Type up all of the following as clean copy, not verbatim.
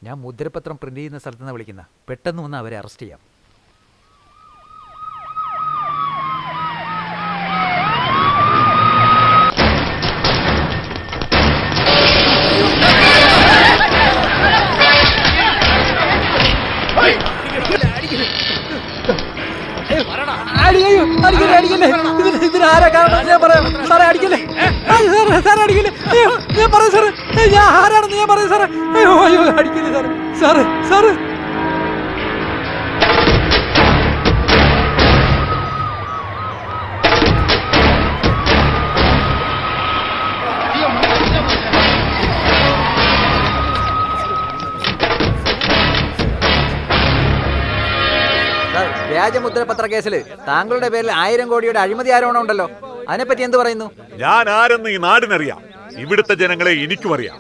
ഞാൻ മുദ്രപത്രം പ്രിന്റ് ചെയ്യുന്ന സ്ഥലത്ത് നിന്ന് വിളിക്കുന്ന. പെട്ടെന്ന് വന്ന് അവരെ അറസ്റ്റ് ചെയ്യാം. ഇതിനാരാ കാരണം ഞാൻ പറയാം സാറേ. അടിക്കല്ലേ സാറേ, അടിക്കല്ലേ. ഞാൻ പറയാം സാറേ, ഞാൻ ആരാണെന്ന് ഞാൻ പറയാം സാറേ. അയ്യോ അയ്യോ അടിക്കല്ലേ സാറേ. സാറേ സാറേ വ്യാജമുദ്രപത്ര കേസിൽ താങ്കളുടെ പേരിൽ 1000 കോടിയുടെ അഴിമതി ആരോപണം ഉണ്ടല്ലോ. അതിനെപ്പറ്റി എന്ത് പറയുന്നു? ഞാൻ ആരെന്ന് ഈ നാടിനറിയാം, ഇവിടുത്തെ ജനങ്ങളെ എനിക്കും അറിയാം.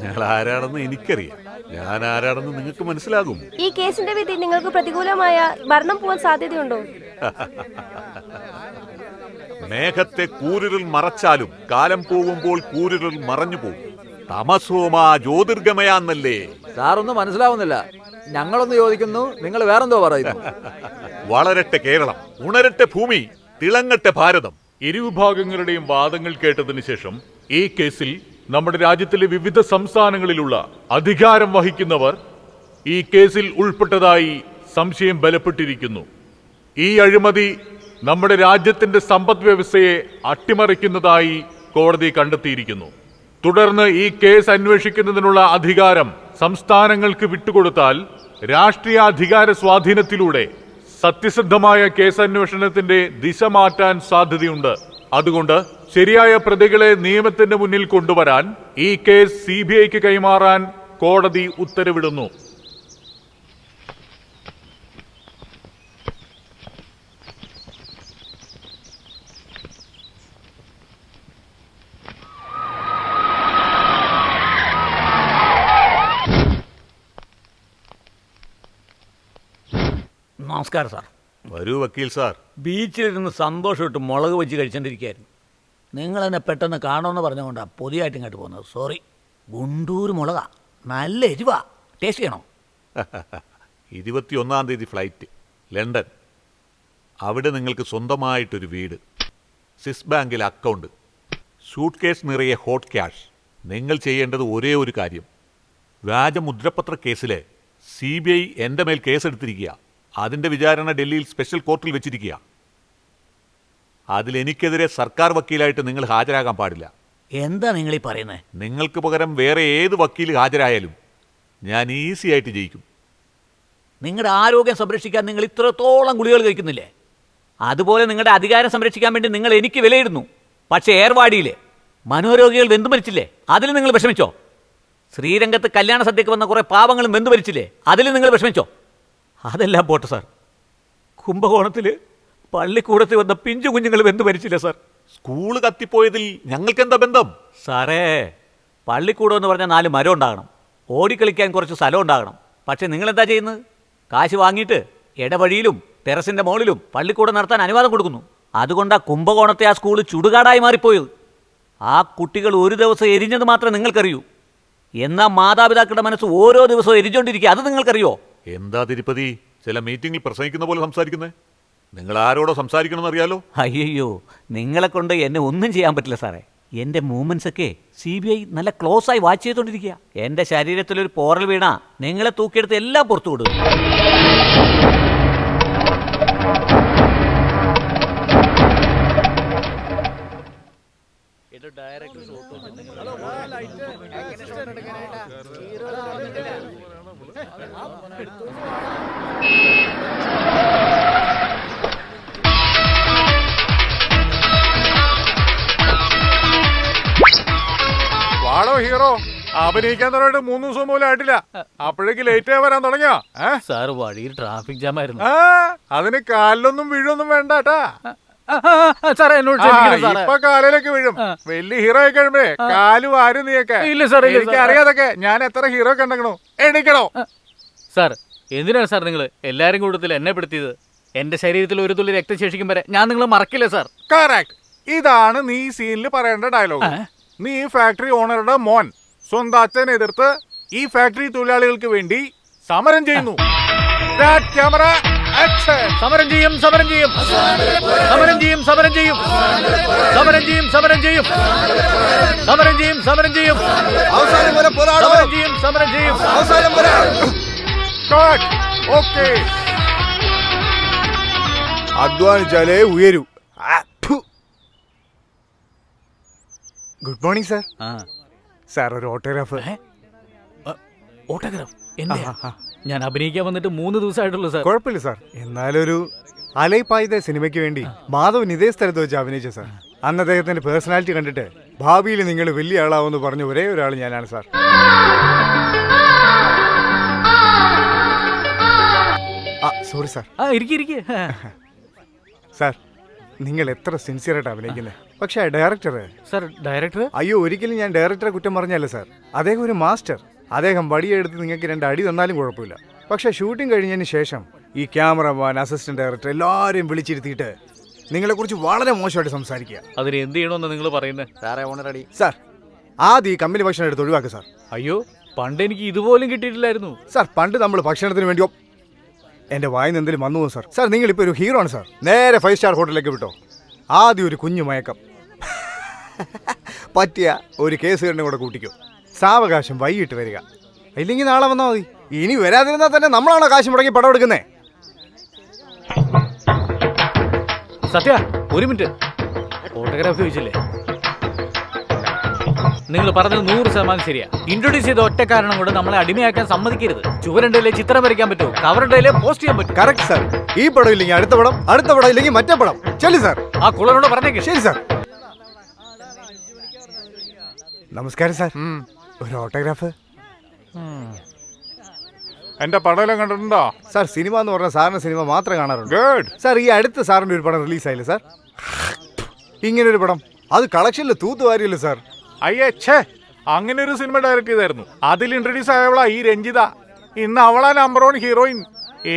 നിങ്ങൾ ആരാണെന്ന് എനിക്കറിയാം, ഞാൻ ആരാണെന്ന് നിങ്ങൾക്ക് മനസ്സിലാകും. ഈ കേസിന്റെ വിധി നിങ്ങൾക്ക് പ്രതികൂലമായ ഭരണം പോവാൻ സാധ്യതയുണ്ടോ? മേഘത്തെ കൂരിരുൾ മറച്ചാലും കാലം പോകുമ്പോൾ കൂരിരുൾ മറഞ്ഞു പോകും. തമസോമാ ജ്യോതിർഗമയാന്നല്ലേ. സാറൊന്നും മനസ്സിലാവുന്നില്ല. ഞങ്ങളൊന്ന് ചോദിക്കുന്നു, നിങ്ങൾ വേറെന്തോ പറയുന്നു. വളരട്ടെ കേരളം, ഉണരട്ടെ ഭൂമി, തിളങ്ങട്ടെ ഭാരതം. ഇരുവിഭാഗങ്ങളുടെയും വാദങ്ങൾ കേട്ടതിനു ശേഷം ഈ കേസിൽ നമ്മുടെ രാജ്യത്തിലെ വിവിധ സംസ്ഥാനങ്ങളിലുള്ള അധികാരം വഹിക്കുന്നവർ ഈ കേസിൽ ഉൾപ്പെട്ടതായി സംശയം ബലപ്പെട്ടിരിക്കുന്നു. ഈ അഴിമതി നമ്മുടെ രാജ്യത്തിന്റെ സമ്പദ് വ്യവസ്ഥയെ അട്ടിമറിക്കുന്നതായി കോടതി കണ്ടെത്തിയിരിക്കുന്നു. തുടർന്ന് ഈ കേസ് അന്വേഷിക്കുന്നതിനുള്ള അധികാരം സംസ്ഥാനങ്ങൾക്ക് വിട്ടുകൊടുത്താൽ രാഷ്ട്രീയ അധികാര സ്വാധീനത്തിലൂടെ സത്യസന്ധമായ കേസന്വേഷണത്തിന്റെ ദിശ മാറ്റാൻ സാധ്യതയുണ്ട്. അതുകൊണ്ട് ശരിയായ പ്രതികളെ നിയമത്തിന്റെ മുന്നിൽ കൊണ്ടുവരാൻ ഈ കേസ് CBIക്ക് കൈമാറാൻ കോടതി ഉത്തരവിടുന്നു. നമസ്കാരം സാർ. വരൂ വക്കീൽ സാർ. ബീച്ചിലിരുന്ന് സന്തോഷമായിട്ട് മുളക് വെച്ച് കഴിച്ചോണ്ടിരിക്കുകയായിരുന്നു. നിങ്ങളെന്നെ പെട്ടെന്ന് കാണുമെന്ന് പറഞ്ഞുകൊണ്ടാണ് പൊതിയായിട്ട് ഇങ്ങോട്ട് പോകുന്നത്. സോറി. ഗുണ്ടൂർ മുളകാ, നല്ല എരിവാ. ടേസ്റ്റ് ചെയ്യണോ? 21-ാം തീയതി ഫ്ലൈറ്റ് ലണ്ടൻ. അവിടെ നിങ്ങൾക്ക് സ്വന്തമായിട്ടൊരു വീട്, സ്വിസ് ബാങ്കിൽ അക്കൗണ്ട്, സൂട്ട് കേസ് നിറയെ ഹോട്ട് ക്യാഷ്. നിങ്ങൾ ചെയ്യേണ്ടത് ഒരേ ഒരു കാര്യം. വ്യാജമുദ്രപത്ര കേസിൽ CBI എൻ്റെ മേൽ കേസെടുത്തിരിക്കുക. അതിൻ്റെ വിചാരണ ഡൽഹിയിൽ സ്പെഷ്യൽ കോർട്ടിൽ വെച്ചിരിക്കുക. അതിലെനിക്കെതിരെ സർക്കാർ വക്കീലായിട്ട് നിങ്ങൾ ഹാജരാകാൻ പാടില്ല. എന്താ നിങ്ങളീ പറയുന്നത്? നിങ്ങൾക്ക് പകരം വേറെ ഏത് വക്കീൽ ഹാജരായാലും ഞാൻ ഈസി ആയിട്ട് ജയിക്കും. നിങ്ങളുടെ ആരോഗ്യം സംരക്ഷിക്കാൻ നിങ്ങൾ ഇത്രത്തോളം ഗുളികൾ കഴിക്കുന്നില്ലേ? അതുപോലെ നിങ്ങളുടെ അധികാരം സംരക്ഷിക്കാൻ വേണ്ടി നിങ്ങൾ എനിക്ക് വിലയിടുന്നു. പക്ഷേ ഏർവാടിയിലെ മനോരോഗികൾ വെന്തു മരിച്ചില്ലേ? അതിൽ നിങ്ങൾ വിഷമിച്ചോ? ശ്രീരംഗത്ത് കല്യാണ സദ്യക്ക് വന്ന കുറേ പാവങ്ങളും വെന്തു മരിച്ചില്ലേ? അതിൽ നിങ്ങൾ വിഷമിച്ചോ? അതെല്ലാം പോട്ടെ സാർ. കുംഭകോണത്തിൽ പള്ളിക്കൂടത്തിൽ വന്ന പിഞ്ചു കുഞ്ഞുങ്ങൾ വെന്തു മരിച്ചില്ലേ സാർ? സ്കൂള് കത്തിപ്പോയതിൽ ഞങ്ങൾക്കെന്താ ബന്ധം? സാറേ, പള്ളിക്കൂടം എന്ന് പറഞ്ഞാൽ 4 മരം ഉണ്ടാകണം, ഓടിക്കളിക്കാൻ കുറച്ച് സ്ഥലം ഉണ്ടാകണം. പക്ഷേ നിങ്ങളെന്താ ചെയ്യുന്നത്? കാശ് വാങ്ങിയിട്ട് ഇടവഴിയിലും ടെറസിൻ്റെ മുകളിലും പള്ളിക്കൂടം നടത്താൻ അനുവാദം കൊടുക്കുന്നു. അതുകൊണ്ടാണ് കുംഭകോണത്തെ ആ സ്കൂൾ ചുടുകാടായി മാറിപ്പോയത്. ആ കുട്ടികൾ ഒരു ദിവസം എരിഞ്ഞത് മാത്രമേ നിങ്ങൾക്കറിയൂ. എന്നാൽ മാതാപിതാക്കളുടെ മനസ്സ് ഓരോ ദിവസവും എരിഞ്ഞുകൊണ്ടിരിക്കുക. അത് നിങ്ങൾക്കറിയോ? എന്താ തിരുപ്പതി ചില മീറ്റിംഗിൽ പ്രസംഗിക്കുന്ന പോലെ സംസാരിക്കുന്നത്? നിങ്ങൾ ആരോടോ സംസാരിക്കണമെന്ന് അറിയാലോ. അയ്യോ, നിങ്ങളെ കൊണ്ട് എന്നെ ഒന്നും ചെയ്യാൻ പറ്റില്ല സാറേ. എൻ്റെ മൂവ്മെൻറ്റ്സ് ഒക്കെ CBI നല്ല ക്ലോസ് ആയി വാച്ച് ചെയ്തുകൊണ്ടിരിക്കുക. എൻ്റെ ശരീരത്തിലൊരു പോറൽ വീണാ നിങ്ങളെ തൂക്കിയെടുത്ത് എല്ലാം പുറത്തു വിടും. വാടോ ഹീറോ, അഭിനയിക്കാൻ തുടങ്ങിയിട്ട് 3 ദിവസം പോലും ആയിട്ടില്ല. അപ്പോഴേക്ക് ലേറ്റ് ആയി വരാൻ തുടങ്ങിയോ? സാർ, വഴിയിൽ ട്രാഫിക് ജാം ആയിരുന്നു. അതിന് കാലിലൊന്നും വീഴൊന്നും വേണ്ടാട്ടാ. സാറേ, എന്നോട് ഇപ്പൊ കാലിലേക്ക് വീഴും. വലിയ ഹീറോ ആയി കഴിയുമ്പേ കാല് വാരും നീയൊക്കെ. എനിക്ക് അറിയാതൊക്കെ ഞാൻ എത്ര ഹീറോ കണ്ടോ. എണീക്കണോ സാർ? എന്തിനാണ് സാർ നിങ്ങൾ എല്ലാരും കൂട്ടത്തിൽ എന്നെ പെടുത്തിയത്? എന്റെ ശരീരത്തിൽ ഒരു തുള്ളി രക്തശേഷിക്കും വരെ ഞാൻ നിങ്ങളെ മറക്കില്ല സാർ. കറക്റ്റ്. ഇതാണ് നീ സീനിൽ പറയേണ്ട ഡയലോഗ്. നീ ഫാക്ടറി ഓണറുടെ മോൻ, സ്വന്തം അച്ഛനെ എതിർത്ത് ഈ ഫാക്ടറി തൊഴിലാളികൾക്ക് വേണ്ടി സമരം ചെയ്യുന്നു. Camera action. സമരം ചെയ്യും, സമരം ചെയ്യും, സമരം ചെയ്യും, സമരം ചെയ്യും, സമരം ചെയ്യും, സമരം ചെയ്യും, സമരം ചെയ്യും, സമരം ചെയ്യും, അവസാനം വരെ പോരാടും. സമരം ചെയ്യും, സമരം ചെയ്യും. അവസാനം വരെ. ഓക്കെ. അധ്വാനിച്ചാലേ ഉയരൂ. Good morning sir. സാർ ഒരു ഓട്ടോഗ്രാഫ്. ഓട്ടോഗ്രാഫ് എന്റെ ഞാൻ അഭിനയിക്കാൻ വന്നിട്ട് 3 ദിവസമായിട്ടുള്ളൂ സാർ. കുഴപ്പമില്ല സാർ. എന്നാലൊരു അലൈപ്പായത സിനിമയ്ക്ക് വേണ്ടി മാധവൻ ഇതേ സ്ഥലത്ത് വെച്ച് അഭിനയിച്ചു സാർ. അന്ന് അദ്ദേഹത്തിന്റെ പേഴ്സണാലിറ്റി കണ്ടിട്ട് ഭാവിയിൽ നിങ്ങൾ വലിയ ആളാവെന്ന് പറഞ്ഞ ഒരേ ഒരാൾ ഞാനാണ് സാർ. Sorry sir. ഇരിക്കെ സാർ നിങ്ങൾ എത്ര സിൻസിയറായിട്ട് അഭിനയിക്കുന്നത്. പക്ഷേ ഡയറക്ടർ സാർ. ഡയറക്ടർ? അയ്യോ, ഒരിക്കലും ഞാൻ ഡയറക്ടറെ കുറ്റം പറഞ്ഞല്ല സാർ. അദ്ദേഹം ഒരു മാസ്റ്റർ. അദ്ദേഹം വടിയെടുത്ത് നിങ്ങൾക്ക് 2 അടി തന്നാലും കുഴപ്പമില്ല. പക്ഷേ ഷൂട്ടിംഗ് കഴിഞ്ഞതിന് ശേഷം ഈ ക്യാമറമാൻ, അസിസ്റ്റന്റ് ഡയറക്ടർ എല്ലാവരെയും വിളിച്ചിരുത്തിയിട്ട് നിങ്ങളെക്കുറിച്ച് വളരെ മോശമായിട്ട് സംസാരിക്കുക. അതിന് എന്ത് ചെയ്യണമെന്ന് നിങ്ങൾ പറയുന്നത്? സാറേ ഓണറടി. സാർ ആദ്യം ഈ കമ്പനി ഭക്ഷണം എടുത്ത് ഒഴിവാക്കുക സാർ. അയ്യോ, പണ്ട് എനിക്ക് ഇതുപോലും കിട്ടിയിട്ടില്ലായിരുന്നു സാർ. പണ്ട് നമ്മൾ ഭക്ഷണത്തിന് വേണ്ടിയോ എൻ്റെ വായിന്ന് എന്തെങ്കിലും വന്നു പോകും സാർ. സാർ നിങ്ങളിപ്പോൾ ഒരു ഹീറോ ആണ് സാർ. നേരെ 5 സ്റ്റാർ ഹോട്ടലിലേക്ക് വിട്ടോ. ആദ്യം ഒരു കുഞ്ഞു മയക്കം, പറ്റിയ ഒരു കേസുകാരനെ കൂടെ കൂട്ടിക്കോ. സാവകാശം വൈകിട്ട് വരിക, ഇല്ലെങ്കിൽ നാളെ വന്നാൽ മതി. ഇനി വരാതിരുന്നാൽ തന്നെ നമ്മളാണോ കാശ് മുടങ്ങി പടം എടുക്കുന്നേ? സത്യ, ഒരു മിനിറ്റ്. ഫോട്ടോഗ്രാഫി ചോദിച്ചില്ലേ? നിങ്ങൾ പറഞ്ഞത് 100% ശരിയാ. ഇൻട്രൊഡ്യൂസ് ചെയ്ത ഒറ്റ കാരണം കൊണ്ട് നമ്മളെ അടിമയാക്കാൻ സമ്മതിക്കരുത്. ചുവരണ്ടയിലെ ചിത്രം വരയ്ക്കാൻ പറ്റുമോ, കവറണ്ടയിലെ പോസ്റ്റ് ചെയ്യാൻ പറ്റും. Correct sir. ഈ പടം ഇല്ലെങ്കിൽ അടുത്ത പടം, അടുത്ത പടം ഇല്ലെങ്കിൽ മറ്റേ പടം. ചെല്ലു സാർ. ആ കുളനോട് പറഞ്ഞേക്ക്. ശരി സാർ. നമസ്കാരം സാർ. ഒരു ഓട്ടോഗ്രാഫ്. എന്റെ പടം കണ്ടിട്ടുണ്ടോ സാർ? സിനിമ എന്ന് പറഞ്ഞാൽ സാറിന് സിനിമ മാത്രം കാണാറുണ്ട്. ഗുഡ്. സാർ ഈ അടുത്ത് സാറിന്റെ ഒരു പടം റിലീസായില്ലേ സാർ? ഇങ്ങനൊരു പടം. അത് കളക്ഷനിൽ തൂത്തുവാരിയല്ലോ സാർ. അയ്യേ, അങ്ങനെ ഒരു സിനിമ ഡയറക്ട് ചെയ്തായിരുന്നു. അതിൽ ഇൻട്രൊഡ്യൂസ് ആയവളാ ഈ രഞ്ജിത. ഇന്ന് അവളാ നമ്പർ 1 ഹീറോയിൻ.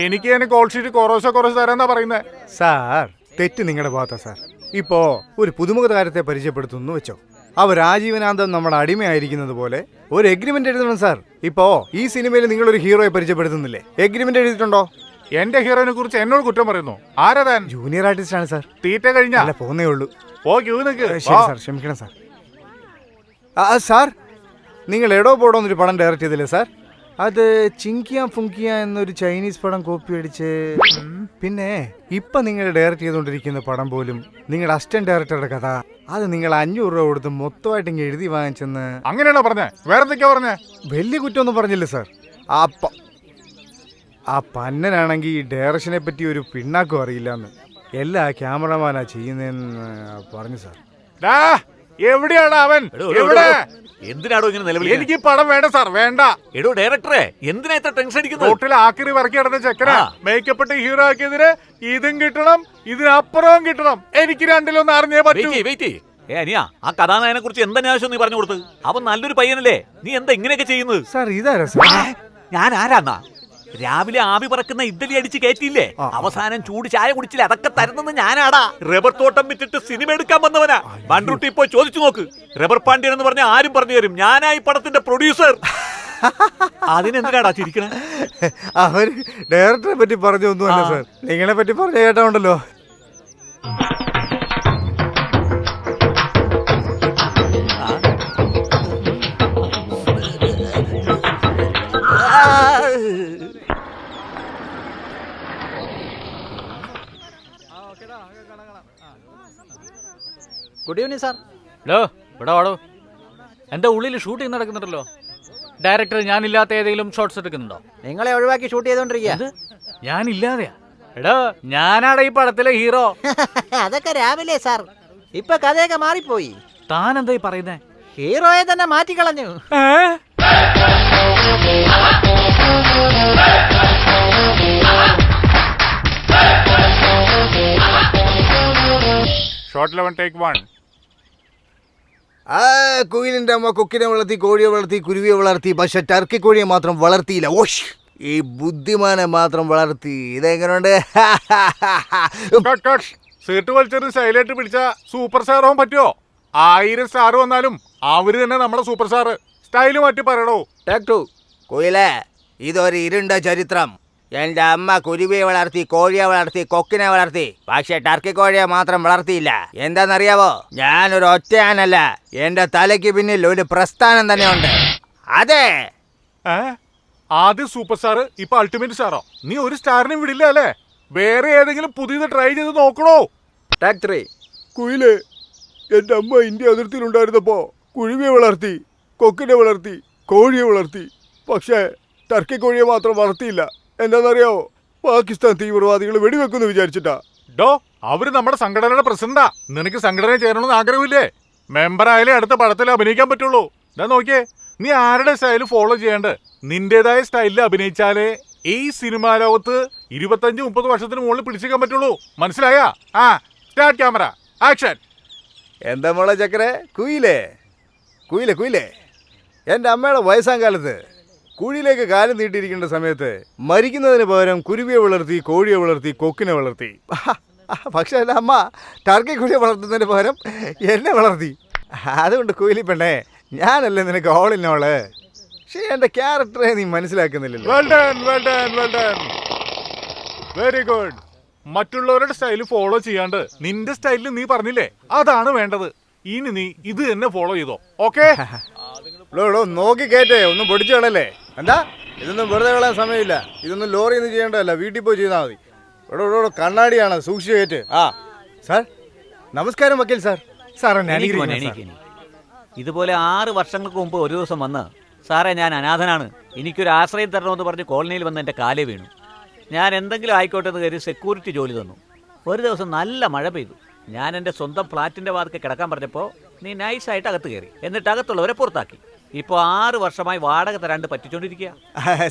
എനിക്ക് തന്നെ കോൾ ഷീറ്റ് കുറച്ച് തരാന്നാ പറയുന്നത്. സാർ തെറ്റ് നിങ്ങളുടെ ഭാഗത്താ സാർ. ഇപ്പോ ഒരു പുതുമുഖ താരത്തെ പരിചയപ്പെടുത്തുന്നു വെച്ചോ. അവർ ആജീവനാന്തം നമ്മുടെ അടിമയായിരിക്കുന്നത് പോലെ ഒരു എഗ്രിമെന്റ് എഴുതണം സാർ. ഇപ്പോ ഈ സിനിമയിൽ നിങ്ങളൊരു ഹീറോയെ പരിചയപ്പെടുത്തുന്നില്ലേ? എഗ്രിമെന്റ് എഴുതിയിട്ടുണ്ടോ? എന്റെ ഹീറോയിനെ കുറിച്ച് എന്നോട് കുറ്റം പറയുന്നു. ആരാ താൻ? ജൂനിയർ ആർട്ടിസ്റ്റ് ആണ് സാർ. തീറ്റ കഴിഞ്ഞ അല്ല, പോന്നേ ഉള്ളൂ. ശരി സാർ, ക്ഷമിക്കണം സാർ. സാർ നിങ്ങൾ എടോ പോടോ എന്നൊരു പടം ഡയറക്റ്റ് ചെയ്തില്ലേ സാർ? അത് ചിങ്കിയ ഫുങ്കിയ എന്നൊരു ചൈനീസ് പടം കോപ്പി അടിച്ച്. പിന്നെ ഇപ്പൊ നിങ്ങൾ ഡയറക്റ്റ് ചെയ്തുകൊണ്ടിരിക്കുന്ന പടം പോലും നിങ്ങളുടെ അസിസ്റ്റന്റ് ഡയറക്ടറുടെ കഥ. അത് നിങ്ങൾ 500 രൂപ കൊടുത്ത് മൊത്തമായിട്ട് ഇങ്ങനെ എഴുതി വാങ്ങിച്ചെന്ന്. അങ്ങനെയാണോ പറഞ്ഞേ? വേറെന്തൊക്കെയാ പറഞ്ഞേ? വലിയ കുറ്റമൊന്നും പറഞ്ഞില്ല സാർ. ആ പന്നനാണെങ്കിൽ ഈ ഡയറക്ഷനെ പറ്റി ഒരു പിണ്ണാക്കും അറിയില്ലെന്ന്. എല്ലാ ക്യാമറമാനാ ചെയ്യുന്നതെന്ന് പറഞ്ഞു സാർ. എവിടെയാണ് അവൻ? എവിടെ? എന്തിനാണോ ഇങ്ങനെ നിലവിളി? എനിക്ക് പടം വേണ്ട സാർ, വേണ്ട. എടോ ഡയറക്ടറെ, എന്തിനാ ഇത്ര ടെൻഷൻ അടിക്കുന്നത്? റോട്ടിൽ ആക്രി വറക്കി കിടന്ന ചെക്കനാ മേക്കപ്പ് ഇട്ട് ഹീറോ ആക്കിയതിന് ഇതും കിട്ടണം, ഇതിനപ്പുറവും കിട്ടണം. എനിക്ക് രണ്ടിലൊന്നും അറിഞ്ഞേ പറ്റൂ. വെയിറ്റ്. അനിയാ, ആ കഥാനായകനെ കുറിച്ച് എന്താവശ്യം നീ പറഞ്ഞു കൊടുത്ത്? അവൻ നല്ലൊരു പയ്യനല്ലേ, നീ എന്താ ഇങ്ങനെയൊക്കെ ചെയ്യുന്നത്? സാർ ഇതാരാ സാർ? ഞാൻ ആരാന്നാ? രാവിലെ ആവി പറക്കുന്ന ഇഡ്ഡലി അടിച്ച് കയറ്റിയില്ലേ, അവസാനം ചൂട് ചായ കുടിച്ചില്ല, അതൊക്കെ തരുന്നത് ഞാനാടാ. റബ്ബർ തോട്ടം വിറ്റിട്ട് സിനിമ എടുക്കാൻ വന്നവനാ. ബൺറൂട്ടി പോയി ചോദിച്ചു നോക്ക്. റബ്ബർ പാണ്ഡ്യൻ എന്ന് പറഞ്ഞ ആരും പറഞ്ഞു തരും, ഞാനായി പടത്തിന്റെ പ്രൊഡ്യൂസർ. അതിനെന്തിനാടാ ചിരിക്കണേ? അവര് ഡയറക്ടറെ പറ്റി പറഞ്ഞൊന്നുമല്ല സാർ, നിങ്ങളെ പറ്റി പറഞ്ഞ കേട്ടോണ്ടല്ലോ. Good evening sir. ഇവിടെ വാടോ. എന്താ ഉള്ളിൽ ഷൂട്ടിംഗ് നടക്കുന്നുണ്ടല്ലോ? ഡയറക്ടർ ഞാനില്ലാത്ത ഏതെങ്കിലും ഷോട്ട്സ് എടുക്കുന്നുണ്ടോ? നിങ്ങളെ ഒഴിവാക്കി ഷൂട്ട് ചെയ്തോണ്ടിരിക്കുക. ഞാനില്ലാതെയാ? എടോ, ഞാനാടാ ഈ പടത്തിലെ ഹീറോ. അതൊക്കെ രാവിലെ സാർ, ഇപ്പൊ കഥയൊക്കെ മാറിപ്പോയി. താൻ എന്താ ഈ പറയുന്നേ? ഹീറോയെ തന്നെ മാറ്റിക്കളഞ്ഞു. Shot 11 take 1. കുയിലിന്റെ അമ്മ കൊക്കിനെ വളർത്തി, കോഴിയെ വളർത്തി, കുരുവിയെ വളർത്തി, പക്ഷെ ടർക്കി കോഴിയെ മാത്രം വളർത്തിയില്ല. ഓഷ്, ഈ ബുദ്ധിമാനെ മാത്രം വളർത്തി. ഇതെങ്ങനെയുണ്ട്? സീറ്റ് വലിച്ചൊരു സൈലായിട്ട് പിടിച്ച സൂപ്പർ സ്റ്റാർ ആവാൻ പറ്റുമോ? 1000 സ്റ്റാർ വന്നാലും അവര് തന്നെ നമ്മുടെ സൂപ്പർ സ്റ്റാർ. സ്റ്റൈല് മാറ്റി പറയണോ. ടേക്ക് 2. കുയിലേ, ഇതൊരു ഇരുണ്ട ചരിത്രം. എന്റെ അമ്മ കുരുവിയെ വളർത്തി, കോഴിയെ വളർത്തി, കൊക്കിനെ വളർത്തി. പക്ഷെ ടർക്കി കോഴിയെ മാത്രം വളർത്തിയില്ല. എന്താണെന്നറിയാവോ? ഞാനൊരു ഒറ്റയാനല്ല, എന്റെ തലയ്ക്ക് പിന്നിൽ ഒരു പ്രസ്ഥാനം തന്നെ ഉണ്ട്. അതെ. ആദ്യം സൂപ്പർ സ്റ്റാർ, ഇപ്പൊ അൾട്ടിമേറ്റ് സ്റ്റാറോ? നീ ഒരു സ്റ്റാറിനും വിടില്ല അല്ലേ? വേറെ ഏതെങ്കിലും പുതിയത് ട്രൈ ചെയ്ത് നോക്കണോ? ടാക് 3. കുയില്, എന്റെ അമ്മ ഇന്ത്യ അതിർത്തിയിലുണ്ടായിരുന്നപ്പോ കുരുവിയെ വളർത്തി, കൊക്കിനെ വളർത്തി, കോഴിയെ വളർത്തി. പക്ഷേ ടർക്കി കോഴിയെ മാത്രം വളർത്തിയില്ല. എന്താണെന്നറിയാവോ? പാകിസ്ഥാൻ തീവ്രവാദികൾ വെടിവെക്കുമെന്ന് വിചാരിച്ചിട്ടാ. ഡോ, അവര് നമ്മുടെ സംഘടനയുടെ പ്രസിഡന്റാ. നിനക്ക് സംഘടന ചേരണമെന്ന് ആഗ്രഹമില്ലേ? മെമ്പറായാലേ അടുത്ത പടത്തിൽ അഭിനയിക്കാൻ പറ്റുള്ളൂ. ഇതാ നോക്കിയേ, നീ ആരുടെ സ്റ്റൈൽ ഫോളോ ചെയ്യേണ്ട? നിന്റേതായ സ്റ്റൈലിൽ അഭിനയിച്ചാലേ ഈ സിനിമാ ലോകത്ത് 25-30 വർഷത്തിന് മുകളിൽ പിടിച്ചേക്കാൻ പറ്റുള്ളൂ. മനസ്സിലായാ? Start camera, action. എന്താ മോളെ ചക്കരെ? കുയിലേ കുയിലേ കുയിലേ, എൻ്റെ അമ്മയുടെ വയസ്സാം കാലത്ത് കുഴിയിലേക്ക് കാലം നീട്ടിയിരിക്കേണ്ട സമയത്ത് മരിക്കുന്നതിന് പകരം കുരുവിയെ വളർത്തി, കോഴിയെ വളർത്തി, കൊക്കിനെ വളർത്തി. പക്ഷെ എൻ്റെ അമ്മ ടർക്കി കോഴിയെ വളർത്തുന്നതിന് പകരം എന്നെ വളർത്തി. അതുകൊണ്ട് കുയിലി പെണ്ണേ, ഞാനല്ലേ നിനക്ക് ഓളിനോള്. പക്ഷേ എൻ്റെ ക്യാരക്ടറെ നീ മനസ്സിലാക്കുന്നില്ലല്ലോ. Very good. മറ്റുള്ളവരുടെ സ്റ്റൈൽ ഫോളോ ചെയ്യാണ്ട് നിന്റെ സ്റ്റൈലിൽ നീ പറഞ്ഞില്ലേ, അതാണ് വേണ്ടത്. ഇനി നീ ഇത് തന്നെ ഫോളോ ചെയ്തോ. ഓക്കെ? നോക്കി കേറ്റേ, ഒന്നും പൊടിച്ചു കളല്ലേ. എന്താ ഇതൊന്നും വെറുതെ കളയാൻ സമയമില്ല. ഇതൊന്നും ലോറി ഒന്നും ചെയ്യേണ്ടതല്ല, വീട്ടിൽ പോയി ചെയ്താൽ മതി. ഇവിടെ കണ്ണാടിയാണ്, സൂക്ഷിച്ചു കയറ്റ്. സാർ നമസ്കാരം വക്കീൽ സാർ. ഇതുപോലെ 6 വർഷങ്ങൾക്ക് മുമ്പ് ഒരു ദിവസം വന്ന്, സാറേ ഞാൻ അനാഥനാണ്, എനിക്കൊരു ആശ്രയം തരണമെന്ന് പറഞ്ഞ് കോളനിയിൽ വന്ന് എൻ്റെ കാലേ വീണു. ഞാൻ എന്തെങ്കിലും ആയിക്കോട്ടെ എന്ന് കയറി സെക്യൂരിറ്റി ജോലി തന്നു. ഒരു ദിവസം നല്ല മഴ പെയ്തു. ഞാൻ എൻ്റെ സ്വന്തം ഫ്ലാറ്റിൻ്റെ വാതിൽക്ക് കിടക്കാൻ പറഞ്ഞപ്പോൾ നീ നൈസായിട്ട് അകത്ത് കയറി, എന്നിട്ട് അകത്തുള്ളവരെ പുറത്താക്കി. ഇപ്പോൾ 6 വർഷമായി വാടക തരാണ്ട് പറ്റിച്ചോണ്ടിരിക്കുക.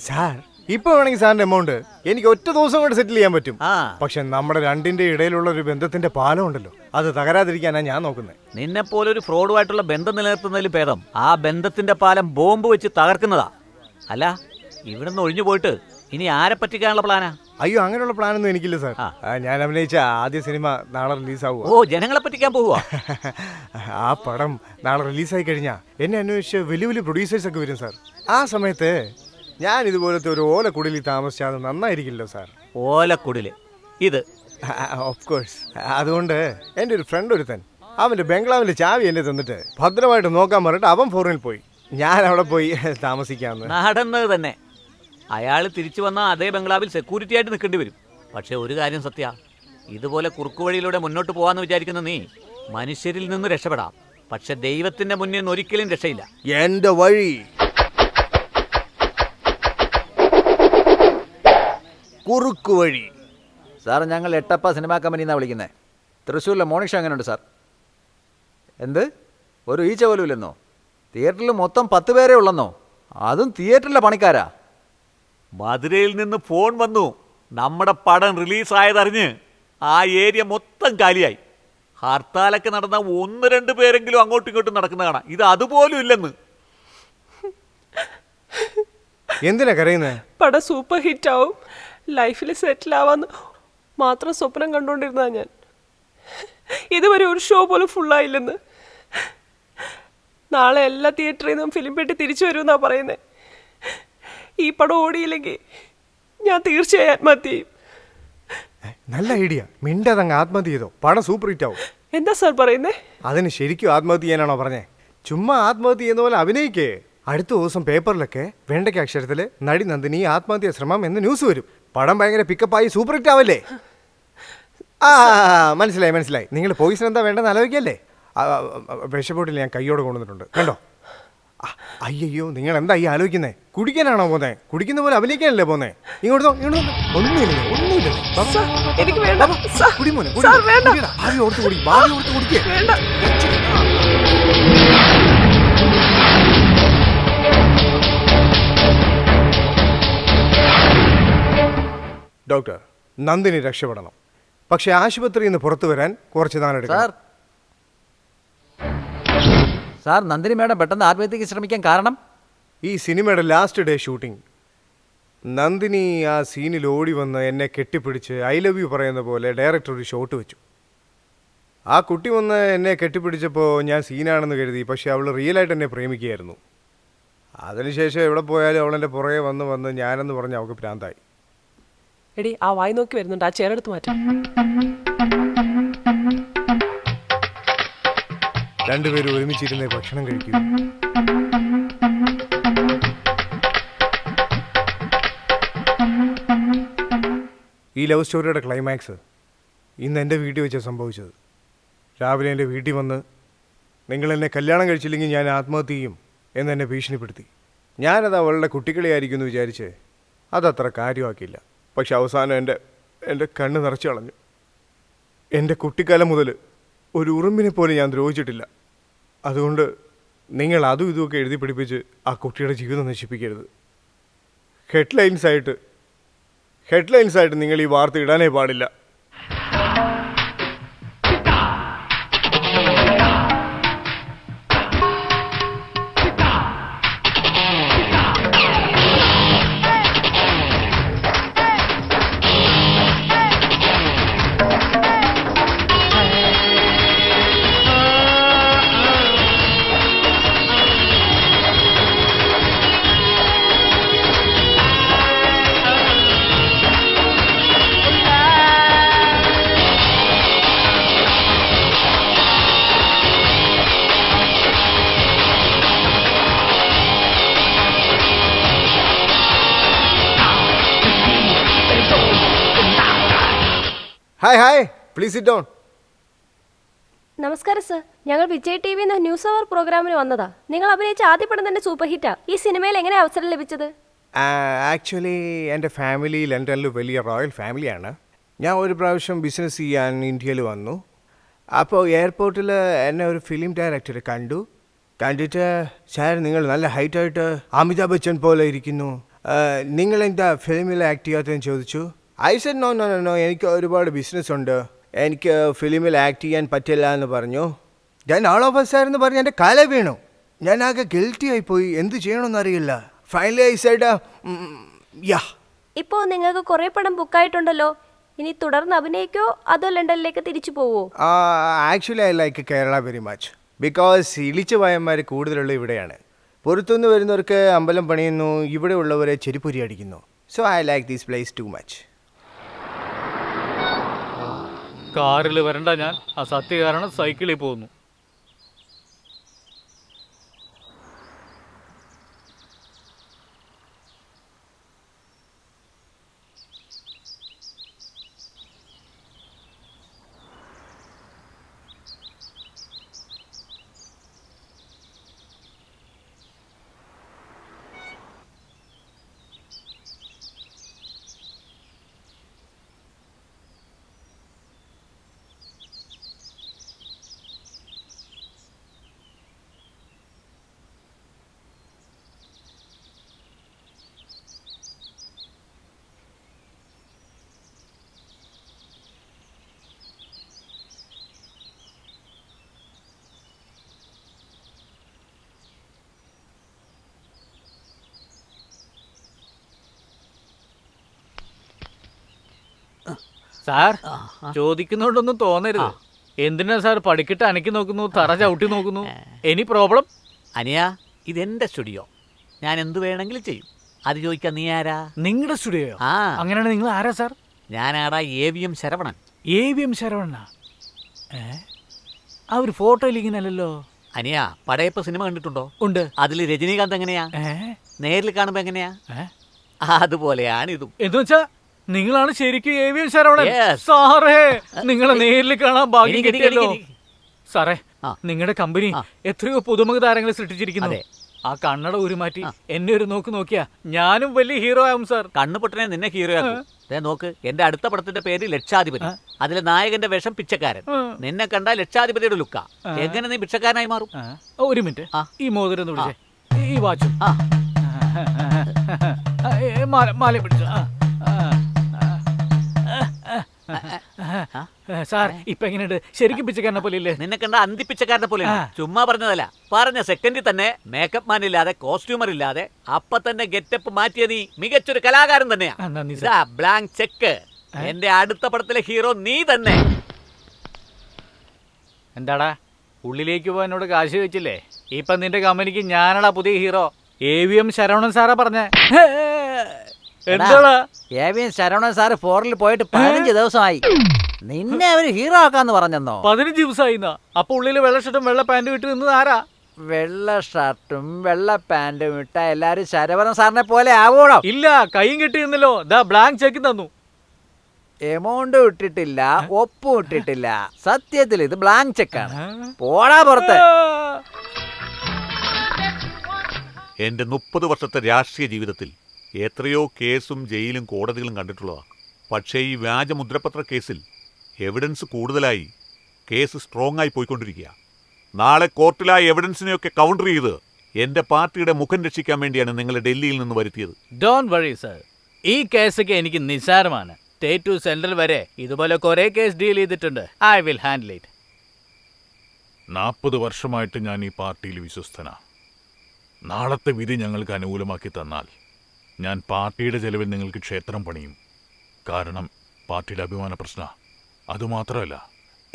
സാർ ഇപ്പൊ വേണമെങ്കിൽ സാറിന്റെ എമൗണ്ട് എനിക്ക് ഒറ്റ ദിവസം കൊണ്ട് സെറ്റിൽ ചെയ്യാൻ പറ്റും. പക്ഷെ നമ്മുടെ രണ്ടിന്റെ ഇടയിലുള്ള ഒരു ബന്ധത്തിന്റെ പാലം ഉണ്ടല്ലോ, അത് തകരാതിരിക്കാനാണ് ഞാൻ നോക്കുന്നത്. നിന്നെപ്പോലെ ഒരു ഫ്രോഡുമായിട്ടുള്ള ബന്ധം നിലനിർത്തുന്നതിൽ ഭേദം ആ ബന്ധത്തിന്റെ പാലം ബോംബ് വെച്ച് തകർക്കുന്നതാ. അല്ല, ഇവിടുന്ന് ഒഴിഞ്ഞു പോയിട്ട് ഇനി ആരെ പറ്റിക്കാനുള്ള പ്ലാനാ? അയ്യോ, അങ്ങനെയുള്ള പ്ലാനൊന്നും എനിക്കില്ല സാർ. ഞാൻ അഭിനയിച്ച ആദ്യ സിനിമ നാളെ റിലീസാവുക. ഓ, ജനങ്ങളെ പറ്റിക്കാൻ പോവുക. ആ പടം നാളെ റിലീസായി കഴിഞ്ഞാൽ എന്നെ അന്വേഷിച്ച് വലിയ വലിയ പ്രൊഡ്യൂസേഴ്സ് ഒക്കെ വരും സാർ. ആ സമയത്ത് ഞാൻ ഇതുപോലത്തെ ഒരു ഓലക്കുടിലിൽ താമസിച്ചാൽ നന്നായിരിക്കില്ലോ സാർ. ഓലക്കുടില് ഇത് ഓഫ് കോഴ്സ്. അതുകൊണ്ട് എൻ്റെ ഒരു ഫ്രണ്ട് ഒരുത്തൻ അവൻ്റെ ബംഗ്ലാവിൻ്റെ ചാവി എന്നെ തന്നിട്ട് ഭദ്രമായിട്ട് നോക്കാൻ പറഞ്ഞിട്ട് അവൻ ഫോറിനിൽ പോയി. ഞാൻ അവിടെ പോയി താമസിക്കാമെന്ന്. നടന്നത് തന്നെ. അയാൾ തിരിച്ചു വന്നാൽ അതേ ബംഗ്ലാവിൽ സെക്യൂരിറ്റി ആയിട്ട് നിൽക്കേണ്ടി വരും. പക്ഷെ ഒരു കാര്യം സത്യ, ഇതുപോലെ കുറുക്കുവഴിയിലൂടെ മുന്നോട്ട് പോകാമെന്ന് വിചാരിക്കുന്ന നീ മനുഷ്യരിൽ നിന്ന് രക്ഷപ്പെടാം, പക്ഷെ ദൈവത്തിന്റെ മുന്നിൽ നിന്ന് ഒരിക്കലും രക്ഷയില്ല. എൻ്റെ വഴി കുറുക്കു വഴി. സാർ ഞങ്ങൾ എട്ടപ്പ സിനിമാ കമ്പനിന്നാണ് വിളിക്കുന്നത്. തൃശ്ശൂരിലെ മോർണിംഗ് ഷോ എങ്ങനെയുണ്ട് സാർ? എന്ത്, ഒരു ഈച്ച പോലും ഇല്ലെന്നോ? തിയേറ്ററിൽ മൊത്തം 10 പേരേ ഉള്ളെന്നോ? അതും തിയേറ്ററിലെ പണിക്കാരാ? മധുരയിൽ നിന്ന് ഫോൺ വന്നു, നമ്മുടെ പടം റിലീസായതറിഞ്ഞ് ആ ഏരിയ മൊത്തം കാലിയായി. ഹർത്താലൊക്കെ നടന്ന 1-2 പേരെങ്കിലും അങ്ങോട്ടും ഇങ്ങോട്ടും നടക്കുന്ന കാണാം. ഇത് അതുപോലും ഇല്ലെന്ന്. എന്തിനാ കരയുന്നേ? പടം സൂപ്പർ ഹിറ്റ് ആവും, ലൈഫിൽ സെറ്റിൽ ആവാന്ന് മാത്രം സ്വപ്നം കണ്ടുകൊണ്ടിരുന്ന ഞാൻ. ഇതുവരെ ഒരു ഷോ പോലും ഫുള്ളായില്ലെന്ന്. നാളെ എല്ലാ തിയേറ്ററിൽ നിന്നും ഫിലിം പെട്ടി തിരിച്ചു വരുമെന്നാ പറയുന്നത്. ഈ പടം ഓടിയില്ലെങ്കിൽ ഞാൻ തീർച്ചയായും ആത്മഹത്യ ചെയ്യും. നല്ല ഐഡിയ. മിണ്ടാതങ്ങ് ആത്മഹത്യ ചെയ്തോ, പടം സൂപ്പർ ഹിറ്റ് ആവും. എന്താ സാർ പറയുന്നേ? അതിന് ശരിക്കും ആത്മഹത്യ ചെയ്യാനാണോ പറഞ്ഞേ? ചുമ്മാ ആത്മഹത്യ ചെയ്യുന്ന പോലെ അഭിനയിക്കേ. അടുത്ത ദിവസം പേപ്പറിലൊക്കെ വെണ്ടയ്ക്ക അക്ഷരത്തില് നടി നന്ദിനി ആത്മഹത്യ ശ്രമം എന്ന് ന്യൂസ് വരും. പടം ഭയങ്കര പിക്കപ്പായി സൂപ്പർ ഹിറ്റ് ആവല്ലേ? മനസ്സിലായി മനസ്സിലായി. നിങ്ങൾ പോയിസൺ എന്താ വേണ്ടെന്ന് ആലോചിക്കല്ലേ? വിഷബോട്ടിൽ ഞാൻ കയ്യോടെ കൊണ്ടുവന്നിട്ടുണ്ട്, കണ്ടോ? അയ്യോ, നിങ്ങൾ എന്താ ഈ ആലോചിക്കുന്നേ? കുടിക്കാനാണോ പോന്നേ? കുടിക്കുന്ന പോലെ അഭിനയിക്കാനല്ലേ പോന്നേ? ഇങ്ങോട്ട് ഒന്നുമില്ല. എനിക്ക് വേണ്ട. ഡോക്ടർ, നന്ദിനി രക്ഷപ്പെടണം. പക്ഷെ ആശുപത്രിയിൽ നിന്ന് പുറത്തു വരാൻ കുറച്ച് നാളെടുക്കും. സാർ, നന്ദിനി മേഡം പെട്ടെന്ന് ആത്മഹത്യക്ക് ശ്രമിക്കാൻ കാരണം? ഈ സിനിമയുടെ ലാസ്റ്റ് ഡേ ഷൂട്ടിംഗ്. നന്ദിനി ആ സീനിൽ ഓടി വന്ന് എന്നെ കെട്ടിപ്പിടിച്ച് ഐ ലവ് യു പറയുന്ന പോലെ ഡയറക്ടർ ഒരു ഷോട്ട് വെച്ചു. ആ കുട്ടി വന്ന് എന്നെ കെട്ടിപ്പിടിച്ചപ്പോൾ ഞാൻ സീനാണെന്ന് കരുതി. പക്ഷെ അവൾ റിയലായിട്ട് എന്നെ പ്രേമിക്കുകയായിരുന്നു. അതിനുശേഷം എവിടെ പോയാലും അവളെൻ്റെ പുറകെ വന്ന് ഞാനെന്ന് പറഞ്ഞ് അവൾക്ക് ഭ്രാന്തായി. എടി ആ വായി നോക്കി വരുന്നുണ്ട്, ആ ചെയറെടുത്ത് മാറ്റാം. രണ്ടുപേരും ഒരുമിച്ചിരുന്ന് ഭക്ഷണം കഴിക്കും. ഈ ലവ് സ്റ്റോറിയുടെ ക്ലൈമാക്സ് ഇന്ന് എൻ്റെ വീട്ടിൽ വെച്ചാണ് സംഭവിച്ചത്. രാവിലെ എൻ്റെ വീട്ടിൽ വന്ന് നിങ്ങൾ എന്നെ കല്യാണം കഴിച്ചില്ലെങ്കിൽ ഞാൻ ആത്മഹത്യ ചെയ്യും എന്നെന്നെ ഭീഷണിപ്പെടുത്തി. ഞാനത് അവളുടെ കുട്ടികളിയായിരിക്കും എന്ന് വിചാരിച്ച് അതത്ര കാര്യമാക്കിയില്ല. പക്ഷെ അവസാനം എൻ്റെ കണ്ണ് നിറച്ചു കളഞ്ഞു. എൻ്റെ കുട്ടിക്കാലം മുതൽ ഒരു ഉറുമ്പിനെ പോലും ഞാൻ ദ്രോഹിച്ചിട്ടില്ല. അതുകൊണ്ട് നിങ്ങൾ അതും ഇതുമൊക്കെ എഴുതി പിടിപ്പിച്ച് ആ കുട്ടിയുടെ ജീവിതം നശിപ്പിക്കരുത്. ഹെഡ്ലൈൻസായിട്ട് നിങ്ങൾ ഈ വാർത്ത ഇടാനേ പാടില്ല. Hi please sit down. നമസ്കാരം സർ, ഞങ്ങൾ വിജയ് ടി വിന്ന് ന്യൂസ് അവർ പ്രോഗ്രാമിന് വന്നതാ. നിങ്ങൾ അഭിനയിച്ച ആദ്യ പടം തന്നെ സൂപ്പർ ഹിറ്റാ. ഈ സിനിമയിൽ എങ്ങനെ അവസരം ലഭിച്ചത്? ആക്ച്വലി എൻ്റെ ഫാമിലി ലണ്ടനിൽ വലിയ റോയൽ ഫാമിലിയാണ്. ഞാൻ ഒരു പ്രാവശ്യം ബിസിനസ് ചെയ്യാൻ ഇന്ത്യയിൽ വന്നു. അപ്പോൾ എയർപോർട്ടിൽ എന്നെ ഒരു ഫിലിം ഡയറക്ടർ കണ്ടിട്ട് സാർ നിങ്ങൾ നല്ല ഹൈറ്റായിട്ട് അമിതാഭ് ബച്ചൻ പോലെ ഇരിക്കുന്നു, നിങ്ങളെന്താ ഫിലിമിൽ ആക്ട് ചെയ്യാത്തതെന്ന് ചോദിച്ചു. ഐ സെഡ് നോ എനിക്ക് ഒരുപാട് ബിസിനസ് ഉണ്ട്, എനിക്ക് ഫിലിമിൽ ആക്ട് ചെയ്യാൻ പറ്റില്ല എന്ന് പറഞ്ഞു. ഞാൻ ആൾ ഓഫ് സാർ എന്ന് പറഞ്ഞ് എൻ്റെ കാല വീണു. ഞാൻ ആകെ ഗിൽറ്റി ആയിപ്പോയി, എന്ത് ചെയ്യണമെന്ന് അറിയില്ല. ഫൈനലി ഐ സെഡ് യാ. ഇപ്പോൾ നിങ്ങൾക്ക് കുറേ പടം ബുക്കായിട്ടുണ്ടല്ലോ, ഇനി തുടർന്ന് അഭിനയിക്കോ അതോ ലണ്ടനിലേക്ക് തിരിച്ചു പോവോ? Actually I like Kerala very much because ഇളിച്ച വായന്മാർ കൂടുതലുള്ള ഇവിടെയാണ്. പുറത്തുനിന്ന് വരുന്നവർക്ക് അമ്പലം പണിയുന്നു, ഇവിടെ ഉള്ളവരെ ചെരിപ്പൊരി അടിക്കുന്നു. So I like this place too much. കാറിൽ വരണ്ട, ഞാൻ ആ സത്യ കാരണം സൈക്കിളിൽ പോകുന്നു. സാർ, ചോദിക്കുന്നോണ്ടൊന്നും തോന്നരുത്. എന്തിനാ സാർ പഠിക്കിട്ട് അനക്കി നോക്കുന്നു, തറ ചവിട്ടി നോക്കുന്നു? Any problem? അനിയ, ഇതെന്റെ സ്റ്റുഡിയോ, ഞാൻ എന്ത് വേണമെങ്കിലും ചെയ്യും. അത് ചോദിക്കാൻ നീ ആരാ? നിങ്ങളുടെ സ്റ്റുഡിയോ? ആ, അങ്ങനെയാണ്. നിങ്ങൾ ആരാ സാർ? ഞാനാടാ AVM ശരവണൻ. AVM ശരവണ? ആ ഒരു ഫോട്ടോയിൽ ഇങ്ങനല്ലോ. അനിയ, പടയപ്പ സിനിമ കണ്ടിട്ടുണ്ടോ? ഉണ്ട്. അതിൽ രജനീകാന്ത് എങ്ങനെയാ? നേരിൽ കാണുമ്പോ എങ്ങനെയാ? അതുപോലെയാണ് ഇതും. എന്ന് വെച്ചാ നിങ്ങളാണ് ശരിക്കും AVM ശരവണൻ? Yes. സാറേ, നിങ്ങളെ നേരിൽ കാണാൻ ഭാഗ്യം കിട്ടിയല്ലോ. സാറേ, ആ. നിങ്ങളുടെ കമ്പനി എത്രയോ പുതുമുഖ താരങ്ങളെ സൃഷ്ടിച്ചിരിക്കുന്നു. അതെ. ആ കണ്ണട ഉരുമാറ്റി എന്നെ ഒരു നോക്കിയാ ഞാനും വലിയ ഹീറോ ആവും സാർ. കണ്ണുപൊട്ടനെ നിന്നെ ഹീറോ ആക്കും. നോക്ക്, എന്റെ അടുത്ത പടത്തിന്റെ പേര് ലക്ഷാധിപതി. അതിലെ നായകന്റെ വേഷം പിച്ചക്കാരൻ. നിന്നെ കണ്ടാൽ ലക്ഷാധിപതിയുടെ ലുക്കാ. എങ്ങനെ നീ പിച്ചക്കാരനായി മാറും? ഒരു മിനിറ്റ്, ഈ മോതിരം ഒന്ന് പിടിച്ചേ, ഈ വാച്ചും മാല പിടിച്ചു. സാർ, ഇപ്പൊ എങ്ങനെയുണ്ട്? ശരിക്കും പിച്ചക്കാരനെ പോലെ ഇല്ലേ? നിന്നെ കണ്ട അന്തിപ്പിച്ചക്കാരനെ പോലെ. ചുമ്മാ പറഞ്ഞതല്ല, പറഞ്ഞ സെക്കൻഡിൽ തന്നെ മേക്കപ്പ് മാൻ ഇല്ലാതെ, കോസ്റ്റ്യൂമർ ഇല്ലാതെ അപ്പൊ തന്നെ ഗെറ്റപ്പ് മാറ്റിയ നീ മികച്ചൊരു കലാകാരൻ തന്നെയാ. Blank cheque. എന്റെ അടുത്ത പടത്തിലെ ഹീറോ നീ തന്നെ. എന്താടാ, ഉള്ളിലേക്ക് പോകാൻ എന്നോട് കാശ് വെച്ചില്ലേ? ഇപ്പൊ നിന്റെ കമ്പനിക്ക് ഞാനടാ പുതിയ ഹീറോ. AVM ശരവണൻ സാറാ പറഞ്ഞേ. എന്താടാ? AVM ശരവണൻ സാറ് ഫോറിൽ പോയിട്ട് 15 ദിവസമായി. നിന്നെ അവര് ഹീറോ ആക്കാന്ന് പറഞ്ഞെന്നോ? 15 ദിവസമായിന്നാ. അപ്പൊ ഉള്ളില് വെള്ള ഷർട്ടും വെള്ള പാന്റും ഇട്ട് നിന്നത് ആരാ? വെള്ള ഷർട്ടും വെള്ള പാന്റും ഇട്ട എല്ലാരും ശരവണൻ സാറിനെ പോലെ ആവണം. ഇല്ല, കൈയും കെട്ടി നിന്നല്ലോ. ബ്ലാങ്ക് ചെക്ക് തന്നു. എമൗണ്ടും ഇട്ടിട്ടില്ല, ഒപ്പും ഇട്ടിട്ടില്ല. സത്യത്തിൽ ഇത് ബ്ലാങ്ക് ചെക്കാണ്. പോടാ പുറത്ത്. എൻ്റെ 30 വർഷത്തെ രാഷ്ട്രീയ ജീവിതത്തിൽ എത്രയോ കേസും ജയിലും കോടതികളും കണ്ടിട്ടുള്ളതാണ്. പക്ഷേ ഈ വ്യാജ മുദ്രപത്ര കേസിൽ എവിഡൻസ് കൂടുതലായി കേസ് സ്ട്രോങ് ആയി പോയിക്കൊണ്ടിരിക്കുക. നാളെ കോർട്ടിൽ ആ എവിഡൻസിനെയൊക്കെ കൗണ്ടർ ചെയ്ത് എൻ്റെ പാർട്ടിയുടെ മുഖം രക്ഷിക്കാൻ വേണ്ടിയാണ് നിങ്ങളെ ഡൽഹിയിൽ നിന്ന് വരുത്തിയത്. ഡോണ്ട് വറി സർ, ഈ കേസൊക്കെ എനിക്ക് നിസ്സാരമാണ്. സ്റ്റേറ്റ് ടു സെൻട്രൽ വരെ ഇതുപോലെ കുറെ കേസ് ഡീൽ ചെയ്തിട്ടുണ്ട്. I will handle it. 40 വർഷമായിട്ട് ഞാൻ ഈ പാർട്ടിയിൽ വിശ്വസ്തനാ. നാളത്തെ വിധി ഞങ്ങൾക്ക് അനുകൂലമാക്കി തന്നാൽ ഞാൻ പാർട്ടിയുടെ ചെലവിൽ നിങ്ങൾക്ക് ക്ഷേത്രം പണിയും. കാരണം പാർട്ടിയുടെ അഭിമാന പ്രശ്ന. അതുമാത്രമല്ല,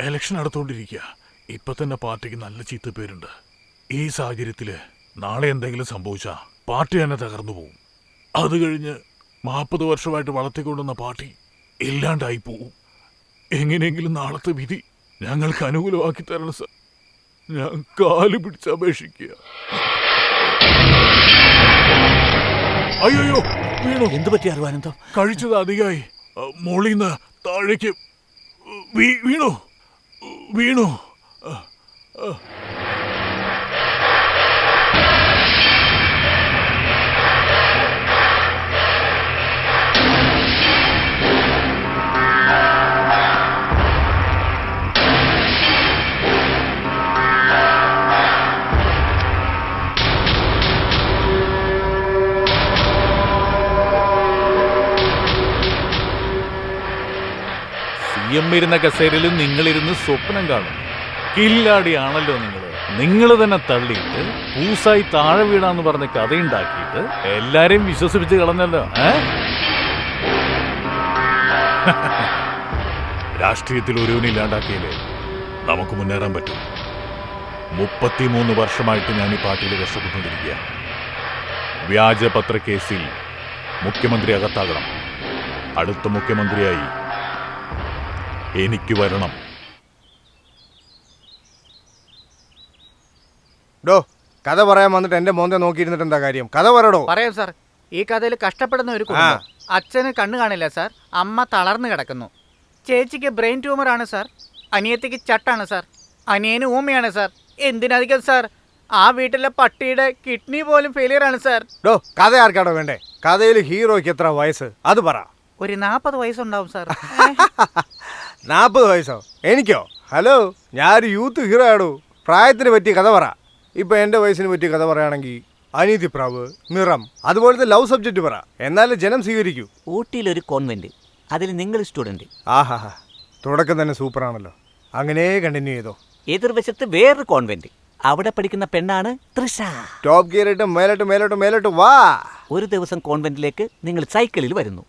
എലക്ഷൻ അടുത്തുകൊണ്ടിരിക്കുക. ഇപ്പൊ തന്നെ പാർട്ടിക്ക് നല്ല ചീത്ത പേരുണ്ട്. ഈ സാഹചര്യത്തിൽ നാളെ എന്തെങ്കിലും സംഭവിച്ചാൽ പാർട്ടി തന്നെ തകർന്നു പോകും. അത് കഴിഞ്ഞ് 40 വർഷമായിട്ട് വളർത്തിക്കൊണ്ടുവന്ന പാർട്ടി ഇല്ലാണ്ടായി പോവും. എങ്ങനെയെങ്കിലും നാളത്തെ വിധി ഞങ്ങൾക്ക് അനുകൂലമാക്കി തരണം സർ. ഞാൻ കാല് പിടിച്ച് അപേക്ഷിക്കുക. അയ്യോ, വീണു. എന്ത് പറ്റി അറിവാനന്തം? കഴിച്ചത് അധികമായി. മോളിന്ന് താഴേക്ക് വീണു. ഇരുന്ന കസേരയിൽ നിങ്ങളിരുന്ന് സ്വപ്നം കാണും. കില്ലാടിയാണല്ലോ നിങ്ങൾ തന്നെ തള്ളിയിട്ട് പൂസായി താഴെ വീണാന്ന് പറഞ്ഞ കഥയുണ്ടാക്കിയിട്ട് എല്ലാരെയും വിശ്വസിപ്പിച്ച് കളഞ്ഞല്ലോ. രാഷ്ട്രീയത്തിൽ ഒരുവനില്ലാണ്ടാക്കിയില്ലേ നമുക്ക് മുന്നേറാൻ പറ്റും. 33 വർഷമായിട്ട് ഞാൻ ഈ പാർട്ടിയിൽ കഷ്ടപ്പെട്ടുകൊണ്ടിരിക്കുക. വ്യാജപത്ര കേസിൽ മുഖ്യമന്ത്രി അകത്താകണം. അടുത്ത മുഖ്യമന്ത്രിയായി എനിക്ക് വരണം. ഡോ, കഥ പറയാൻ വന്നിട്ട് എന്റെ മോന്തെ നോക്കിയിരുന്നിട്ട് എന്താ കാര്യം? കഥ പറയടോ. പറയാം സാർ. ഈ കഥയിൽ കഷ്ടപ്പെടുന്ന ഒരു കുടുംബം. അച്ഛന് കണ്ണു കാണില്ല സാർ. അമ്മ തളർന്നു കിടക്കുന്നു. ചേച്ചിക്ക് ബ്രെയിൻ ട്യൂമർ ആണ് സാർ. അനിയത്തിക്ക് ചട്ടാണ് സാർ. അനിയന് ഊമയാണ് സാർ. എന്തിനധികം സാർ, ആ വീട്ടിലെ പട്ടിയുടെ കിഡ്നി പോലും ഫെയിലിയർ ആണ് സാർ. ഡോ, കഥ ആർക്കാണോ വേണ്ടേ? കഥയിൽ ഹീറോയ്ക്ക് എത്ര വയസ്സ് അത് പറ. ഒരു 40 വയസ്സുണ്ടാവും സാർ. 40 വയസ്സോ? എനിക്കോ? ഹലോ, ഞാനൊരു യൂത്ത് ഹീറോ ആടൂ. പ്രായത്തിന് പറ്റിയ കഥ പറ. ഇപ്പൊ എന്റെ വയസ്സിന് പറ്റിയ കഥ പറയുകയാണെങ്കിൽ അനീതിപ്രാവ്, നിറം, അതുപോലത്തെ ലവ് സബ്ജക്റ്റ് പറ. എന്നാലും ജനം സ്വീകരിക്കൂ. ഊട്ടിയിലൊരു കോൺവെന്റ്, അതിൽ നിങ്ങൾ സ്റ്റുഡന്റ്. ആഹാ, തുടക്കം തന്നെ സൂപ്പറാണല്ലോ. അങ്ങനെ കണ്ടിന്യൂ ചെയ്തോ. എതിർവശത്ത് വേറൊരു കോൺവെന്റ്, അവിടെ പഠിക്കുന്ന പെണ്ണാണ് തൃഷ. ടോപ്പ് ഗിയർ ഇട്ട് മേലോട്ട് വാ. ഒരു ദിവസം കോൺവെന്റിലേക്ക് നിങ്ങൾ സൈക്കിളിൽ വരുന്നു.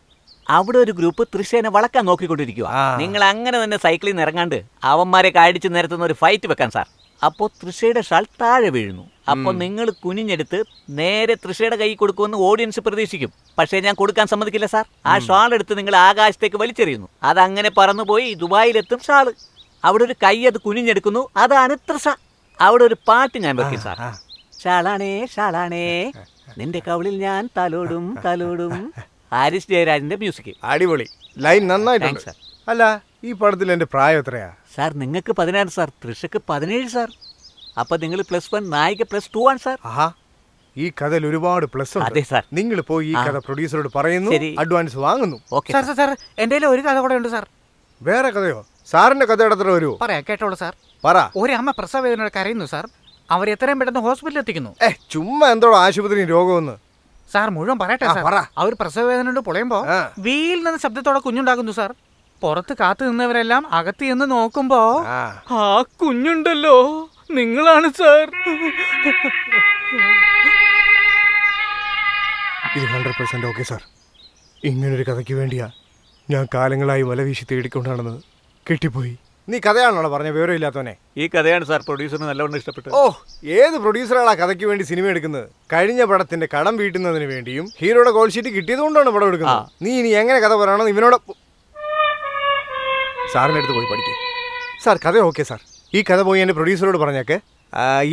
അവിടെ ഒരു ഗ്രൂപ്പ് തൃശേനെ വളക്കാൻ നോക്കിക്കൊണ്ടിരിക്കുക. നിങ്ങൾ അങ്ങനെ തന്നെ സൈക്കിളിൽ നിന്ന് ഇറങ്ങാണ്ട് അവന്മാരെ കാടിച്ച് നിരത്തുന്ന ഒരു ഫൈറ്റ് വെക്കാൻ സാർ. അപ്പോൾ തൃശയുടെ ഷാൾ താഴെ വീഴുന്നു. അപ്പോൾ നിങ്ങൾ കുനിഞ്ഞെടുത്ത് നേരെ തൃശയുടെ കൈ കൊടുക്കുമെന്ന് ഓഡിയൻസ് പ്രതീക്ഷിക്കും. പക്ഷേ ഞാൻ കൊടുക്കാൻ സമ്മതിക്കില്ല സാർ. ആ ഷാൾ എടുത്ത് നിങ്ങൾ ആകാശത്തേക്ക് വലിച്ചെറിയുന്നു. അതങ്ങനെ പറന്നുപോയി ദുബായിലെത്തും ഷാള്. അവിടെ ഒരു കൈ അത് കുനിഞ്ഞെടുക്കുന്നു. അതാണ് തൃശ. അവിടെ ഒരു പാട്ട് ഞാൻ വെക്കും സാർ. ഷാളാണേ ഷാളാണേ നിന്റെ കവിളിൽ ഞാൻ തലോടും തലോടും. ഹാരിസ് ജയരാജിന്റെ മ്യൂസിക്. അടിപൊളി ലൈൻ, നന്നായിട്ടുണ്ട്. സാർ. അല്ല, ഈ പടത്തിൽ എന്റെ പ്രായം എത്രയാ? സാർ നിങ്ങൾക്ക് 16 സാർ, തൃഷക്ക് 17 സാർ. അപ്പൊ നിങ്ങൾ +1, നായിക +2 ആണ് സാർ. ആഹാ, ഈ കഥയിൽ ഒരുപാട് പ്ലസ് അതെ സാർ. നിങ്ങൾ പോയി ഈ കഥ പ്രൊഡ്യൂസറോട് പറയുന്നു, അഡ്വാൻസ് വാങ്ങുന്നു. സാർ സാർ സാർ, എന്റെ ഒരു കഥ കൂടെ ഉണ്ട് സാർ. വേറെ കഥയോ? സാറിന്റെ കഥ എത്ര വരുമോ? പറയാ, കേട്ടോളൂ സാർ. പറ. ഒരു അമ്മ പ്രസവവേദന കരയുന്നു സാർ. അവർ എത്രയും പെട്ടെന്ന് ഹോസ്പിറ്റലിൽ എത്തിക്കുന്നു. ചുമ്മാ എന്തോടോ ആശുപത്രി രോഗമെന്ന്. സാർ മുഴുവൻ പറയട്ടെ സാർ. അവർ പ്രസവവേദന കൊണ്ട് പൊളയുമ്പോ വീൽ നിന്ന് ശബ്ദത്തോടെ കുഞ്ഞുണ്ടാകുന്നു സാർ. പുറത്ത് കാത്തു നിന്നവരെല്ലാം അകത്ത് ചെന്ന് നോക്കുമ്പോ ആ കുഞ്ഞുണ്ടല്ലോ നിങ്ങളാണ് സാർ. ഇത് 100% ഓക്കെ സാർ. ഇങ്ങനൊരു കഥയ്ക്ക് വേണ്ടിയാ ഞാൻ കാലങ്ങളായി വല വീശി തേടിക്കൊണ്ടാണെന്ന്. കിട്ടിപ്പോയി. നീ കഥയാണല്ലോ പറഞ്ഞ വിവരമില്ലാത്തവനെ. ഈ കഥയാണ് സാർ പ്രൊഡ്യൂസറിന് നല്ലവണ്ണം ഇഷ്ടപ്പെട്ടത്. ഓ, ഏത് പ്രൊഡ്യൂസറാണ് ആ കഥയ്ക്ക് വേണ്ടി സിനിമ എടുക്കുന്നത്? കഴിഞ്ഞ പടത്തിന്റെ കടം വീട്ടുന്നതിന് വേണ്ടിയും ഹീറോയുടെ കോൾ ഷീറ്റ് കിട്ടിയതുകൊണ്ടാണ് പടം എടുക്കുന്നത്. നീ ഇനി എങ്ങനെ കഥ പറയണമെന്ന് ഇവനോട് സാറിൻ്റെ അടുത്ത് പോയി പഠിക്കും. സാർ കഥ ഓക്കെ സാർ, ഈ കഥ പോയി എൻ്റെ പ്രൊഡ്യൂസറോട് പറഞ്ഞേക്കെ.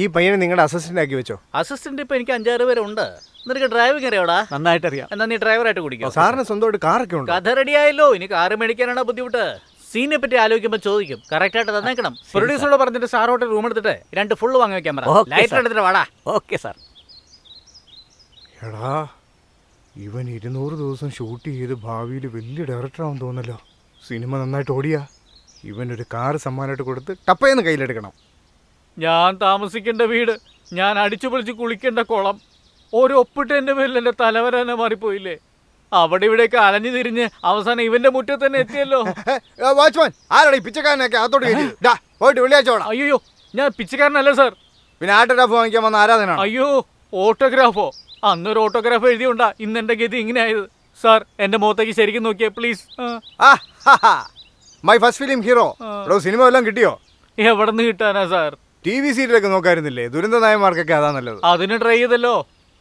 ഈ പയ്യനെ നിങ്ങളുടെ അസിസ്റ്റന്റ് ആക്കി വെച്ചോ. അസിസ്റ്റന്റ് ഇപ്പൊ എനിക്ക് 5-6 പേരെ ഉണ്ട്. നിനക്ക് ഡ്രൈവിംഗ് അറിയാവടാ? നന്നായിട്ട് അറിയാം. എന്നാ നീ ഡ്രൈവറായിട്ട് കുടിക്കോ. സാറിന് സ്വന്തമായിട്ട് കാറൊക്കെ ഉണ്ട്. കഥ റെഡിയായല്ലോ, ഇനി കാറ് മേടിക്കാനാണ് ബുദ്ധിമുട്ട്. സീനെ പറ്റി ആലോചിക്കുമ്പോൾ ചോദിക്കും, കറക്റ്റ് ആയിട്ട് തന്നേക്കണം. പ്രൊഡ്യൂസറോട് പറഞ്ഞിട്ട് സാറോട്ട് റൂം എടുത്തിട്ട് 2 ഫുള്ള് വാങ്ങി വെക്കാൻ പറ. Okay, lighter sir. എടുത്തിട്ട് വാടാ. Okay sir. എടാ, ഇവൻ 200 ദിവസം ഷൂട്ട് ചെയ്ത് ഭാവിയിൽ വലിയ ഡയറക്ടറാവും തോന്നല്ലോ. സിനിമ നന്നായിട്ട് ഓടിയാ ഇവനൊരു കാറ് സമ്മാനമായിട്ട് കൊടുത്ത് ടപ്പയെന്ന് കയ്യിലെടുക്കണം. ഞാൻ താമസിക്കേണ്ട വീട്, ഞാൻ അടിച്ചു പൊളിച്ച് കുളിക്കേണ്ട കുളം, ഒരു ഒപ്പിട്ട് എൻ്റെ പേരിൽ എൻ്റെ തലവര തന്നെ മാറിപ്പോയില്ലേ. അവിടെ ഇവിടെയൊക്കെ അലഞ്ഞു തിരിഞ്ഞ് അവസാനം ഇവന്റെ മുറ്റത്ത് തന്നെ എത്തിയല്ലോ. വാച്ച്മാൻ, ആരാടാ ഈ പിച്ചക്കാരനൊക്കെ അകത്തോട്ട് കയറ്റിയത്? പോയിട്ട് വെള്ളിയാഴ്ച ഓടാം. അയ്യോ, ഞാൻ പിച്ചക്കാരനല്ല സാർ. പിന്നെ ആട്ടോഗ്രാഫ് വാങ്ങിക്കാൻ വന്ന ആരാധന. അയ്യോ, ഓട്ടോഗ്രാഫോ? അന്നൊരു ഓട്ടോഗ്രാഫ് എഴുതിയുണ്ടാ ഇന്ന് എൻ്റെ ഗതി ഇങ്ങനെ ആയത്. സാർ, എൻ്റെ മുഖത്തേക്ക് ശരിക്കും നോക്കിയേ please. My first film hero. Cinema എല്ലാം കിട്ടിയോ? എവിടെ നിന്ന് കിട്ടാനാ സാർ? TV സീരിയലൊക്കെ നോക്കായിരുന്നില്ലേ? ദുരന്ത നായന്മാർക്കൊക്കെ അതാ നല്ലത്. അതിന് ട്രൈ ചെയ്തല്ലോ.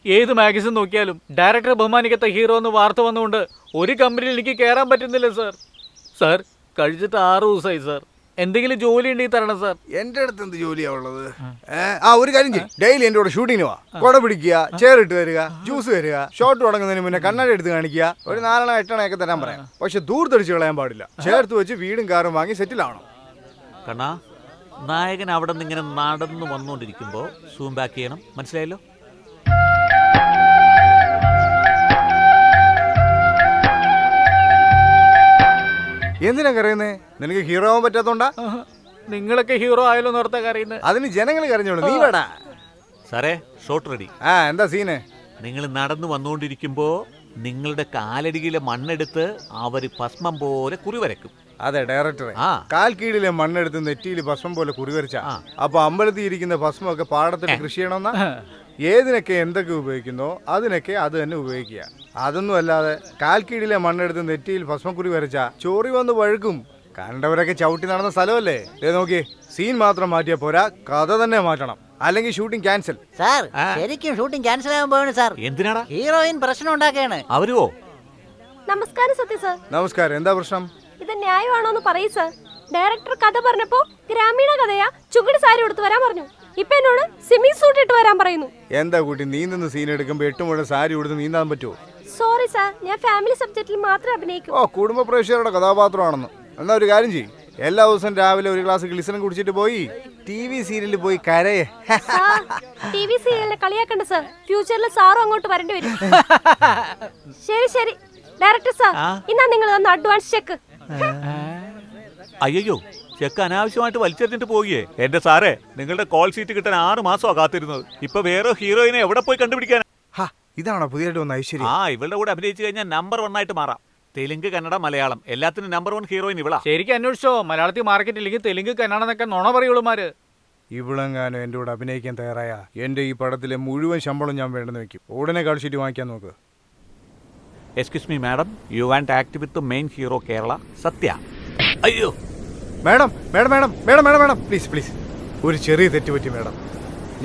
ഏത് മാഗസിൻ നോക്കിയാലും ഡയറക്ടർ ബഹുമാനിക്കത്ത ഹീറോ എന്ന് വാർത്ത വന്നുകൊണ്ട് ഒരു കമ്പനിയിൽ എനിക്ക് കയറാൻ പറ്റുന്നില്ല സാർ. സാർ, കഴിച്ചിട്ട് 6 ദിവസമായി സാർ. എന്തെങ്കിലും ജോലി ഉണ്ടെങ്കിൽ തരണം സാർ. എന്റെ അടുത്ത് എന്ത് ജോലിയാ ഉള്ളത്? ഒരു കാര്യം ചെയ്യും, ഡെയിലി എന്റെ കൂടെ ഷൂട്ടിങ്ങിന് വാ. കുട പിടിക്കുക, ചെയർ ഇട്ട് തരിക, ജ്യൂസ് തരിക, ഷോട്ട് തുടങ്ങുന്നതിന് മുന്നേ കണ്ണാടി എടുത്ത് കാണിക്കുക. ഒരു 4-8 ഒക്കെ തരാൻ പറയാം. പക്ഷെ ദൂർത്തടിച്ച് കളയാൻ പാടില്ല. ചേർത്ത് വെച്ച് വീടും കാറും വാങ്ങി സെറ്റിലാവണം. കണ്ണാ, നായകൻ അവിടെ നിന്ന് ഇങ്ങനെ നടന്നു വന്നുകൊണ്ടിരിക്കുമ്പോൾ സൂം ബാക്ക് ചെയ്യണം. മനസ്സിലായല്ലോ? എന്തിനാ കരയുന്നേ? നിനക്ക് ഹീറോ ആവാൻ പറ്റാത്തോണ്ടാ? നിങ്ങളൊക്കെ ഹീറോ ആയാലോ നിർത്താൻ കരയുന്നത്? അതിന് ജനങ്ങൾ കരഞ്ഞോളൂ, നീ വേടാ. സാറേ, ഷോട്ട് റെഡി. എന്താ സീന്? നിങ്ങൾ നടന്നു വന്നുകൊണ്ടിരിക്കുമ്പോൾ നിങ്ങളുടെ കാലടിയിലെ മണ്ണെടുത്ത് അവർ ഭസ്മം പോലെ കുറി വരയ്ക്കും. അതെ ഡയറക്ടറെ, ആ. കാൽ കീഴിലെ മണ്ണെടുത്ത് നെറ്റിയിൽ ഭസ്മം പോലെ കുറിവരച്ച അപ്പൊ അമ്പലത്തിൽ ഇരിക്കുന്ന ഭസ്മൊക്കെ പാടത്തിൽ കൃഷി ചെയ്യണമെന്നാ? ഏതിനൊക്കെ എന്തൊക്കെ ഉപയോഗിക്കുന്നോ അതിനൊക്കെ അത് തന്നെ ഉപയോഗിക്കുക. അതൊന്നും അല്ലാതെ കാൽ കീഴിലെ മണ്ണെടുത്ത് നെറ്റിയിൽ ഭസ്മക്കുറി വരച്ച ചോറി വന്ന് വഴുക്കും. കണ്ടവരൊക്കെ ചവിട്ടി നടന്ന സ്ഥലമല്ലേ? നോക്കി, സീൻ മാത്രം മാറ്റിയാ പോരാ, കഥ തന്നെ മാറ്റണം. അല്ലെങ്കിൽ ഷൂട്ടിംഗ് ക്യാൻസൽ. സാർ, ശരിക്കും ഷൂട്ടിംഗ് ക്യാൻസൽ ആകാൻ പോവാണ് സാർ. എന്തിനാടാ? ഹീറോയിൻ പ്രശ്നം ഉണ്ടാക്കുകയാണ്. അവരുവോ? നമസ്കാരം സത്യ സാർ. നമസ്കാരം. എന്താ പ്രശ്നം? ഇത് ന്യായമാണോ എന്ന് പറയൂ സാർ. ഡയറക്ടർ കഥ പറഞ്ഞപ്പോ ഗ്രാമീണ കഥയാ, ചുവട് സാരി കൊടുത്ത് വരാൻ പറഞ്ഞു. ഇപ്പൊ എന്നോട് സ്വിമ്മിംഗ് സൂട്ട് ഇട്ട് വരാൻ പറയുന്നു. എന്താ കൂട്ടി, നീന്തുന്ന സീൻ എടുക്കുമ്പോ 8 മുഴ സാരി കൊടുത്ത് നീന്താൻ പറ്റുമോ? സോറി സാർ, ഞാൻ ഫാമിലി സബ്ജക്റ്റിൽ മാത്രമേ അഭിനയിക്കൂ. കുടുംബ പ്രേക്ഷകരുടെ കഥാപാത്രമാണെന്ന്. എന്നാ ഒരു കാര്യം ചെയ്യും, എല്ലാ ദിവസവും രാവിലെ ഒരു ഗ്ലാസ് ഗ്ലിസറിൻ കുടിച്ചിട്ട് പോയി TV സീരിയലിൽ പോയി കരയേ. TV സീരിയലിനെ കളിയാക്കണ്ട sir. ഫ്യൂച്ചറിൽ സാറും അങ്ങോട്ട് വരേണ്ടി വരും. ശരി ശരി ഡയറക്ടർ സാർ, ഇന്നാ നിങ്ങൾ തന്ന അഡ്വാൻസ് ചെക്ക്. അയ്യോ, ചെക്ക് അനാവശ്യമായിട്ട് വലിച്ചെറിഞ്ഞിട്ട് പോവുകയെ. എന്റെ സാറേ, നിങ്ങളുടെ കോൾ ഷീറ്റ് കിട്ടാൻ 6 മാസമാണ് കാത്തിരുന്നത്. ഇപ്പൊ വേറെ ഹീറോയിനെ എവിടെ പോയി കണ്ടുപിടിക്കാൻ? ഇതാണോ പുതിയതായിട്ട് വന്ന ഐശ്വര്യ? ഇവളുടെ കൂടെ അഭിനയിച്ചു കഴിഞ്ഞാൽ നമ്പർ 1 ആയിട്ട് മാറാം. തെലുങ്ക്, കന്നഡ, മലയാളം എല്ലാത്തിനും നമ്പർ 1 ഹീറോയിൻ ഇവളാ. ശരിക്കും അന്വേഷിച്ചോ? മലയാളത്തിൽ മാർക്കറ്റ് ഇല്ലെങ്കിൽ തെലുങ്ക്, കന്നഡ എന്നൊക്കെ നുണ പറയുള്ളൂമാര്. ഇവളെങ്ങാനും എന്റെ കൂടെ അഭിനയിക്കാൻ തയ്യാറായ എന്റെ ഈ പടത്തിലെ മുഴുവൻ ശമ്പളം ഞാൻ വേണ്ടെന്ന് വെക്കും. ഉടനെ കാൾ ഷീറ്റ് വാങ്ങിക്കാൻ നോക്ക്. Excuse me madam, you want act with main hero Kerala Sathya. അയ്യോ madam madam madam madam madam madam please please, ഒരു ചെറിയ തെറ്റ് പറ്റി മേഡം.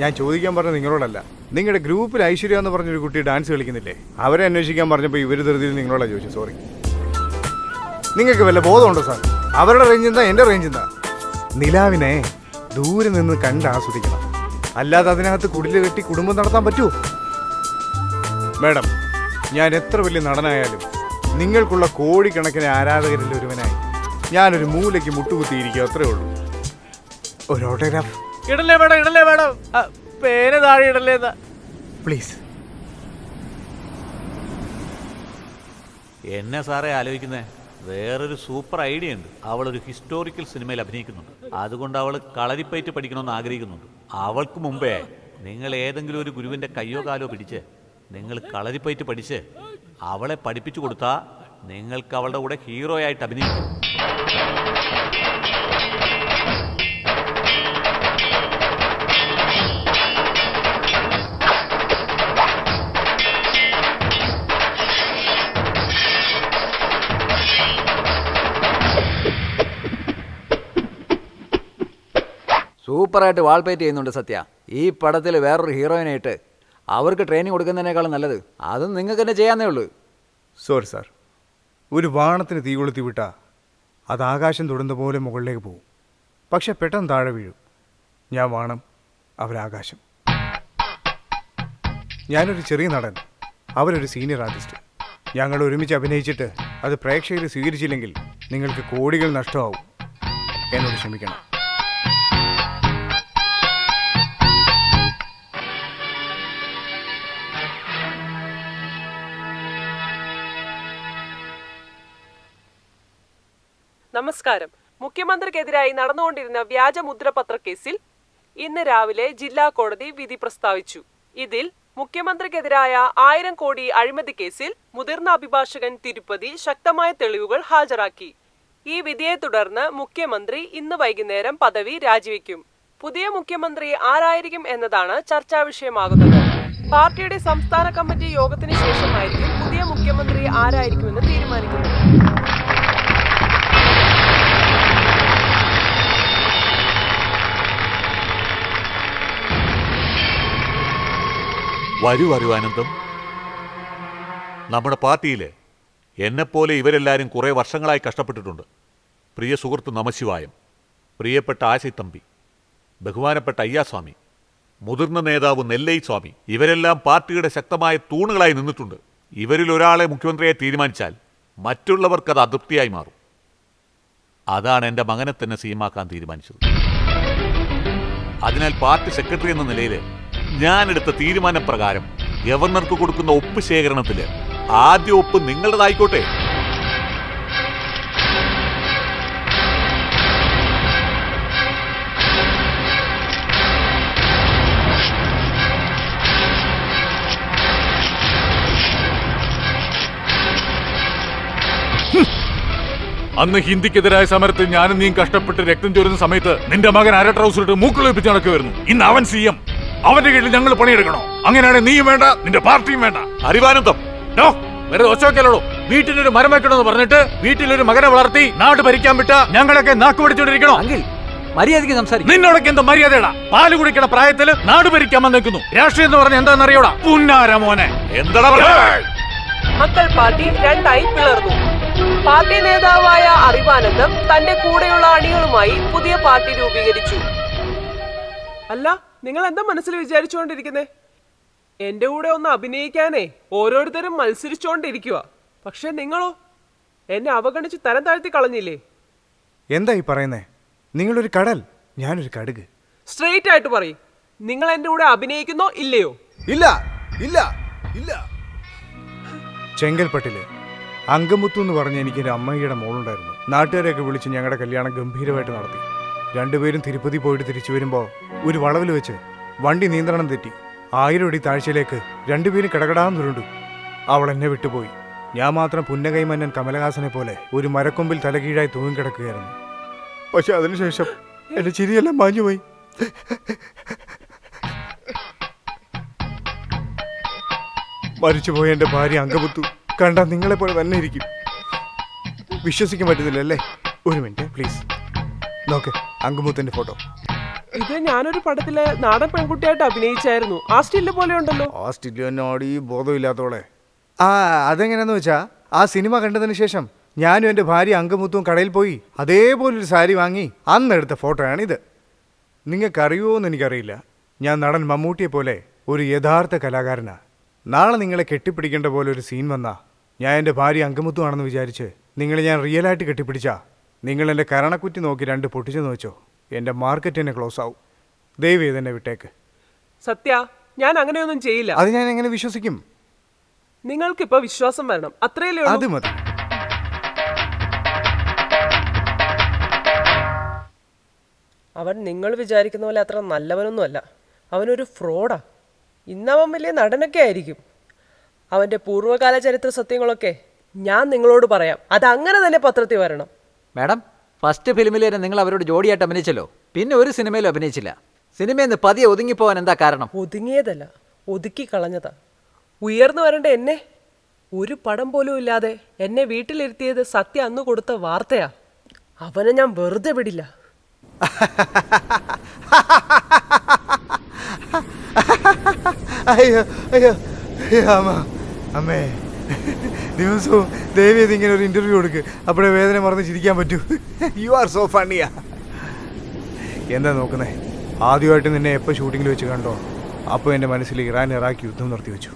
ഞാൻ ചോദിക്കാൻ പറഞ്ഞത് നിങ്ങളോടല്ല. നിങ്ങളുടെ ഗ്രൂപ്പിൽ ഐശ്വര്യ എന്ന് പറഞ്ഞൊരു കുട്ടി ഡാൻസ് കളിക്കുന്നില്ലേ? അവരെ അന്വേഷിക്കാൻ പറഞ്ഞപ്പോൾ ഇവർ ധൃതിയിൽ നിങ്ങളോടാ ചോദിച്ചു. സോറി. നിങ്ങൾക്ക് വല്ല ബോധമുണ്ടോ സാർ? അവരുടെ റേഞ്ച് എന്താ, എൻ്റെ റേഞ്ച് എന്താ? നിലാവിനെ ദൂരെ നിന്ന് കണ്ട് ആസ്വദിക്കണം, അല്ലാതെ അതിനകത്ത് കുടില് കെട്ടി കുടുംബം നടത്താൻ പറ്റുമോ? മേഡം, ഞാൻ എത്ര വലിയ നടനായാലും നിങ്ങൾക്കുള്ള കോടിക്കണക്കിന് ആരാധകരിൽ ഒരുവനായി ഞാനൊരു മൂലയ്ക്ക് മുട്ടുകുത്തിയിരിക്കുക, അത്രേ ഉള്ളൂ. ഒരു ഓട്ടോഗ്രാഫ് ഇടല്ലേ വേണം, ഇടല്ലേ വേണം, പേര് താഴെ ഇടല്ലേ പ്ലീസ്. എന്നെ സാറേ ആലോചിക്കുന്നേ? വേറൊരു സൂപ്പർ ഐഡിയ ഉണ്ട്. അവളൊരു ഹിസ്റ്റോറിക്കൽ സിനിമയിൽ അഭിനയിക്കുന്നുണ്ട്. അതുകൊണ്ട് അവൾ കളരിപ്പയറ്റ് പഠിക്കണമെന്ന് ആഗ്രഹിക്കുന്നുണ്ട്. അവൾക്ക് മുമ്പേ നിങ്ങൾ ഏതെങ്കിലും ഒരു ഗുരുവിൻ്റെ കയ്യോ കാലോ പിടിച്ച് നിങ്ങൾ കളരിപ്പയറ്റ് പഠിച്ച് അവളെ പഠിപ്പിച്ചു കൊടുത്താൽ നിങ്ങൾക്ക് അവളുടെ കൂടെ ഹീറോ ആയിട്ട് അഭിനയിക്കും. സൂപ്പറായിട്ട് വാൾപേറ്റ് ചെയ്യുന്നുണ്ട് സത്യ. ഈ പടത്തിൽ വേറൊരു ഹീറോയിനായിട്ട് അവർക്ക് ട്രെയിനിങ് കൊടുക്കുന്നതിനേക്കാളും നല്ലത് അതും നിങ്ങൾക്ക് തന്നെ ചെയ്യാന്നേ ഉള്ളൂ. സോറി സാർ, ഒരു വാണത്തിന് തീ കൊളുത്തി വിട്ടാൽ അത് ആകാശം തൊടുന്ന പോലെ മുകളിലേക്ക് പോകും. പക്ഷെ പെട്ടെന്ന് താഴെ വീഴും. ഞാൻ വാണം, അവരാകാശം. ഞാനൊരു ചെറിയ നടൻ, അവരൊരു സീനിയർ ആർട്ടിസ്റ്റ്. ഞങ്ങൾ ഒരുമിച്ച് അഭിനയിച്ചിട്ട് അത് പ്രേക്ഷകർ സ്വീകരിച്ചില്ലെങ്കിൽ നിങ്ങൾക്ക് കോടികൾ നഷ്ടമാവും. എന്നോട് ക്ഷമിക്കണം. നമസ്കാരം. മുഖ്യമന്ത്രിക്കെതിരായി നടന്നുകൊണ്ടിരുന്ന വ്യാജ മുദ്രപത്ര കേസിൽ ഇന്ന് രാവിലെ ജില്ലാ കോടതി വിധി പ്രസ്താവിച്ചു. ഇതിൽ മുഖ്യമന്ത്രിക്കെതിരായ 1000 കോടി അഴിമതി കേസിൽ മുതിർന്ന അഭിഭാഷകൻ തിരുപ്പതി ശക്തമായ തെളിവുകൾ ഹാജരാക്കി. ഈ വിധിയെ തുടർന്ന് മുഖ്യമന്ത്രി ഇന്ന് വൈകുന്നേരം പദവി രാജിവെക്കും. പുതിയ മുഖ്യമന്ത്രി ആരായിരിക്കും എന്നതാണ് ചർച്ചാ വിഷയമാകുന്നത്. പാർട്ടിയുടെ സംസ്ഥാന കമ്മിറ്റി യോഗത്തിന് ശേഷമായിരിക്കും പുതിയ മുഖ്യമന്ത്രി ആരായിരിക്കുമെന്ന് തീരുമാനിക്കുന്നത്. വരൂ അനന്തം. നമ്മുടെ പാർട്ടിയിൽ എന്നെപ്പോലെ ഇവരെല്ലാവരും കുറേ വർഷങ്ങളായി കഷ്ടപ്പെട്ടിട്ടുണ്ട്. പ്രിയ സുഹൃത്ത് നമശിവായം, പ്രിയപ്പെട്ട ആശിത്തമ്പി, ബഹുമാനപ്പെട്ട അയ്യാസ്വാമി, മുതിർന്ന നേതാവ് നെല്ലൈ സ്വാമി, ഇവരെല്ലാം പാർട്ടിയുടെ ശക്തമായ തൂണുകളായി നിന്നിട്ടുണ്ട്. ഇവരിൽ ഒരാളെ മുഖ്യമന്ത്രിയെ തീരുമാനിച്ചാൽ മറ്റുള്ളവർക്കത് അതൃപ്തിയായി മാറും. അതാണ് എൻ്റെ മകനെ തന്നെ സീമാക്കാൻ തീരുമാനിച്ചത്. അതിനാൽ പാർട്ടി സെക്രട്ടറി എന്ന നിലയിൽ ഞാനെടുത്ത തീരുമാനപ്രകാരം ഗവർണർക്ക് കൊടുക്കുന്ന ഒപ്പ് ശേഖരണത്തിൽ ആദ്യ ഒപ്പ് നിങ്ങളുടേതായിക്കോട്ടെ. അന്ന് ഹിന്ദിക്കെതിരായ സമരത്തിൽ ഞാനും നീയും കഷ്ടപ്പെട്ട് രക്തം ചോരുന്ന സമയത്ത് നിന്റെ മകൻ അര ട്രൗസർ ഇട്ട് മൂക്കുളിപ്പിച്ച് നടക്കുമായിരുന്നു. ഇന്ന് അവൻ CM. അവന്റെ കീഴിൽ ഞങ്ങൾ പണിയെടുക്കണോ? അങ്ങനെയാണെങ്കിൽ നീയും വേണ്ട, നിന്റെ പാർട്ടിയും വേണ്ട. അറിവാനന്ദം, വെറുതെ ഒച്ചവെക്കലോടോ. വീട്ടിലൊരു മരം വെക്കണമെന്ന് പറഞ്ഞിട്ട് വീട്ടിലൊരു മകനെ വളർത്തി നാട് ഭരിക്കാൻ വിട്ട ഞങ്ങളൊക്കെ നാക്ക് പിടിച്ചോണ്ടിരിക്കണോ? മര്യാദയ്ക്ക് സംസാരിക്കും. നിന്നോടൊക്കെ എന്താ മര്യാദയുടെ? പാല് കുടിക്കണ പ്രായത്തിൽ നാട് ഭരിക്കാൻ വന്നേക്കുന്നു. രാഷ്ട്രീയം എന്ന് പറഞ്ഞ എന്താണെന്നറിയോടാ? പുന്നാര മോനെ. എന്താ മക്കൾ പാർട്ടി രണ്ടായി പിളർന്നു. പാർട്ടി നേതാവായ അറിവാനന്ദം തന്റെ കൂടെയുള്ള അണികളുമായി പുതിയ പാർട്ടി രൂപീകരിച്ചു. അല്ല, നിങ്ങൾ എന്താ മനസ്സിൽ വിചാരിച്ചുകൊണ്ടിരിക്കുന്നേ? എന്റെ കൂടെ ഒന്ന് അഭിനയിക്കാനേ ഓരോരുത്തരും മത്സരിച്ചുകൊണ്ടിരിക്കുക. പക്ഷെ നിങ്ങളോ എന്നെ അവഗണിച്ച് തരം താഴ്ത്തി കളഞ്ഞില്ലേ? എന്താ ഈ പറയുന്നേ? നിങ്ങളൊരു കടൽ, ഞാനൊരു കടുക്. സ്ട്രെയിറ്റ് ആയിട്ട് പറയും, നിങ്ങൾ എന്റെ കൂടെ അഭിനയിക്കുന്നോ ഇല്ലയോ? ഇല്ല ഇല്ല ഇല്ല. ചെങ്കൽപ്പട്ടില് അങ്കമുത്തു എന്ന് പറഞ്ഞ എനിക്കൊരു അമ്മയുടെ മോളുണ്ടായിരുന്നു. നാട്ടുകാരെയൊക്കെ വിളിച്ച് ഞങ്ങളുടെ കല്യാണം ഗംഭീരമായിട്ട് നടത്തി. രണ്ടുപേരും തിരുപ്പതി പോയിട്ട് തിരിച്ചു വരുമ്പോൾ ഒരു വളവിൽ വെച്ച് വണ്ടി നിയന്ത്രണം തെറ്റി 1000 അടി താഴ്ചയിലേക്ക് രണ്ടുപേരും കിടകടാന്നുരുണ്ടു. അവൾ എന്നെ വിട്ടുപോയി. ഞാൻ മാത്രം പുന്നകൈമന്നൻ കമലഹാസനെ പോലെ ഒരു മരക്കൊമ്പിൽ തലകീഴായി തൂങ്ങിക്കിടക്കുകയായിരുന്നു. പക്ഷെ അതിനുശേഷം എന്റെ ചിരിയെല്ലാം മാഞ്ഞുപോയി. മരിച്ചുപോയ എന്റെ ഭാര്യ അങ്കമുത്തു കണ്ടാൽ നിങ്ങളെപ്പോലെ തന്നെ ഇരിക്കും. വിശ്വസിക്കാൻ പറ്റുന്നില്ലല്ലേ? ഒരു മിനിറ്റ് പ്ലീസ് നോക്ക്, അങ്കമുത്തിന്റെ ഫോട്ടോ. ഇത് ഞാനൊരു പടത്തില് നാടൻ പെൺകുട്ടിയായിട്ട് അഭിനയിച്ചായിരുന്നു. ആ സ്റ്റില്ല് പോലെ ഉണ്ടല്ലോ. ആ സ്റ്റില്ല് തന്നെ ആടി ബോധമില്ലാത്തോളെ. അതെങ്ങനെയാന്ന് വെച്ചാ ആ സിനിമ കണ്ടതിന് ശേഷം ഞാനും എൻ്റെ ഭാര്യ അങ്കമുത്തും കടയിൽ പോയി അതേപോലൊരു സാരി വാങ്ങി അന്നെടുത്ത ഫോട്ടോയാണിത്. നിങ്ങൾക്കറിയുമോ എന്ന് എനിക്കറിയില്ല. ഞാൻ നടൻ മമ്മൂട്ടിയെ പോലെ ഒരു യഥാർത്ഥ കലാകാരനാണ്. നാളെ നിങ്ങളെ കെട്ടിപ്പിടിക്കേണ്ട പോലെ ഒരു സീൻ വന്നാ ഞാൻ എൻ്റെ ഭാര്യ അങ്കമുത്തു ആണെന്ന് വിചാരിച്ച് നിങ്ങളെ ഞാൻ റിയലായിട്ട് കെട്ടിപ്പിടിച്ചാ നിങ്ങൾ എൻ്റെ കരണക്കുറ്റി നോക്കി 2 പൊട്ടിച്ചെന്ന് വെച്ചോ, എൻ്റെ മാർക്കറ്റ് തന്നെ ക്ലോസ് ആവും. ദയവ് ചെയ്ത് എന്നെ വിട്ടേക്ക്. സത്യ, ഞാൻ അങ്ങനെയൊന്നും ചെയ്യില്ല. അത് ഞാൻ എങ്ങനെ വിശ്വസിക്കും? നിങ്ങൾക്കിപ്പോ വിശ്വാസം വരണം, അത്രയല്ലേ ഉള്ളൂ. അത് മതി. അവൻ നിങ്ങൾ വിചാരിക്കുന്ന പോലെ അത്ര നല്ലവനൊന്നുമല്ല. അവനൊരു ഫ്രോഡാ. ഇന്നവൻ വലിയ നടനൊക്കെ ആയിരിക്കും. അവൻ്റെ പൂർവ്വകാല ചരിത്ര സത്യങ്ങളൊക്കെ ഞാൻ നിങ്ങളോട് പറയാം. അതങ്ങനെ തന്നെ പത്രത്തിൽ വരണം. മാഡം, ഫസ്റ്റ് ഫിലിമിൽ തന്നെ നിങ്ങൾ അവരോട് ജോഡിയായിട്ട് അഭിനയിച്ചല്ലോ, പിന്നെ ഒരു സിനിമയിലും അഭിനയിച്ചില്ല. സിനിമയിൽ നിന്ന് പതിയെ ഒതുങ്ങിപ്പോവാൻ എന്താ കാരണം? ഒതുങ്ങിയതല്ല, ഒതുക്കി കളഞ്ഞതാ. ഉയർന്നു വരേണ്ട എന്നെ ഒരു പടം പോലും ഇല്ലാതെ എന്നെ വീട്ടിലിരുത്തിയത് സത്യ അന്ന് കൊടുത്ത വാർത്തയാ. അവനെ ഞാൻ വെറുതെ വിടില്ല. അയ്യോ അയ്യോ അയ്യോ അമ്മ അമ്മേ ദിവസവും ദേവിയത് ഇങ്ങനെ ഒരു ഇന്റർവ്യൂ കൊടുക്ക്, അപ്പോഴേ വേദന മറന്ന് ചിരിക്കാൻ പറ്റൂ. യു ആർ സോ ഫണ്ണിയാ. എന്താ നോക്കുന്നേ? ആദ്യമായിട്ട് നിന്നെ എപ്പോൾ ഷൂട്ടിങ്ങിൽ വെച്ച് കണ്ടോ അപ്പോൾ എൻ്റെ മനസ്സിൽ ഇറാൻ ഇറാഖ് യുദ്ധം നിർത്തി വെച്ചു.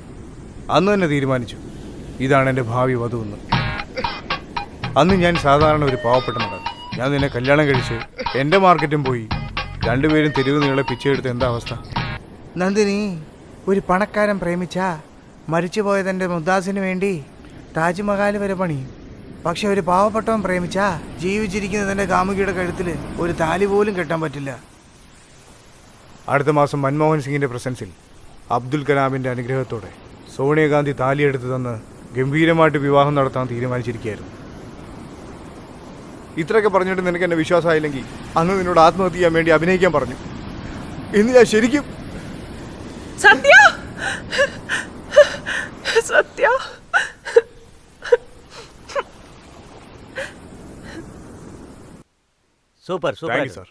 അന്ന് തന്നെ തീരുമാനിച്ചു ഇതാണ് എൻ്റെ ഭാവി വധുവെന്ന്. അന്ന് ഞാൻ സാധാരണ ഒരു പാവപ്പെട്ട നടൻ. ഞാൻ നിന്നെ കല്യാണം കഴിച്ച് എൻ്റെ മാർക്കറ്റും പോയി, രണ്ടുപേരും തെരുവ് നീളെ പിച്ചെടുത്ത് എന്താ അവസ്ഥ? നന്ദിനി, ഒരു പണക്കാരൻ പ്രേമിച്ചാ മരിച്ചുപോയതെൻ്റെ മുദ്ദാസിന് വേണ്ടി താജ്മഹൽ വരെ പണിയും. പക്ഷെ ഒരു പാവപ്പെട്ടവൻ പ്രേമിച്ചാ ജീവിച്ചിരിക്കുന്നതിൻ്റെ കാമുകിയുടെ കഴുത്തിൽ ഒരു താലി പോലും കെട്ടാൻ പറ്റില്ല. അടുത്ത മാസം മൻമോഹൻ സിംഗിൻ്റെ പ്രസൻസിൽ അബ്ദുൽ കലാമിൻ്റെ അനുഗ്രഹത്തോടെ സോണിയാഗാന്ധി താലിയെടുത്ത് തന്ന് ഗംഭീരമായിട്ട് വിവാഹം നടത്താൻ തീരുമാനിച്ചിരിക്കുകയായിരുന്നു. ഇത്രയൊക്കെ പറഞ്ഞിട്ട് നിനക്ക് എന്നെ വിശ്വാസമായില്ലെങ്കിൽ അന്ന് നിന്നോട് ആത്മഹത്യ ചെയ്യാൻ വേണ്ടി അഭിനയിക്കാൻ പറഞ്ഞു. ഇന്ന് ഞാൻ ശരിക്കും Sathya Sathya super super. Thank you sir.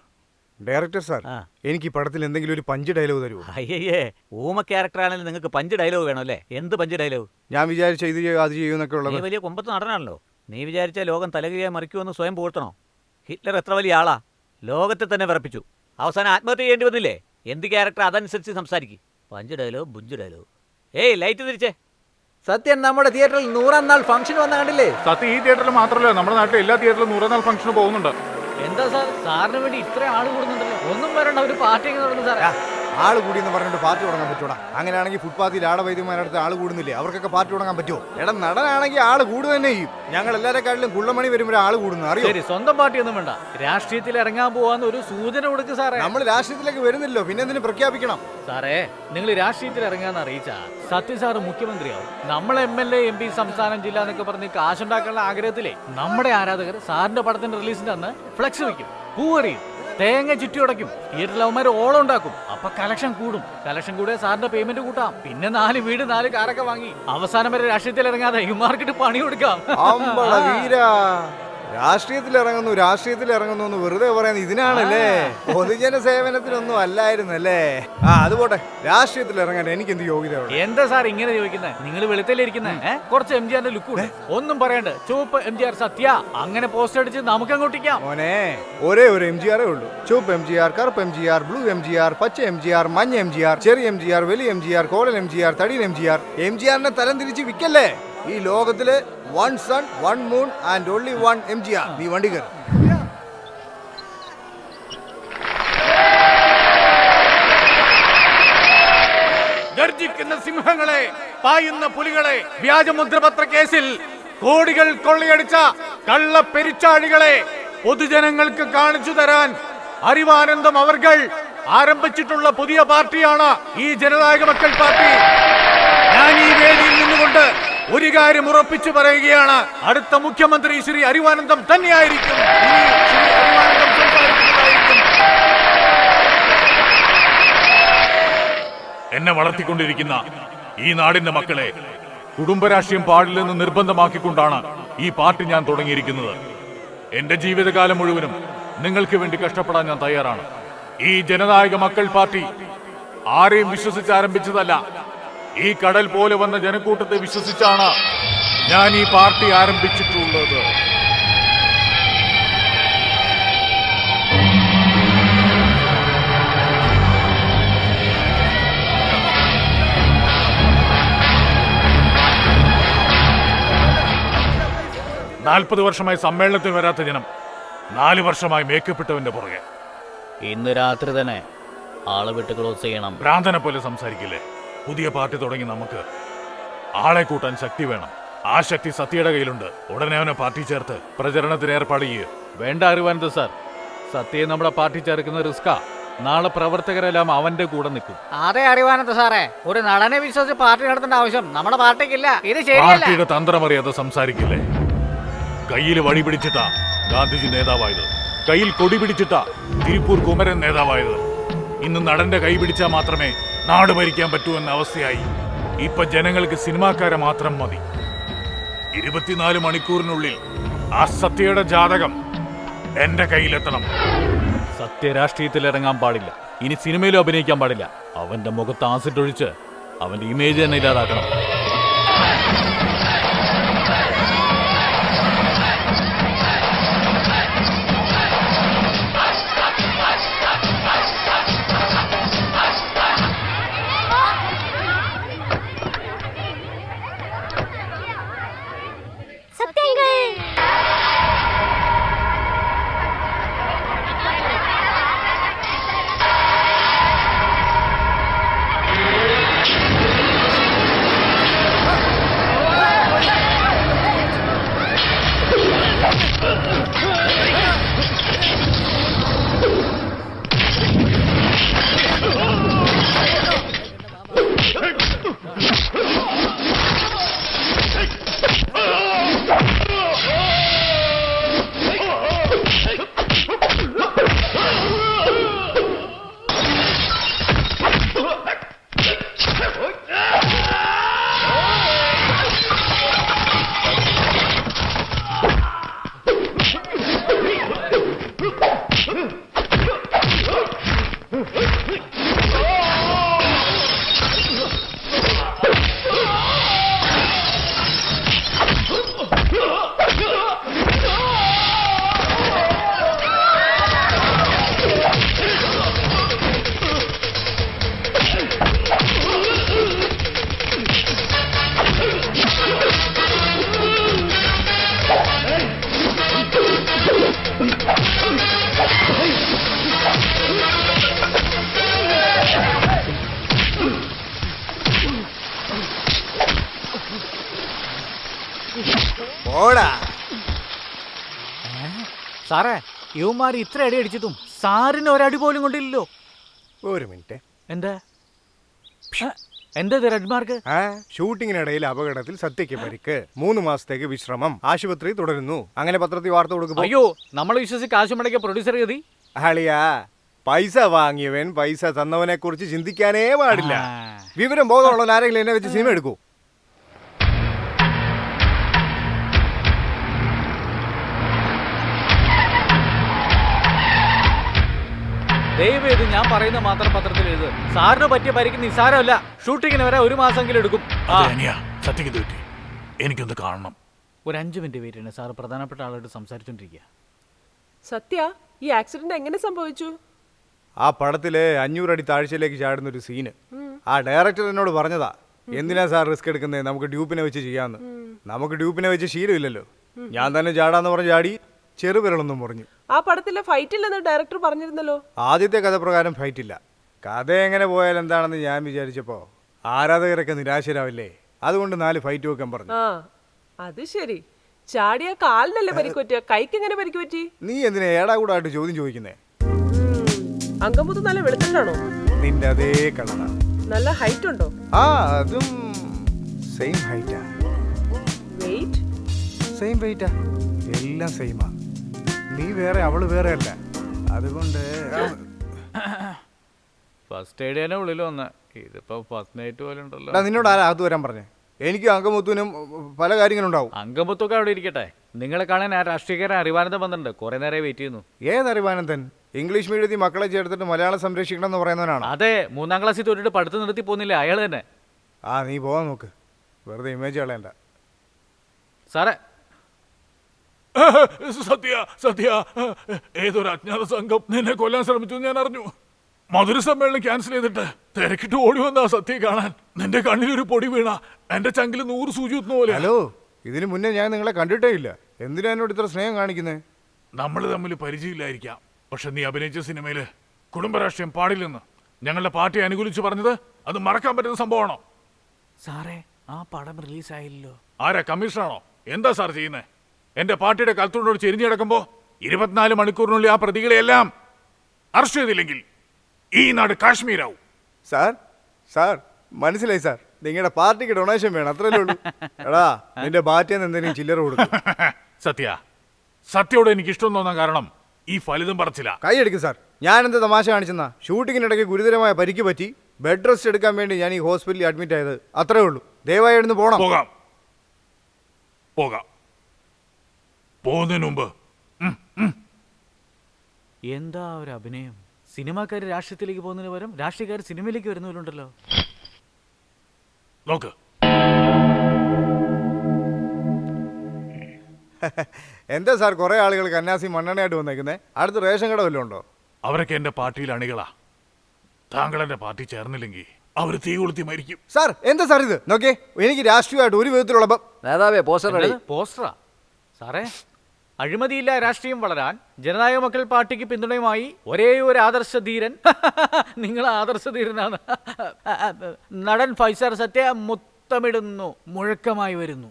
Director sir, ആ. എനിക്ക് ഈ പടത്തിൽ എന്തെങ്കിലും ഒരു പഞ്ച് ഡയലോഗ് തരുമോ? അയ്യേ, ഊമ ക്യാരക്ടറാണെങ്കിൽ നിങ്ങൾക്ക് പഞ്ച് ഡയലോഗ് വേണം അല്ലേ? എന്ത് പഞ്ച് ഡയലോഗ്? ഞാൻ വിചാരിച്ച ഇത് ചെയ്യും അത് ചെയ്യുമെന്നൊക്കെ നീ ഉള്ളത്. വലിയ കൊമ്പത്ത് നടനാണല്ലോ. നീ വിചാരിച്ച ലോകം തലകീഴായി മറിക്കുമെന്ന് സ്വയം പുകഴ്ത്തണോ? ഹിറ്റ്ലർ എത്ര വലിയ ആളാ, ലോകത്തെ തന്നെ വിറപ്പിച്ചു. അവസാനം ആത്മഹത്യ ചെയ്യേണ്ടി വന്നില്ലേ? എന്ത് ക്യാരക്ടർ അതനുസരിച്ച് സംസാരിക്കും. Punch dialogue, bunch dialogue. ഏയ് ലൈറ്റ് തിരിച്ചേ. സത്യൻ, നമ്മുടെ തിയേറ്ററിൽ 100ാം നാൾ ഫംഗ്ഷൻ വന്ന കണ്ടില്ലേ? സത്യം ഈ തിയേറ്ററിൽ മാത്രമല്ല, നമ്മുടെ നാട്ടിലെ എല്ലാ തിയേറ്ററിലും 100ാം നാൾ ഫംഗ്ഷന് പോകുന്നുണ്ട്. എന്താ സാർ, സാറിന് വേണ്ടി ഇത്ര ആള് കൂടുന്നുണ്ടല്ലോ. ഒന്നും വരണ്ട, ഒരു പാർട്ടി നടന്നു സാറേ. ആള് കൂടി എന്ന് പറഞ്ഞിട്ട് പാർട്ടി തുടങ്ങാൻ പറ്റൂടാ? അങ്ങനെയാണെങ്കിൽ ഫുട്പാത്തിൽ ആടവൈദ്യന്മാരടുത്ത് ആള് കൂടുന്നില്ലേ, അവർക്കൊക്കെ പാർട്ടി തുടങ്ങാൻ പറ്റുമോ? എടാ, നടനാണെങ്കിൽ ആള് കൂടുക തന്നെ ചെയ്യും. ഞങ്ങൾ എല്ലാവരെക്കാട്ടിലും കുള്ളമണി വരുമ്പോൾ ആള് കൂടുന്നു അറിയോ? ശരി, സ്വന്തം പാർട്ടി ഒന്നും വേണ്ട, രാഷ്ട്രീയത്തിൽ ഇറങ്ങാൻ പോവാന്ന് ഒരു സൂചന കൊടുക്ക് സാറേ. നമ്മൾ രാഷ്ട്രീയത്തിലേക്ക് വരുന്നില്ലോ, പിന്നെ എന്തിനു പ്രഖ്യാപിക്കണം? സാറേ, നിങ്ങൾ രാഷ്ട്രീയത്തിൽ ഇറങ്ങാന്ന് അറിയിച്ചാ സത്യ സാറ് മുഖ്യമന്ത്രിയാവും. നമ്മൾ MLA MP സംസ്ഥാനം ജില്ല എന്നൊക്കെ പറഞ്ഞ് കാശുണ്ടാക്കാനുള്ള ആഗ്രഹത്തിലേ നമ്മുടെ ആരാധകർ സാറിന്റെ പടത്തിന്റെ റിലീസിന്റെ അന്ന് ഫ്ലെക്സ് വെക്കും, പൂവറിയും, തേങ്ങ ചുറ്റി ഉടയ്ക്കും, തിയേറ്ററിൽ അവന്മാർ ഓളം ഉണ്ടാക്കും. അപ്പൊ കളക്ഷൻ കൂടും. കളക്ഷൻ കൂടെ സാറിന്റെ പേയ്മെന്റ് കൂട്ടാം. പിന്നെ 4 വീട് 4 കാറൊക്കെ വാങ്ങി അവസാനം വരെ രാഷ്ട്രീയത്തിൽ ഇറങ്ങാതെ ഈ മാർക്കറ്റ് പണി കൊടുക്കാം. അമ്പള വീരാ, രാഷ്ട്രീയത്തിൽ ഇറങ്ങുന്നു എന്ന് വെറുതെ പറയുന്നത് ഇതിനാണല്ലേ? പൊതുജന സേവനത്തിനൊന്നും അല്ലായിരുന്നല്ലേ? അതുപോട്ടെ, രാഷ്ട്രീയത്തിൽ ഇറങ്ങാൻ എനിക്ക് എന്ത് യോഗ്യത? എന്താ സാർ ഇങ്ങനെ ചോദിക്കുന്നത്? നിങ്ങൾ വെളുത്തലിരിക്കുന്നത് കുറച്ച് MGRന്റെ ലുക്ക് ഉണ്ട്. ഒന്നും പറയണ്ട, ചുവപ്പ് MGR സത്യ അങ്ങനെ പോസ്റ്റ് അടിച്ച് നമുക്ക് അങ്ങോട്ടിക്കാം. മോനെ, ഒരേ ഒരു MGR ഉള്ളൂ. ചുവപ്പ് MGR, കറുപ്പ് MGR, ബ്ലൂ MGR, പച്ച MGR, മഞ്ഞ MGR, ചെറിയ MGR, വലിയ MGR, കോളൻ MGR, തടിയൻ MGR. MGRനെ തരം തിരിച്ച് വിൽക്കല്ലേ? ഈ ലോകത്തില് 1 sun, 1 moon and only 1 MGR. നീ വണ്ടി കയറി. ഗർജിക്കുന്ന സിംഹങ്ങളെ, പായുന്ന പുലികളെ, വ്യാജമുദ്രപത്ര കേസിൽ കോടികൾ കൊള്ളയടിച്ച കള്ള പെരിച്ചാഴികളെ പൊതുജനങ്ങൾക്ക് കാണിച്ചു തരാൻ അറിവാനന്ദം അവർകൾ ആരംഭിച്ചിട്ടുള്ള പുതിയ പാർട്ടിയാണ് ഈ ജനനായക മക്കൾ പാർട്ടി. ഞാൻ ഈ വേദിയിൽ നിന്നുകൊണ്ട് ഒരു കാര്യം ഉറപ്പിച്ചു പറയുകയാണ്, അടുത്ത മുഖ്യമന്ത്രി ശ്രീ അറിവാനന്ദം തന്നെയായിരിക്കും. ഇനി ശ്രീ അറിവാനന്ദം സംസാരിക്കുന്നതായിരിക്കും. എന്നെ വളർത്തിക്കൊണ്ടിരിക്കുന്ന ഈ നാടിന്റെ മക്കളെ കുടുംബരാഷ്ട്രീയം പാടില്ലെന്ന് നിർബന്ധമാക്കിക്കൊണ്ടാണ് ഈ പാർട്ടി ഞാൻ തുടങ്ങിയിരിക്കുന്നത്. എന്റെ ജീവിതകാലം മുഴുവനും നിങ്ങൾക്ക് വേണ്ടി കഷ്ടപ്പെടാൻ ഞാൻ തയ്യാറാണ്. ഈ ജനനായക മക്കൾ പാർട്ടി ആരെയും വിശ്വസിച്ച് ആരംഭിച്ചതല്ല. ഈ കടൽ പോലെ വന്ന ജനക്കൂട്ടത്തെ വിശ്വസിച്ചാണ് ഞാൻ ഈ പാർട്ടി ആരംഭിച്ചിട്ടുള്ളത്. നാൽപ്പത് വർഷമായി സമ്മേളനത്തിൽ വരാത്ത ജനം 4 വർഷമായി മേക്കപ്പെട്ടവന്റെ പുറകെ. ഇന്ന് രാത്രി തന്നെ ആളെ വിട്ട് ക്ലോസ് ചെയ്യണം. ഭ്രാന്തനെ പോലെ സംസാരിക്കില്ലേ? പുതിയ പാർട്ടി തുടങ്ങി നമുക്ക് ആളെ കൂട്ടാൻ ശക്തി വേണം. ആ ശക്തി സത്യയുടെ കയ്യിലുണ്ട്. ഉടനെ അവനെ പാർട്ടി ചേർത്ത് പ്രചരണത്തിന് ഏർപ്പാട് ചെയ്യുക. വേണ്ട അറിവാനന്ദ സാർ, സത്യം നമ്മുടെ പാർട്ടി ചേർക്കുന്ന റിസ്കാ. നാളെ പ്രവർത്തകരെല്ലാം അവന്റെ കൂടെ നിൽക്കും. അതെ അറിവാനന്ദ സാറേ, ഒരു നടനെ വിശ്വസിച്ച് പാർട്ടി നടത്തേണ്ട ആവശ്യം നമ്മുടെ പാർട്ടിക്കില്ല. ഇത് ശരിയല്ല. പാർട്ടിയുടെ തന്ത്രമറിയാതെ സംസാരിക്കില്ലേ? കയ്യിൽ വടി പിടിച്ചിട്ടാ ഗാന്ധിജി നേതാവായത്. കയ്യിൽ കൊടി പിടിച്ചിട്ടാ തിരുപ്പൂർ കുമരൻ നേതാവായത്. ഇന്ന് നടന്റെ കൈ പിടിച്ചാൽ മാത്രമേ നാട് ഭരിക്കാൻ പറ്റൂ എന്ന അവസ്ഥയായി. ഇപ്പൊ ജനങ്ങൾക്ക് സിനിമാക്കാരെ മാത്രം മതി. 24 മണിക്കൂറിനുള്ളിൽ ആ സത്യയുടെ ജാതകം എന്റെ കയ്യിലെത്തണം. സത്യരാഷ്ട്രീയത്തിൽ ഇറങ്ങാൻ പാടില്ല. ഇനി സിനിമയിലും അഭിനയിക്കാൻ പാടില്ല. അവന്റെ മുഖത്ത് ആസിഡ് ഒഴിച്ച് അവന്റെ ഇമേജ് തന്നെ ഇല്ലാതാക്കണം. സത്യങ്ങൾ ഓടാ. സാറേ യുവമാര് ഇത്ര അടി അടിച്ചിട്ടും സാറിന് ഒരടി പോലും കൊണ്ടില്ലല്ലോ. ഒരു മിനിറ്റ്. എന്താ എന്താ റെഡ് മാർക്ക്? ഷൂട്ടിങ്ങിനിടയിൽ അപകടത്തിൽ സത്യയ്ക്ക് പരിക്ക്, 3 മാസത്തേക്ക് വിശ്രമം, ആശുപത്രി തുടരുന്നു. അങ്ങനെ പത്രത്തിൽ വാർത്ത കൊടുക്കും. അയ്യോ, നമ്മളെ വിശ്വസിച്ച് കാശ് മുടക്കിയ പ്രൊഡ്യൂസർ ഗതി. അളിയാ, പൈസ വാങ്ങിയവൻ പൈസ തന്നവനെ കുറിച്ച് ചിന്തിക്കാനേ പാടില്ല. വിവരം ബോധമുള്ള ആരെങ്കിലും എന്നെ വെച്ച് സിനിമ എടുക്കൂ. ദയവ് ചെയ്ത് ഞാൻ പറയുന്ന മാത്രം പത്രത്തിൽ എഴുത്. സാറിന് പറ്റിയ പരിക്ക് നിസ്സാരമല്ല. ഷൂട്ടിങ്ങിന് വരെ 1 മാസമെങ്കിലും എടുക്കും. എനിക്കൊന്ന് കാണണം. ഒരു 5 മിനിറ്റ് വെയിറ്റ് ചെയ്യണം. സാറ് പ്രധാനപ്പെട്ട ആളോട് സംസാരിച്ചോണ്ടിരിക്കുക. സത്യ, ഈ ആക്സിഡന്റ് എങ്ങനെ സംഭവിച്ചു? ആ പടത്തിലെ 500 അടി താഴ്ചയിലേക്ക് ചാടുന്ന ഒരു സീന് ആ ഡയറക്ടർ എന്നോട് പറഞ്ഞതാ. എന്തിനാ സാർ റിസ്ക് എടുക്കുന്നത്, നമുക്ക് ഡ്യൂപ്പിനെ വെച്ച് ചെയ്യാന്ന്. നമുക്ക് ഡ്യൂപ്പിനെ വെച്ച് ശീലമില്ലല്ലോ. ഞാൻ തന്നെ ചാടാന്ന് പറഞ്ഞ് ചാടി ചെറുവിരളൊന്നും മുറിഞ്ഞു. ആ പടത്തിലെ ഫൈറ്റ് ഇല്ലെന്ന് ഡയറക്ടർ പറഞ്ഞിരുന്നല്ലോ. ആദ്യത്തെ കഥ പ്രകാരം ഫൈറ്റ് ഇല്ല. കഥ എങ്ങനെ പോയാൽ എന്താണെന്ന് ഞാൻ വിചാരിച്ചപ്പോ ആരാധകരൊക്കെ നിരാശരാവില്ലേ, അതുകൊണ്ട് 4 ഫൈറ്റ് വെക്കാൻ പറഞ്ഞു. ആ, അത് ശരി. ചാടിയ കാലിനല്ലേ പരിക്ക് പറ്റിയ, കൈക്ക് എങ്ങനെ പരിക്ക് പറ്റി? നീ എന്തിനാ ഏടാകൂടായിട്ട് ചോദ്യം ചോദിക്കുന്നേ? അങ്കമുത്ത് നല്ല വെളുത്തിട്ടാണോ? നിന്റെ അതേ കളറ. നല്ല ഹൈറ്റ് ഉണ്ടോ? ആ, അതും സെയിം ഹൈറ്റാ. വെയിറ്റ് സെയിം വെയിറ്റാ. എല്ലാം സെയിമാ. നീ വേറെ അവള് വേറെ അല്ല. അതുകൊണ്ട് ഫസ്റ്റ് എയ്ഡ് തന്നെ ഉള്ളിൽ വന്ന ഇതിപ്പോ ഫസ്റ്റ് നൈറ്റ് പോലെ ഉണ്ടല്ലോ. നിന്നോട് ആരാ അകത്ത് വരാൻ പറഞ്ഞേ? എനിക്ക് അങ്കമുത്തുവിനും പല കാര്യങ്ങളുണ്ടാവും. അങ്കമുത്തൊക്കെ അവിടെ ഇരിക്കട്ടെ. നിങ്ങളെ കാണാൻ ആ രാഷ്ട്രീയക്കാരൻ അറിവാനന്ദൻ വന്നിട്ടുണ്ട്. കുറെ നേരം വെയിറ്റ് ചെയ്യുന്നു. ഏത് അറിവാനന്ദൻ? ഇംഗ്ലീഷ് മീഡിയത്തിൽ മക്കളെ ചേർത്തിട്ട് മലയാളം സംരക്ഷിക്കണം എന്ന് പറയുന്നവനാണ്. അതെ, 3ാം ക്ലാസ്സിൽ തൊട്ടിട്ട് പഠിത്തം നിർത്തി പോകുന്നില്ല അയാൾ തന്നെ. ആ, നീ പോവാൻ നോക്ക്, വെറുതെ ഇമേജ് കളയണ്ട. സാറേ, സത്യ സത്യ ഏതൊരു അജ്ഞാത സംഘം നിന്നെ കൊല്ലാൻ ശ്രമിച്ചു ഞാൻ അറിഞ്ഞു. മധുര സമ്മേളനം ക്യാൻസൽ ചെയ്തിട്ട് തിരക്കിട്ട് ഓടി വന്ന സത്യ കാണാൻ. നിന്റെ കണ്ണിലൊരു പൊടി വീണ എന്റെ ചങ്കിൽ 100 സൂചി കുത്തുന്ന പോലെ. ഹലോ, ഇതിനു മുന്നേ ഞാൻ നിങ്ങളെ കണ്ടിട്ടേ ഇല്ല. എന്തിനാ എന്നോട് ഇത്ര സ്നേഹം കാണിക്കുന്നേ? നമ്മൾ തമ്മിൽ പരിചയമില്ലായിരിക്കാം, പക്ഷെ നീ അഭിനയിച്ച സിനിമയില് കുടുംബരാഷ്ട്രീയം പാടില്ലെന്ന് ഞങ്ങളുടെ പാർട്ടി അനുകൂലിച്ച് പറഞ്ഞത് അത് മറക്കാൻ പറ്റുന്ന സംഭവമാണോ? സാറേ, ആ പടം റിലീസായില്ലോ. ആരാ, കമ്മീഷനാണോ? എന്താ സാർ ചെയ്യുന്നേ? എന്റെ പാർട്ടിയുടെ കൽത്തുണ്ടോട് ചെരിഞ്ഞു കിടക്കുമ്പോ 24 മണിക്കൂറിനുള്ളിൽ ആ പ്രതികളെയെല്ലാം അറസ്റ്റ് ചെയ്തില്ലെങ്കിൽ ഈ നാട് കാശ്മീരാവും. സാർ മനസ്സിലായി സാർ. നിങ്ങളുടെ പാർട്ടിക്ക് ഡൊണേഷൻ വേണം, അത്രയല്ലേ ഉള്ളൂ. എടാ, നിന്റെ പാർട്ടിന്ന് എന്തെങ്കിലും ചില്ലറ കൊടുക്കും. സത്യയോട് എനിക്ക് ഇഷ്ടം തോന്നാൻ കാരണം ഈ ഫലിതം പറച്ചില്ല. കൈയെടുക്കും സാർ. ഞാൻ എന്ത് തമാശ കാണിച്ചെന്നാ? ഷൂട്ടിങ്ങിനിടയ്ക്ക് ഗുരുതരമായ പരിക്ക് പറ്റി ബെഡ് റെസ്റ്റ് എടുക്കാൻ വേണ്ടി ഞാൻ ഈ ഹോസ്പിറ്റലിൽ അഡ്മിറ്റ് ആയത്, അത്രേ ഉള്ളൂ. ദയവായി എഴുന്ന് പോകണം. പോകാം. പോകുന്നതിന് മുമ്പ് എന്താ ഒരു അഭിനയം! സിനിമാക്കാർ രാഷ്ട്രീയത്തിലേക്ക് പോകുന്നതിന് പകരം രാഷ്ട്രീയക്കാർ സിനിമയിലേക്ക് വരുന്നവരുണ്ടല്ലോ. നോക്ക്, എന്താ സാർ കുറെ ആളുകൾ കന്യാസി മണ്ണെണ്ണയായിട്ട് വന്നേക്കുന്നേ? അടുത്ത് റേഷൻ കട വല്ലതും ഉണ്ടോ? അവരൊക്കെ എന്റെ പാർട്ടിയിൽ അണികളാ. താങ്കൾ എന്റെ പാർട്ടി ചേർന്നില്ലെങ്കിൽ അവർ തീ കൊളുത്തി മരിക്കും. സാർ എന്താ സാർ ഇത്? നോക്കിയേ, എനിക്ക് രാഷ്ട്രീയമായിട്ട് ഒരു വിധത്തിലുള്ള നേതാവേ പോസ്റ്റർ റെഡി. പോസ്റ്ററാ സാറേ? അഴിമതിയില്ല രാഷ്ട്രീയം വളരാൻ ജനനായക മക്കൾ പാർട്ടിക്ക് പിന്തുണയുമായി ഒരേ ഒരു ആദർശ ധീരൻ. നിങ്ങൾ ആദർശ ധീരനാണ്. നടൻ ഫൈസർ സത്യ മുത്തമിടുന്നു മുഴക്കമായി വരുന്നു.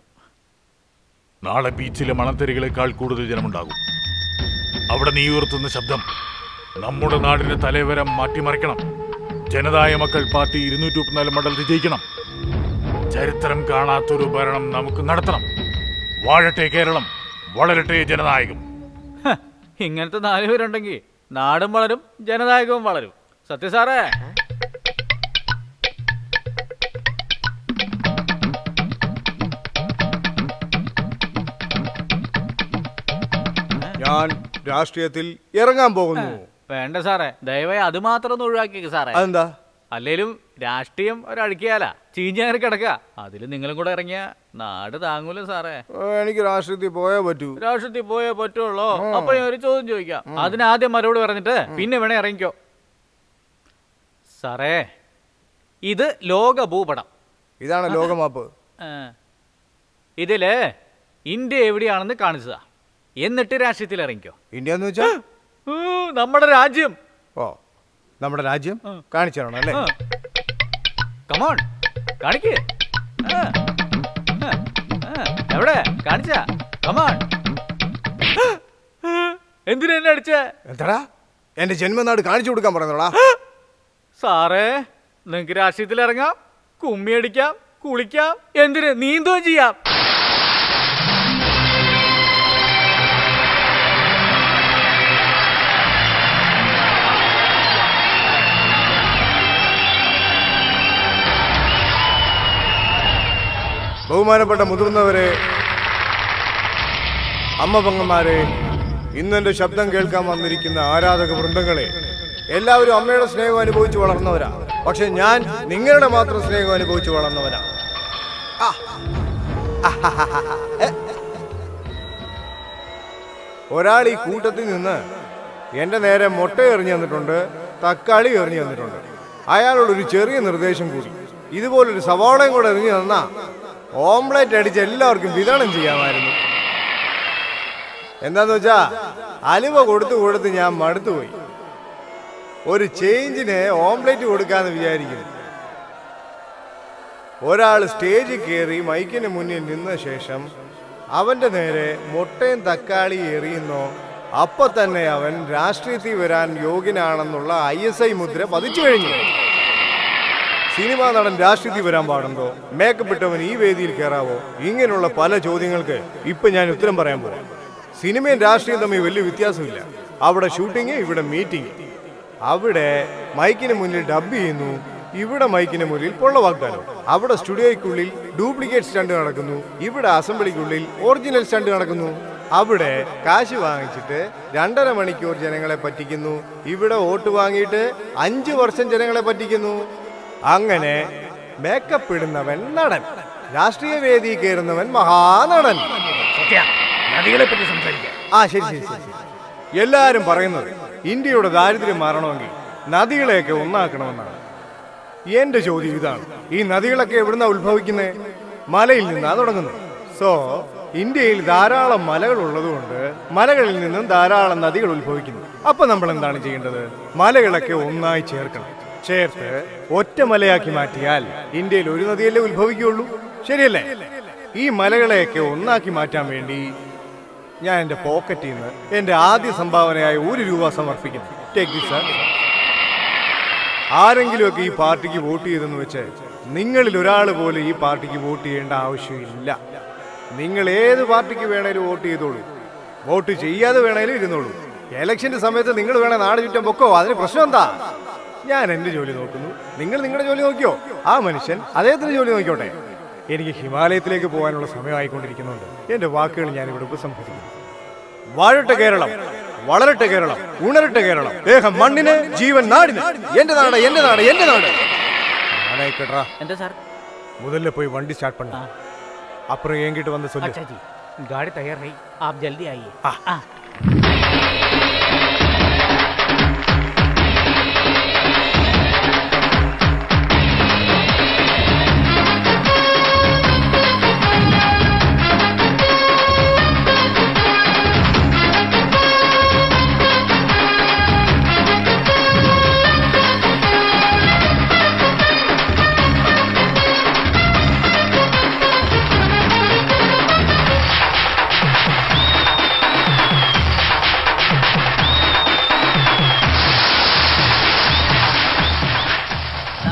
നാളെ ബീച്ചിലെ മണത്തരികളെക്കാൾ കൂടുതൽ ജനമുണ്ടാകും. അവിടെ നീ ഉയർത്തുന്ന ശബ്ദം നമ്മുടെ നാടിന്റെ തലവരം മാറ്റിമറിക്കണം. ജനതായ മക്കൾ പാർട്ടി 234 മണ്ഡലത്തിൽ ജയിക്കണം. ചരിത്രം കാണാത്തൊരു ഭരണം നമുക്ക് നടത്തണം. വാഴട്ടെ കേരളം, വളരട്ടെ ജനനായകം. ഇങ്ങനത്തെ 4 പേരുണ്ടെങ്കിൽ നാടും വളരും ജനനായകവും വളരും. സത്യ സാറേ, ഞാൻ രാഷ്ട്രീയത്തിൽ ഇറങ്ങാൻ പോകുന്നു. വേണ്ട സാറേ, ദയവായി അത് മാത്രം ഒന്ന് ഒഴിവാക്കിയേക്ക് സാറേ. അതെന്താ? അല്ലേലും രാഷ്ട്രീയം ഒരഴുക്കിയാല ചീഞ്ഞാറി കിടക്കുക. അതിൽ നിങ്ങളും കൂടെ ഇറങ്ങിയ നാട് താങ്ങൂല സാറേ. എനിക്ക് രാഷ്ട്രീയത്തിൽ പോയേ പറ്റൂ. രാഷ്ട്രീയത്തിൽ പോയേ പറ്റുള്ളൂ. അപ്പൊ ഞാൻ ഒരു ചോദ്യം ചോദിക്കാം, അതിനാദ്യം മറുപടി പറഞ്ഞിട്ട് പിന്നെ വേണേ ഇറങ്ങിക്കോ. സാറേ, ഇത് ലോക ഭൂപടം. ഇതാണ് ലോകമാപ്പ്. ഇതില് ഇന്ത്യ എവിടെയാണെന്ന് കാണിച്ചതാ. എന്നിട്ട് രാഷ്ട്രീയത്തിൽ ഇറങ്ങിക്കോ. ഇന്ത്യ എന്ന് വെച്ചാ നമ്മുടെ രാജ്യം. ഓ, നമ്മുടെ രാജ്യം കാണിച്ചു തരണം അല്ലേ? കമോൺ, കാണിക്ക്. എവിടെ കാണിച്ച? കമോൺ. എന്തിനാ എന്നെ അടിച്ച? എന്താടാ എന്റെ ജന്മനാട് കാണിച്ചു കൊടുക്കാൻ പറഞ്ഞോടാ? സാറേ, നിങ്ങക്ക് രാഷ്ട്രീയത്തിൽ ഇറങ്ങാം, കുമ്മി അടിക്കാം, കുളിക്കാം, എന്തിന് നീന്തുകയും ചെയ്യാം. ബഹുമാനപ്പെട്ട മുതിർന്നവരെ, അമ്മ പെങ്ങന്മാരെ, ഇന്നെന്റെ ശബ്ദം കേൾക്കാൻ വന്നിരിക്കുന്ന ആരാധക വൃന്ദങ്ങളെ, എല്ലാവരും അമ്മയുടെ സ്നേഹം അനുഭവിച്ച് വളർന്നവരാ. പക്ഷെ ഞാൻ നിങ്ങളുടെ മാത്രം സ്നേഹം അനുഭവിച്ച് വളർന്നവരാ. ഒരാൾ ഈ കൂട്ടത്തിൽ നിന്ന് എന്റെ നേരെ മുട്ട എറിഞ്ഞു തന്നിട്ടുണ്ട്, തക്കാളി എറിഞ്ഞു തന്നിട്ടുണ്ട്. അയാളോടൊരു ചെറിയ നിർദ്ദേശം കൂടി, ഇതുപോലൊരു സവാളയും കൂടെ എറിഞ്ഞു തന്നാ ഓംലെറ്റ് അടിച്ച് എല്ലാവർക്കും വിതരണം ചെയ്യാമായിരുന്നു. എന്താന്ന് വെച്ചാ അലുവ കൊടുത്ത് ഞാൻ മടുത്തുപോയി. ഒരു ചേഞ്ചിന് ഓംലെറ്റ് കൊടുക്കാന്ന് വിചാരിക്കുന്നു. ഒരാൾ സ്റ്റേജിൽ കയറി മൈക്കിന് മുന്നിൽ നിന്ന ശേഷം അവന്റെ നേരെ മുട്ടയും തക്കാളി എറിയുന്നോ അപ്പൊ തന്നെ അവൻ രാഷ്ട്രീയത്തിൽ വരാൻ യോഗ്യനാണെന്നുള്ള ISI മുദ്ര പതിച്ചു കഴിഞ്ഞു. സിനിമാ നടൻ രാഷ്ട്രീയത്തിൽ വരാൻ പാടുണ്ടോ? മേക്കപ്പ് ഇട്ടവൻ ഈ വേദിയിൽ കയറാവോ? ഇങ്ങനെയുള്ള പല ചോദ്യങ്ങൾക്ക് ഇപ്പൊ ഞാൻ ഉത്തരം പറയാൻ പോവാം. സിനിമയും രാഷ്ട്രീയം തമ്മിൽ വലിയ വ്യത്യാസമില്ല. അവിടെ ഷൂട്ടിങ്, ഇവിടെ മീറ്റിംഗ്. അവിടെ മൈക്കിന് മുന്നിൽ ഡബ് ചെയ്യുന്നു, ഇവിടെ മൈക്കിന് മുന്നിൽ പൊള്ള വാഗ്ദാനം. അവിടെ സ്റ്റുഡിയോയ്ക്കുള്ളിൽ ഡ്യൂപ്ലിക്കേറ്റ് സ്റ്റണ്ട് നടക്കുന്നു, ഇവിടെ അസംബ്ലിക്കുള്ളിൽ ഒറിജിനൽ സ്റ്റണ്ട് നടക്കുന്നു. അവിടെ കാശ് വാങ്ങിച്ചിട്ട് 2.5 മണിക്കൂർ ജനങ്ങളെ പറ്റിക്കുന്നു, ഇവിടെ വോട്ട് വാങ്ങിയിട്ട് 5 വർഷം ജനങ്ങളെ പറ്റിക്കുന്നു. അങ്ങനെ മേക്കപ്പ് ഇടുന്നവൻ നടൻ, രാഷ്ട്രീയ വേദി കയറുന്നവൻ മഹാനടൻ. ശരി. എല്ലാരും പറയുന്നത് ഇന്ത്യയുടെ ദാരിദ്ര്യം മാറണമെങ്കിൽ നദികളെയൊക്കെ ഒന്നാക്കണമെന്നാണ്. എന്റെ ചോദ്യം ഇതാണ്, ഈ നദികളൊക്കെ എവിടുന്നാ ഉത്ഭവിക്കുന്നത്? മലയിൽ നിന്നാ തുടങ്ങുന്നത്. സോ ഇന്ത്യയിൽ ധാരാളം മലകൾ ഉള്ളതുകൊണ്ട് മലകളിൽ നിന്നും ധാരാളം നദികൾ ഉത്ഭവിക്കുന്നു. അപ്പൊ നമ്മൾ എന്താണ് ചെയ്യേണ്ടത്? മലകളൊക്കെ ഒന്നായി ചേർക്കണം. ചേർത്ത് ഒറ്റ മലയാക്കി മാറ്റിയാൽ ഇന്ത്യയിൽ ഒരു നദിയല്ലേ ഉത്ഭവിക്കുകയുള്ളൂ, ശരിയല്ലേ? ഈ മലകളെയൊക്കെ ഒന്നാക്കി മാറ്റാൻ വേണ്ടി ഞാൻ എൻ്റെ പോക്കറ്റിൽ നിന്ന് എൻ്റെ ആദ്യ സംഭാവനയായി 1 രൂപ സമർപ്പിക്കുന്നു. Take this sir. ആരെങ്കിലുമൊക്കെ ഈ പാർട്ടിക്ക് വോട്ട് ചെയ്തെന്ന് വെച്ച് നിങ്ങളിൽ ഒരാൾ പോലും ഈ പാർട്ടിക്ക് വോട്ട് ചെയ്യേണ്ട ആവശ്യമില്ല. നിങ്ങൾ ഏത് പാർട്ടിക്ക് വേണേലും വോട്ട് ചെയ്തോളൂ, വോട്ട് ചെയ്യാതെ വേണേലും ഇരുന്നോളൂ. ഇലക്ഷന്റെ സമയത്ത് നിങ്ങൾ വേണേ നാട് ചുറ്റാൻ പൊക്കോ, അതിന് പ്രശ്നം എന്താ? ഞാൻ എൻ്റെ ജോലി നോക്കുന്നു, നിങ്ങൾ നിങ്ങളുടെ ജോലി നോക്കിയോ. ആ മനുഷ്യൻ അദ്ദേഹത്തിന്റെ ജോലി നോക്കിയോട്ടെ. എനിക്ക് ഹിമാലയത്തിലേക്ക് പോകാനുള്ള സമയമായിക്കൊണ്ടിരിക്കുന്നുണ്ട്. എൻ്റെ വാക്കുകൾ ഞാൻ ഇവിടെ ഉപസംഹരിക്കുന്നു. വാഴട്ടെ കേരളം, വളരട്ടെ കേരളം, ഉണരട്ടെ കേരളം. ദേഹം മണ്ണിന്, ജീവൻ നാടിന്. എന്റെ നാട്, എന്റെ നാട്, എന്റെ നാട്. നാടായിക്കട്ടാ. എന്താ സാർ? முதல்ல போய் வண்டி ஸ்டார்ட் பண்ணு. அப்புறம் என்கிட்ட வந்து சொல்லு. अच्छा जी, गाड़ी तैयार है, आप जल्दी आइए.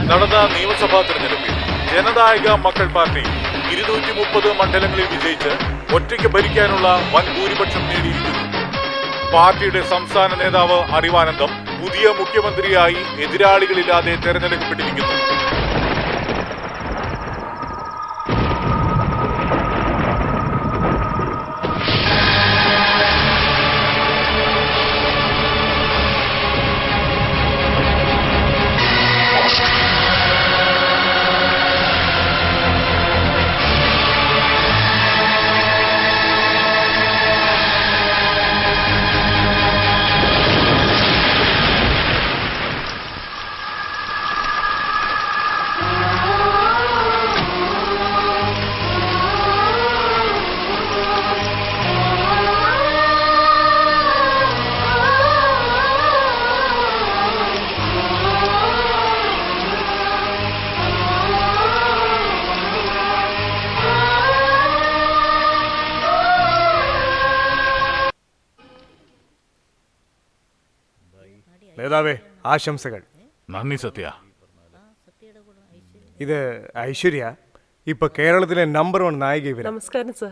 നടന്ന നിയമസഭാ തെരഞ്ഞെടുപ്പിൽ ജനനായക മക്കൾ പാർട്ടി 230 മണ്ഡലങ്ങളിൽ വിജയിച്ച് ഒറ്റയ്ക്ക് ഭരിക്കാനുള്ള വൻ ഭൂരിപക്ഷം നേടിയിരിക്കുന്നു. പാർട്ടിയുടെ സംസ്ഥാന നേതാവ് അറിവാനന്ദം പുതിയ മുഖ്യമന്ത്രിയായി എതിരാളികളില്ലാതെ തെരഞ്ഞെടുക്കപ്പെട്ടിരിക്കുന്നു. നേതാവേ, ആശംസകൾ. നന്ദി സത്യ. ഇത് ഐശ്വര്യ, ഇപ്പൊ കേരളത്തിലെ നമ്പർ 1 നായിക ഇവരാ. നമസ്കാരം സർ.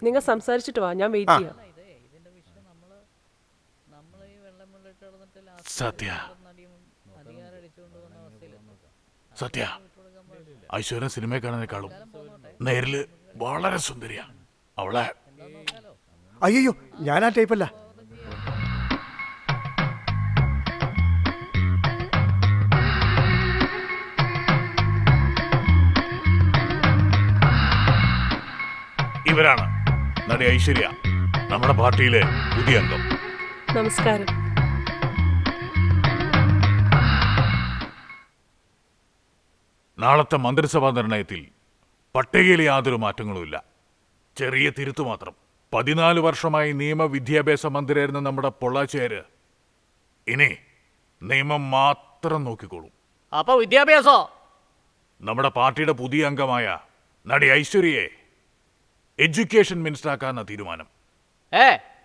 നിങ്ങൾ സംസാരിച്ചിട്ട് വാ, ഞാൻ വെയിറ്റ് ചെയ്യാം. സത്യ സത്യ ഐശ്വര്യ സിനിമയെ കാണുന്നതിനേക്കാളും നേരില് വളരെ സുന്ദരിയാ. അവളെ അയ്യോ, ഞാൻ ആ ടൈപ്പല്ല. ഇവരാണ് നടി ഐശ്വര്യ, നമ്മുടെ പാർട്ടിയിലെ പുതിയ അംഗം. നമസ്കാരം. നാളത്തെ മന്ത്രിസഭാ നിർണയത്തിൽ പട്ടികയിൽ യാതൊരു മാറ്റങ്ങളുമില്ല. ചെറിയ തിരുത്തു മാത്രം. 14 വർഷമായി നിയമവിദ്യാഭ്യാസ മന്ത്രിയായിരുന്ന നമ്മുടെ പൊള്ളാച്ചേര് ഇനി നിയമം മാത്രം നോക്കിക്കോളും. അപ്പൊ വിദ്യാഭ്യാസോ? നമ്മുടെ പാർട്ടിയുടെ പുതിയ അംഗമായ നടി ഐശ്വര്യയെ എഡ്യൂക്കേഷൻ മിനിസ്റ്റർ ആക്കാന്ന തീരുമാനം.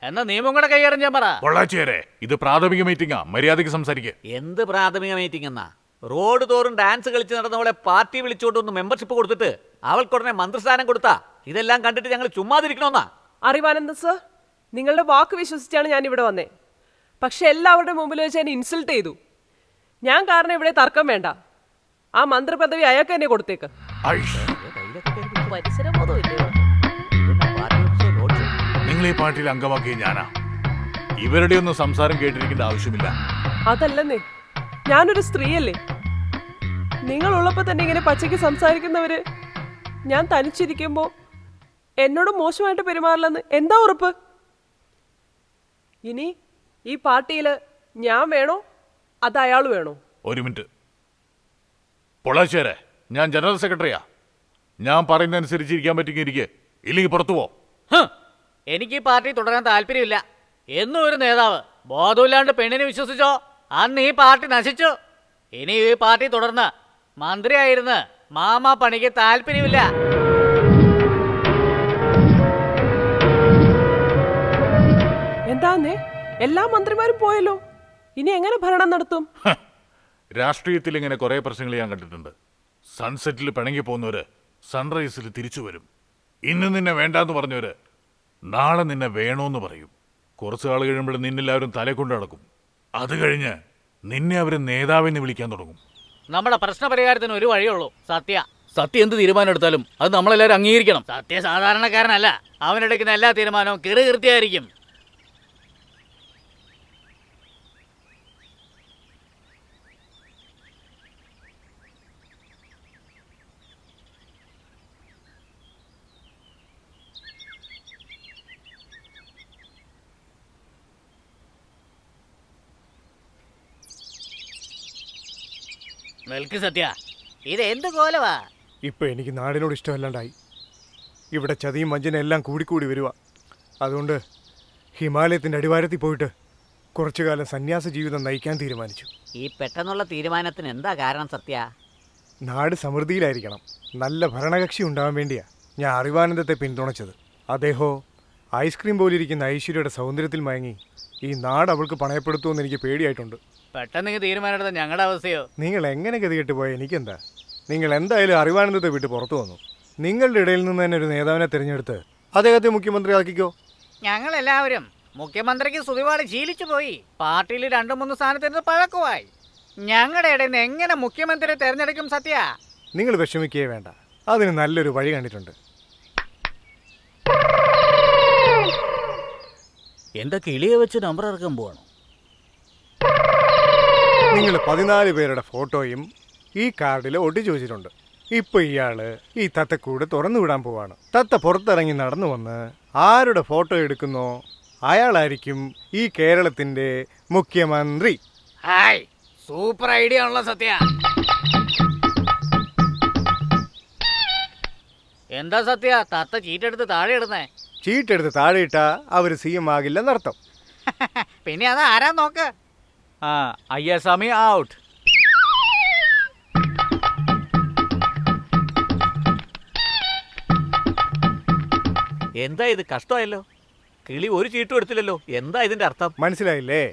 എന്നാ നിയമം കൂടെ കൈകാര്യം ചെയ്യാൻ പറ. പൊള്ളാച്ചേരെ, ഇത് പ്രാഥമിക മീറ്റിംഗാ, മര്യാദയ്ക്ക് സംസാരിക്കുക. എന്ത് പ്രാഥമിക മീറ്റിംഗ് എന്നാ? റോഡ് തോറും ഡാൻസ് കളിച്ച് നടന്നവളെ പാർട്ടി വിളിച്ചോണ്ടൊന്ന് മെമ്പർഷിപ്പ് കൊടുത്തിട്ട് അവൾക്കുടനെ മന്ത്രിസ്ഥാനം കൊടുത്താ ഇതെല്ലാം കണ്ടിട്ട് ഞങ്ങൾ ചുമ്മാതിരിക്കണമെന്നാ? അറിവാനന്ദ സർ, നിങ്ങളുടെ വാക്ക് വിശ്വസിച്ചാണ് ഞാൻ ഇവിടെ വന്നേ. പക്ഷെ എല്ലാവരുടെ മുമ്പിൽ വെച്ച് എന്നെ ഇൻസൾട്ട് ചെയ്തു. ഞാൻ കാരണം ഇവിടെ തർക്കം വേണ്ട. ആ മന്ത്രിപദവി അയാൾക്ക് തന്നെ കൊടുത്തേക്ക്. നിങ്ങൾ ഈ പാർട്ടിയിൽ അംഗമാക്കിയ ഞാനാ. ഇവരുടെ ഒന്നും സംസാരം കേട്ടിരിക്കേണ്ട ആവശ്യമില്ല. അതല്ലെന്നേ, ഞാനൊരു സ്ത്രീയല്ലേ. നിങ്ങളുള്ളപ്പോൾ തന്നെ ഇങ്ങനെ പച്ചയ്ക്ക് സംസാരിക്കുന്നവര് ഞാൻ തനിച്ചിരിക്കുമ്പോ എന്നോട് മോശമായിട്ട് പെരുമാറില്ലെന്ന് എന്താ ഉറപ്പ്? ഇനി ഈ പാർട്ടിയിൽ ഞാൻ വേണോ അത് അയാൾ വേണോ? ഒരു മിനിറ്റ്. പൊള്ളാച്ചേരെ, ഞാൻ ജനറൽ സെക്രട്ടറിയാ. ഞാൻ പറയുന്നതനുസരിച്ചിരിക്കാൻ പറ്റുമെങ്കിൽ ഇരിക്കെ, ഇല്ലെങ്കിൽ പുറത്തു പോ. എനിക്ക് ഈ പാർട്ടി തുടരാൻ താല്പര്യമില്ല. എന്നും ഒരു നേതാവ് ബോധമില്ലാണ്ട് പെണ്ണിനെ വിശ്വസിച്ചോ, അന്ന് ഈ പാർട്ടി നശിച്ചു. ഇനി ഈ പാർട്ടി തുടർന്ന് മന്ത്രിയായിരുന്ന് മാമാ പണിക്ക് താല്പര്യമില്ല. എന്താന്നേ, എല്ലാ മന്ത്രിമാരും പോയല്ലോ. ഇനി എങ്ങനെ ഭരണം നടത്തും? രാഷ്ട്രീയത്തിൽ ഇങ്ങനെ കുറെ പ്രശ്നങ്ങൾ ഞാൻ കണ്ടിട്ടുണ്ട്. സൺസെറ്റിൽ പിണങ്ങി പോകുന്നവര് സൺറൈസിൽ തിരിച്ചു വരും. ഇന്ന് നിന്നെ വേണ്ടാന്ന് പറഞ്ഞവര് നാളെ നിന്നെ വേണോന്ന് പറയും. കുറച്ച് ആൾ കഴിയുമ്പോൾ നിന്നെല്ലാവരും തലേ കൊണ്ട് നടക്കും. അത് കഴിഞ്ഞ് നിന്നെ അവർ നേതാവെന്ന് വിളിക്കാൻ തുടങ്ങും. നമ്മുടെ പ്രശ്നപരിഹാരത്തിന് ഒരു വഴിയുള്ളൂ, സത്യം എന്ത് തീരുമാനം എടുത്താലും അത് നമ്മളെല്ലാവരും അംഗീകരിക്കണം. സത്യ സാധാരണക്കാരനല്ല, അവനെടുക്കുന്ന എല്ലാ തീരുമാനവും കൃത്യമായിരിക്കും. നിൽക്ക് സത്യ, ഇത് എന്ത് കോലവാ? ഇപ്പൊ എനിക്ക് നാടിനോട് ഇഷ്ടമല്ലാണ്ടായി. ഇവിടെ ചതിയും വഞ്ചനയും എല്ലാം കൂടിക്കൂടി വരുക. അതുകൊണ്ട് ഹിമാലയത്തിൻ്റെ അടിവാരത്തിൽ പോയിട്ട് കുറച്ചു കാലം സന്യാസ ജീവിതം നയിക്കാൻ തീരുമാനിച്ചു. ഈ പെട്ടെന്നുള്ള തീരുമാനത്തിന് എന്താ കാരണം സത്യ? നാട് സമൃദ്ധിയിലായിരിക്കണം, നല്ല ഭരണകക്ഷി ഉണ്ടാവാൻ വേണ്ടിയാ ഞാൻ അറിവാനന്ദത്തെ പിന്തുണച്ചത്. അദ്ദേഹോ ഐസ്ക്രീം പോലിരിക്കുന്ന ഐശ്വര്യയുടെ സൗന്ദര്യത്തിൽ മയങ്ങി ഈ നാട് അവൾക്ക് പണയപ്പെടുത്തുമെന്ന് എനിക്ക് പേടിയായിട്ടുണ്ട്. പെട്ടെന്ന് തീരുമാനം എടുത്ത ഞങ്ങളുടെ അവസ്ഥയോ? നിങ്ങൾ എങ്ങനെ ഗതികെട്ട് പോയാൽ എനിക്കെന്താ? നിങ്ങൾ എന്തായാലും അറിവാനന്ദത്തെ വിട്ട് പുറത്തു വന്നു. നിങ്ങളുടെ ഇടയിൽ നിന്ന് തന്നെ ഒരു നേതാവിനെ തിരഞ്ഞെടുത്ത് അദ്ദേഹത്തെ മുഖ്യമന്ത്രി ആക്കിക്കോ. ഞങ്ങളെല്ലാവരും മുഖ്യമന്ത്രിക്ക് സ്തുതിപാട് ശീലിച്ചു പോയി. പാർട്ടിയിൽ 2-3 സ്ഥാനത്തിന് പഴക്കമായി. ഞങ്ങളുടെ ഇടയിൽ നിന്ന് എങ്ങനെ മുഖ്യമന്ത്രിയെ തെരഞ്ഞെടുക്കും സത്യ? നിങ്ങൾ വിഷമിക്കുകയേ വേണ്ട, അതിന് നല്ലൊരു വഴി കണ്ടിട്ടുണ്ട്. എന്താ കിളിയെ വെച്ച് നമ്പർ ഇറക്കാൻ പോവാണോ? നിങ്ങൾ 14 പേരുടെ ഫോട്ടോയും ഈ കാർഡിൽ ഒട്ടിച്ചു വെച്ചിട്ടുണ്ട്. ഇപ്പൊ ഇയാള് ഈ തത്തക്കൂട് തുറന്നു വിടാൻ പോവാണ്. തത്ത പുറത്തിറങ്ങി നടന്നു വന്ന് ആരുടെ ഫോട്ടോ എടുക്കുന്നോ അയാളായിരിക്കും ഈ കേരളത്തിന്റെ മുഖ്യമന്ത്രി. ഹായ്, സൂപ്പർ ഐഡിയ ആണല്ലോ സത്യ. എന്താ സത്യ തത്ത ചീട്ടെടുത്ത് താഴെ ഇടുന്നേ? ചീട്ടെടുത്ത് താഴെ ഇട്ടാ അവര് CM ആകില്ലെന്നർത്ഥം. പിന്നെ അത് ആരാ നോക്ക്. അയ്യസ്വാമി ഔട്ട്. എന്താ ഇത്, കഷ്ടമായല്ലോ. കിളി ഒരു ചീട്ടും എടുത്തില്ലല്ലോ. എന്താ ഇതിന്റെ അർത്ഥം? മനസ്സിലായില്ലേ?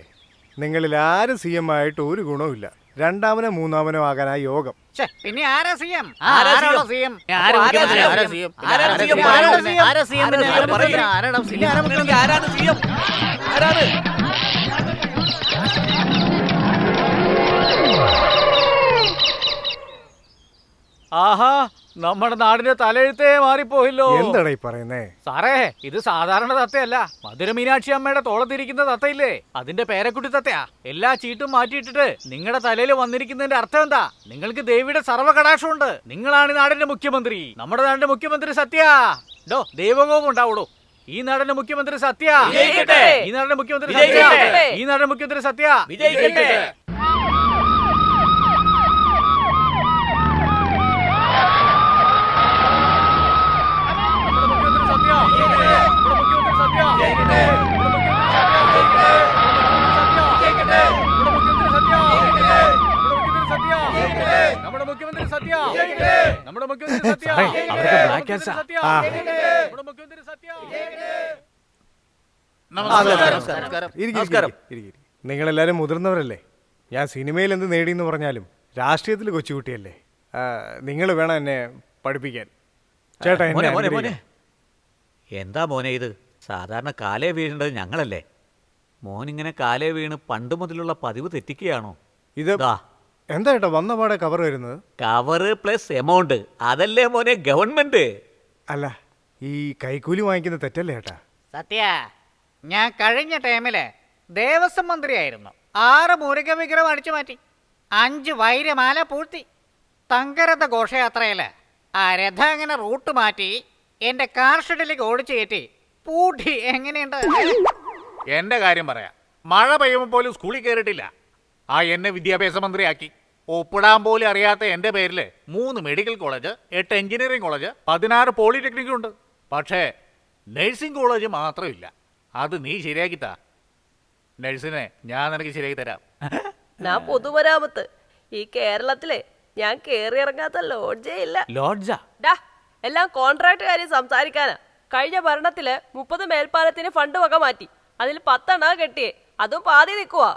നിങ്ങളിൽ ആരും CM ആയിട്ട് ഒരു ഗുണവുമില്ല. 2-മനോ 3-മനോ ആകാനാ യോഗം. പിന്നെ ആരാ CM? ആഹാ, നമ്മുടെ നാടിന്റെ തലയെഴുത്തേ മാറിപ്പോയില്ലോ. എന്താടാ ഈ പറയുന്നേ? സാറേ, ഇത് സാധാരണ തത്തയല്ല. മധുര മീനാക്ഷി അമ്മയുടെ തോളത്തിരിക്കുന്ന തത്തയില്ലേ, അതിന്റെ പേരക്കുട്ടി തത്തയാ. എല്ലാ ചീട്ടും മാറ്റിയിട്ടിട്ട് നിങ്ങളുടെ തലയിൽ വന്നിരിക്കുന്നതിന്റെ അർത്ഥം എന്താ? നിങ്ങൾക്ക് ദേവിയുടെ സർവ്വകടാക്ഷമുണ്ട്. നിങ്ങളാണ് നാടിന്റെ മുഖ്യമന്ത്രി. നമ്മുടെ നാടിന്റെ മുഖ്യമന്ത്രി സത്യ. ദൈവകോപം ഉണ്ടാവൂടോ. ഈ നാടിന്റെ മുഖ്യമന്ത്രി സത്യ. ഈ നാടിന്റെ മുഖ്യമന്ത്രി സത്യ. ഈ നാടിന്റെ മുഖ്യമന്ത്രി സത്യ. നിങ്ങളെല്ലാരും മുതിർന്നവരല്ലേ. ഞാൻ സിനിമയിൽ എന്ത് നേടിയെന്ന് പറഞ്ഞാലും രാഷ്ട്രീയത്തിൽ കൊച്ചുകുട്ടിയല്ലേ. നിങ്ങൾ വേണം എന്നെ പഠിപ്പിക്കാൻ. ചേട്ടാ, എന്താ മോനെ ഇത്? സാധാരണ കാലേ വീഴേണ്ടത് ഞങ്ങളല്ലേ. മോനിങ്ങനെ കാലേ വീണ് പണ്ട് മുതലുള്ള പതിവ് തെറ്റിക്കുകയാണോ? ഇത് എന്താ ചേട്ടാ വന്ന പാടെ കവർ വരുന്നത്? കവറ് പ്ലസ് എമൗണ്ട്, അതല്ലേ മോനെ ഗവൺമെന്റ്. അല്ല, ഈ കൈക്കൂലി വാങ്ങിക്കുന്ന തെറ്റല്ലേ ചേട്ടാ? സത്യ, ഞാൻ കഴിഞ്ഞ ടൈമില് ദേവസ്വം മന്ത്രിയായിരുന്നു. 6 മുരുക വിഗ്രഹം അടിച്ചു മാറ്റി, 5 വൈരമാല പൂഴ്ത്തി. തങ്കരഥ ഘോഷയാത്രയില് ആ രഥം അങ്ങനെ റൂട്ട് മാറ്റി എന്റെ കാർ ഷെഡിലേക്ക് ഓടിച്ചു കയറ്റി പൂട്ടി. എങ്ങനെയുണ്ട്? എന്റെ കാര്യം പറയാം. മഴ പെയ്യുമ്പോൾ പോലും സ്കൂളിൽ കയറിയിട്ടില്ല. എന്നെ വിദ്യാഭ്യാസ മന്ത്രിയാക്കി. ഒപ്പിടാൻ പോലും അറിയാത്ത എന്റെ പേരില് 3 മെഡിക്കൽ കോളേജ്, 8 എഞ്ചിനീയറിംഗ് കോളേജ്, 16 പോളിടെക്നിക്കും ഉണ്ട്. പക്ഷേ നഴ്സിംഗ് കോളേജ് മാത്രമില്ല. അത് നീ ശരിയാക്കിത്താ. നഴ്സിനെ ഞാൻ നിനക്ക് ശരിയാക്കി തരാം. ഞാൻ പൊതുമരാമത്ത്. ഈ കേരളത്തിലെ ഞാൻ കേറി ഇറങ്ങാത്ത ലോഡ്ജേ ഇല്ല. ലോഡ്ജാ? എല്ലാം കോൺട്രാക്ട് കാര്യം സംസാരിക്കാനാ. കഴിഞ്ഞ ഭരണത്തില് 30 മേൽപ്പാലത്തിന് ഫണ്ട് വക മാറ്റി. അതിൽ 10 കെട്ടിയേ, അതും പാതി നിൽക്കുവാ.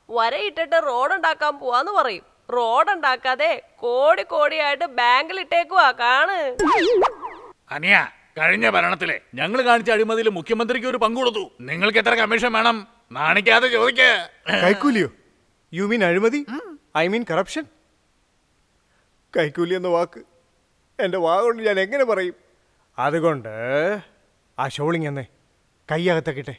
വരയിട്ടിട്ട് റോഡ് ഉണ്ടാക്കാൻ പോവാന്ന് പറയും. റോഡ് ഉണ്ടാക്കാതെ കോടിയായിട്ട് ബാങ്കിൽ ഇട്ടേക്കുവാ. കാണ് അനിയ, കഴിഞ്ഞ ഭരണത്തിലെ ഞങ്ങൾ കാണിച്ച അഴിമതിയിൽ മുഖ്യമന്ത്രിക്ക് ഒരു പങ്ക് കൊടുത്തു. നിങ്ങൾക്ക് എത്ര കമ്മീഷൻ വേണം? നാണിക്കാതെ ചോദിക്കേ. കൈക്കൂലിയോ? യു മീൻ അഴിമതി? I mean corruption? കൈക്കൂലി എന്ന വാക്ക് എൻ്റെ വാഗുകൊണ്ട് ഞാൻ എങ്ങനെ പറയും? അതുകൊണ്ട് ആ ഷോളിങ് എന്നേ കൈയകത്തേക്കിട്ടെ.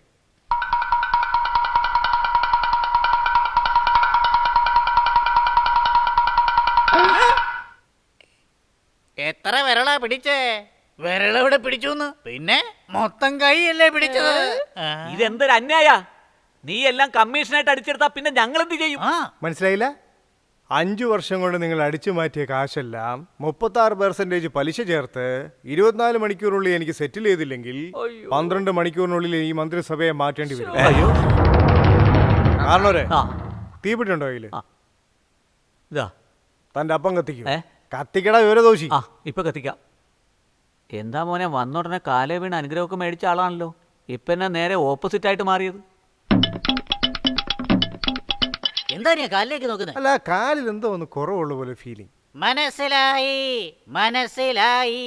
എത്ര വിരളാ പിടിച്ചേ? വിരളവിടെ പിടിച്ചു പിന്നെ മൊത്തം കൈയല്ലേ പിടിച്ചത്? ഇതെന്തൊരു അന്യായ! നീ എല്ലാം കമ്മീഷനായിട്ട് അടിച്ചെടുത്താ പിന്നെ ഞങ്ങൾ എന്ത് ചെയ്യും? മനസ്സിലായില്ല? 5 വർഷം കൊണ്ട് നിങ്ങൾ അടിച്ചു മാറ്റിയ കാശെല്ലാം 36% പലിശ ചേർത്ത് 24 മണിക്കൂറിനുള്ളിൽ എനിക്ക് സെറ്റിൽ ചെയ്തില്ലെങ്കിൽ 12 മണിക്കൂറിനുള്ളിൽ ഈ മന്ത്രിസഭയെ മാറ്റേണ്ടി വരും. കാരണോരെ തീപിട്ടുണ്ടോ കയ്യില്? ഇതാ തന്റെ അപ്പം കത്തിക്കൂ. ഏ? കത്തിക്കട വിവരദോഷി. ഇപ്പൊ കത്തിക്കാം. എന്താ മോനെ, വന്നോടനെ കാലേ വീണ് അനുഗ്രഹമൊക്കെ മേടിച്ച ആളാണല്ലോ. ഇപ്പൊ എന്നാ നേരെ ഓപ്പോസിറ്റ് ആയിട്ട് മാറിയത്? എന്താ നീ കാലിലേക്ക് നോക്കുന്നത്? അല്ല, കാലിൽ എന്തോ ഒന്ന് കുറവുള്ള പോലെ ഫീലിംഗ്. മനസ്സിലായി മനസ്സിലായി.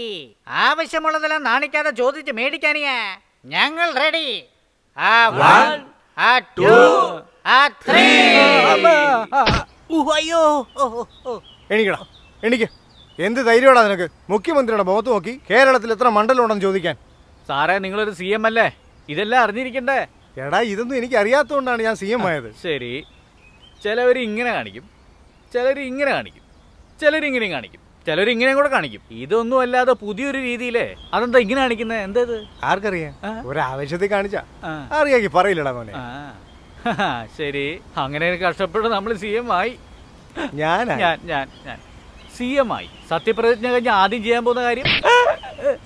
ആവശ്യമുള്ളതെല്ലാം നാണിക്കാതെ ചോദിച്ച് മേടിക്കാനിയാ ഞങ്ങൾ റെഡി. ആ 1 ആ 2 ആ 3. അയ്യോ എണീക്കടാ, എണീക്ക്. എന്ത് ധൈര്യമാടാ നിനക്ക് മുഖ്യമന്ത്രിയുടെ മുഖത്ത് നോക്കി കേരളത്തിൽ എത്ര മണ്ഡലം ഉണ്ടെന്ന് ചോദിക്കാൻ? സാറേ, നിങ്ങളൊരു CM അല്ലേ? ഇതെല്ലാം അറിഞ്ഞിരിക്കണ്ടേ? എടാ, ഇതൊന്നും എനിക്ക് അറിയാത്തതുകൊണ്ടാണ് ഞാൻ CM ആയത്. ശരി, ചിലവർ ഇങ്ങനെ കാണിക്കും, ചിലർ ഇങ്ങനെ കാണിക്കും, ചിലരിങ്ങനെ കാണിക്കും, ചിലരിങ്ങനെ കൂടെ കാണിക്കും. ഇതൊന്നും അല്ലാതെ പുതിയൊരു രീതിയിലേ. അതെന്താ ഇങ്ങനെ കാണിക്കുന്നത്? എന്താ ഇത്? ആർക്കറിയാം? ഒരാവശ്യത്തിൽ കാണിച്ചാ അറിയാക്കി പറയില്ലടാ മോനെ. ശരി, അങ്ങനെ കഷ്ടപ്പെട്ട് നമ്മൾ CM ആയി. ഞാൻ CM ആയി. സത്യപ്രതിജ്ഞ കഴിഞ്ഞ് ആദ്യം ചെയ്യാൻ പോകുന്ന കാര്യം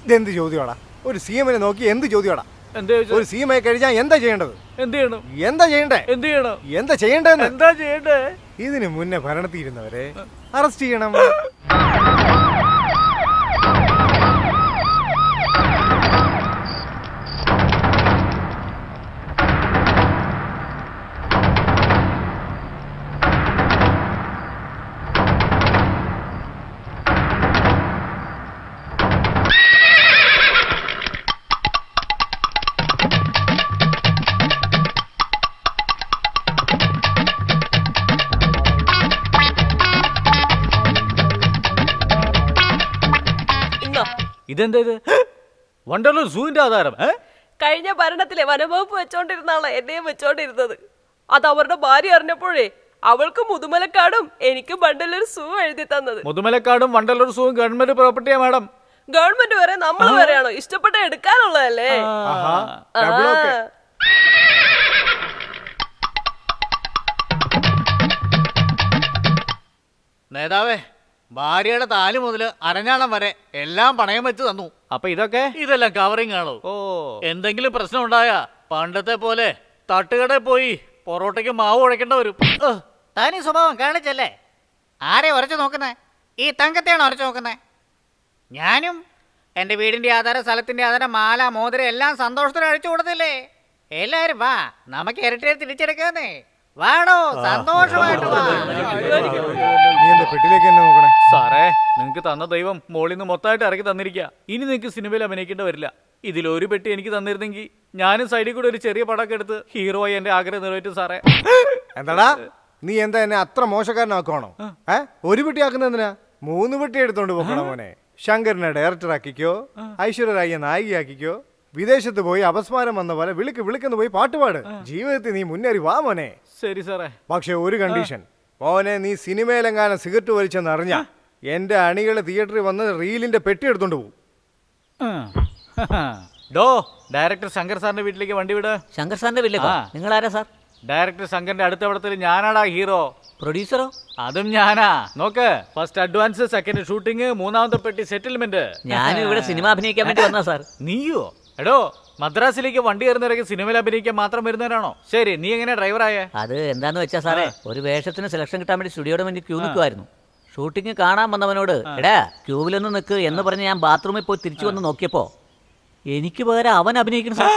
ഇതെന്ത് ചോദ്യമാടാ? ഒരു CM-നെ നോക്കി എന്ത് ചോദ്യമാടാ? ഒരു CM ആയി കഴിഞ്ഞാൽ എന്താ ചെയ്യേണ്ടത്? എന്ത് ചെയ്യണം? എന്താ ചെയ്യണ്ടേ? എന്ത് ചെയ്യണം? എന്താ ചെയ്യേണ്ടതെന്ന്? എന്താ ചെയ്യണ്ടേ? ഇതിന് മുന്നേ ഭരണത്തിയിരുന്നവരെ അറസ്റ്റ് ചെയ്യണം. ഇതെന്താ ഇത്? വണ്ടർലൂർ സൂവിന്റെ ആധാരം? കഴിഞ്ഞ ഭരണത്തിലെ വനവകുപ്പ് വെച്ചോണ്ടിരുന്ന ആളാ എന്നെയും വെച്ചോണ്ടിരുന്നത്. അത് അവരുടെ ഭാര്യ അറിഞ്ഞപ്പോഴേ അവൾക്ക് മുതുമലക്കാടും എനിക്ക് വണ്ടലൂർ സൂ എഴുതി തന്നത്. മുതുമലക്കാടും വണ്ടർലൂർ സൂവും ഗവൺമെന്റ് പ്രോപ്പർട്ടിയാ മാഡം. ഗവൺമെന്റ് വരെ നമ്മൾ വരെയാണോ? ഇഷ്ടപ്പെട്ട എടുക്കാനുള്ളതല്ലേ. നേതാവേ, ഭാര്യയുടെ താലി മുതൽ അരഞ്ഞാണം വരെ എല്ലാം പണയം വെച്ച് തന്നു. അപ്പൊ ഇതെല്ലാം കവറിങ് ആണോ? എന്തെങ്കിലും പ്രശ്നം ഉണ്ടായാ പണ്ടത്തെ പോലെ തട്ടുകടയിൽ പോയി പൊറോട്ടയ്ക്ക് മാവ് ഉടയ്ക്കേണ്ട വരും. താനീ സ്വഭാവം കാണിച്ചല്ലേ? ആരെ ഉരച്ചു നോക്കുന്നേ? ഈ തങ്കത്തെയാണ് ഉരച്ചു നോക്കുന്നേ. ഞാനും എൻ്റെ വീടിന്റെ ആധാരം, സ്ഥലത്തിന്റെ ആധാരം, മാല, മോതിരം എല്ലാം സന്തോഷത്തോടെ അഴിച്ചു കൊടുത്തില്ലേ? എല്ലാരും വാ, നമുക്ക് ഇരട്ടി തിരിച്ചെടുക്കാന്നേ. വാടോ, സന്തോഷമായിട്ട് വാ. നീ എന്താ പെട്ടിലേക്ക് എന്നെ നോക്കണേ? സാറേ, നിങ്ങൾക്ക് തന്ന ദൈവം മോളിൽ നിന്ന് മൊത്തമായിട്ട് ഇറക്കി തന്നിരിക്കുക. ഇനി നിങ്ങൾക്ക് സിനിമയിൽ അഭിനയിക്കേണ്ടി വരില്ല. ഇതിലൊരു പെട്ടി എനിക്ക് തന്നിരുന്നെങ്കിൽ ഞാനും സൈഡിൽ കൂടെ ഒരു ചെറിയ പടക്കം എടുത്ത് ഹീറോ ആയി എന്റെ ആഗ്രഹം നിറവേറ്റും സാറേ. എന്താടാ, നീ എന്താ എന്നെ അത്ര മോശക്കാരനാക്കുവാണോ? ഒരു പെട്ടി ആക്കുന്ന എന്തിനാ? 3 പെട്ടി എടുത്തോണ്ട് പോകണം മോനെ. ശങ്കറിനെ ഡയറക്ടർ ആക്കിക്കോ, ഐശ്വര്യറായിയെ നായികയാക്കിക്കോ, വിദേശത്ത് പോയി അപസ്മാരം വന്ന പോലെ വിളിക്കുന്നു പോയി പാട്ടുപാട്. ജീവിതത്തിൽ നീ മുന്നേറി വാ മോനെ. ശരി സാറേ. പക്ഷെ ഒരു കണ്ടീഷൻ, മോനെ, നീ സിനിമയിലെങ്ങാനും സിഗരറ്റ് വലിച്ചെന്ന് അറിഞ്ഞ എന്റെ അണികള് തിയേറ്ററിൽ വന്ന് റീലിന്റെ പെട്ടി എടുത്തോണ്ട് പോകും. ഡയറക്ടർ ശങ്കർ സാറിന്റെ വീട്ടിലേക്ക് വണ്ടി വിട്. ശങ്കർ സാറിന്റെ വീട്ടിലേക്കോ? നിങ്ങൾ ആരാ സാർ? ഡയറക്ടർ ശങ്കറിന്റെ അടുത്ത പടത്തിൽ ഞാനാടാ ഹീറോ. പ്രൊഡ്യൂസറോ? അതും ഞാനാ. നോക്ക്, ഫസ്റ്റ് അഡ്വാൻസ്, സെക്കൻഡ് ഷൂട്ടിംഗ്, 3ാമത്തെ പെട്ടി സെറ്റിൽമെന്റ്. ഞാനും ഇവിടെ സിനിമ അഭിനയിക്കാൻ വേണ്ടി വന്നാ സാർ. നീയോ? എടോ, മദ്രാസിലേക്ക് വണ്ടി കയറുന്നവരൊക്കെ സിനിമയിൽ അഭിനയിക്കാൻ മാത്രം വരുന്നവരാണോ? ശരി, നീ എങ്ങനെ ഡ്രൈവറായേ? അത് എന്താന്ന് വെച്ചാ സാറേ, ഒരു വേഷത്തിന് സെലക്ഷൻ കിട്ടാൻ വേണ്ടി സ്റ്റുഡിയോയുടെ വേണ്ടി ക്യൂ നിൽക്കുമായിരുന്നു. ഷൂട്ടിംഗ് കാണാൻ വന്നവനോട് എടാ ക്യൂവിലൊന്ന് നിൽക്ക് എന്ന് പറഞ്ഞ് ഞാൻ ബാത്റൂമിൽ പോയി തിരിച്ചു വന്ന് നോക്കിയപ്പോ എനിക്ക് പകരം അവൻ അഭിനയിക്കണം സാർ.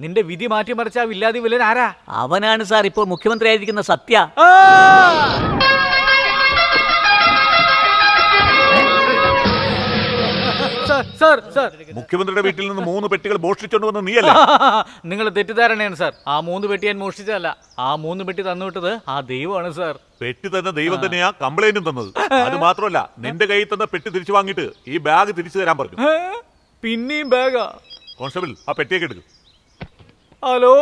നിന്റെ വിധി മാറ്റിമറിച്ച വില്ലാതി വില്ലൻ ആരാ? അവനാണ് സാർ ഇപ്പോൾ മുഖ്യമന്ത്രി ആയിരിക്കുന്ന സത്യ. സാർ, സാർ സാർ മുഖ്യമന്ത്രിയുടെ വീട്ടിൽ നിന്ന് 3 പെട്ടികൾ മോഷ്ടിച്ചോണ്ട് വന്ന നീയല്ല. നിങ്ങൾ തെറ്റിദ്ധാരണയാണ് സാർ. ആ 3 പെട്ടി ഞാൻ മോഷ്ടിച്ചതല്ല. ആ 3 പെട്ടി തന്നുവിട്ടത് ആ ദൈവമാണ് സാർ. പെട്ടി തന്ന ദൈവം തന്നെയാ കംപ്ലൈന്റും തന്നത്. അത് മാത്രമല്ല, നിന്റെ കയ്യിൽ തന്ന പെട്ടി തിരിച്ചു വാങ്ങിയിട്ട് ഈ ബാഗ് തിരിച്ചു തരാൻ പറഞ്ഞു. പിന്നെയും ബാഗാ? കോൺസ്റ്റബിൾ, ആ പെട്ടിയൊക്കെ എടുക്കും. ഹലോ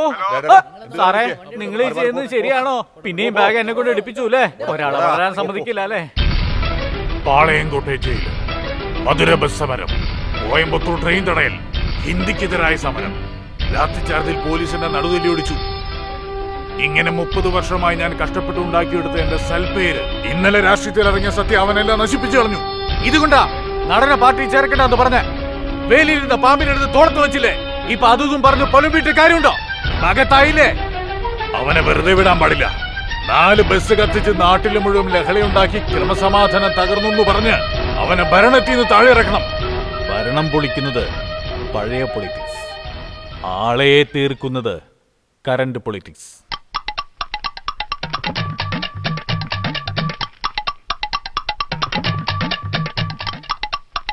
സാറേ, നിങ്ങൾ ഈ ചെയ്യുന്നത് ശരിയാണോ? പിന്നെയും ബാഗ് എന്നെ കൊണ്ട് എടുപ്പിച്ചു അല്ലേ? ഒരാളെ വളരാൻ സമ്മതിക്കില്ല അല്ലേ? പാളയംകോട്ടെ ജയിൽ, മധുര ബസ് സമരം, കോയമ്പത്തൂർ ട്രെയിൻ തടയൽ, ഹിന്ദിക്കെതിരായ സമരം, ലാത്തിച്ചാർജിൽ പോലീസിന്റെ നടുതല്ലി ഒടിച്ചു. ഇങ്ങനെ 30 വർഷമായി ഞാൻ കഷ്ടപ്പെട്ടുണ്ടാക്കിയെടുത്ത എന്റെ സൽപ്പേര് ഇന്നലെ രാഷ്ട്രീയത്തിൽ ഇറങ്ങിയ സത്യം അവനെല്ലാം നശിപ്പിച്ചു കളഞ്ഞു. ഇതുകൊണ്ടാ നടന പാർട്ടി ചേർക്കണ്ടെന്ന് പറഞ്ഞ വേലിയിരുന്ന പാമ്പിനെടുത്ത് തോളത്ത് വെച്ചില്ലേ? ഇപ്പൊ അതും പറഞ്ഞു പൊലമ്പിട്ട് കാര്യമുണ്ടോ? മകത്തായില്ലേ? അവനെ വെറുതെ വിടാൻ പാടില്ല. 4 ബസ് കത്തിച്ച് നാട്ടിൽ മുഴുവൻ ലഹളയുണ്ടാക്കി ക്രമസമാധാനം തകർന്നു പറഞ്ഞ് അവനെ ഭരണത്തിൽ നിന്ന് താഴെ ഇറക്കണം. ഭരണം പൊളിക്കുന്നത് പഴയ പൊളിറ്റിക്സ്, ആളെ തീർക്കുന്നത് കറന്റ് പൊളിറ്റിക്സ്.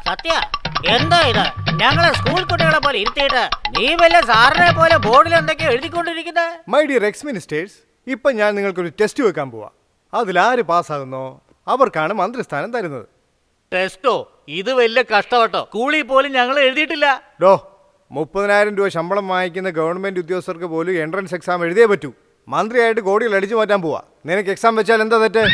സത്യ എന്താ ഇത്? ഞങ്ങളെ സ്കൂൾ കുട്ടികളെ പോലെ ഇരുത്തിയിട്ട് നീ വല്ല സാറിനെ പോലെ ബോർഡിൽ എന്തൊക്കെയോ എഴുതിക്കൊണ്ടിരിക്കുന്നത്? മൈ ഡിയർ എക്സ് മിനിസ്റ്റേഴ്സ്, ഇപ്പം ഞാൻ നിങ്ങൾക്കൊരു ടെസ്റ്റ് വെക്കാൻ പോവാ. അതിലാര് പാസ്സാകുന്നോ അവർക്കാണ് മന്ത്രിസ്ഥാനം തരുന്നത്. ടെസ്റ്റോ? ഇത് വലിയ കഷ്ടപ്പെട്ടോ. സ്കൂളിൽ പോലും ഞങ്ങൾ എഴുതിയിട്ടില്ല. ഡോ, 30,000 രൂപ ശമ്പളം വാങ്ങിക്കുന്ന ഗവൺമെന്റ് ഉദ്യോഗസ്ഥർക്ക് പോലും എൻട്രൻസ് എക്സാം എഴുതിയേ പറ്റൂ. മന്ത്രിയായിട്ട് കോടികൾ അടിച്ചു മാറ്റാൻ പോവാ. നിനക്ക് എക്സാം വെച്ചാൽ എന്താ തെറ്റ്?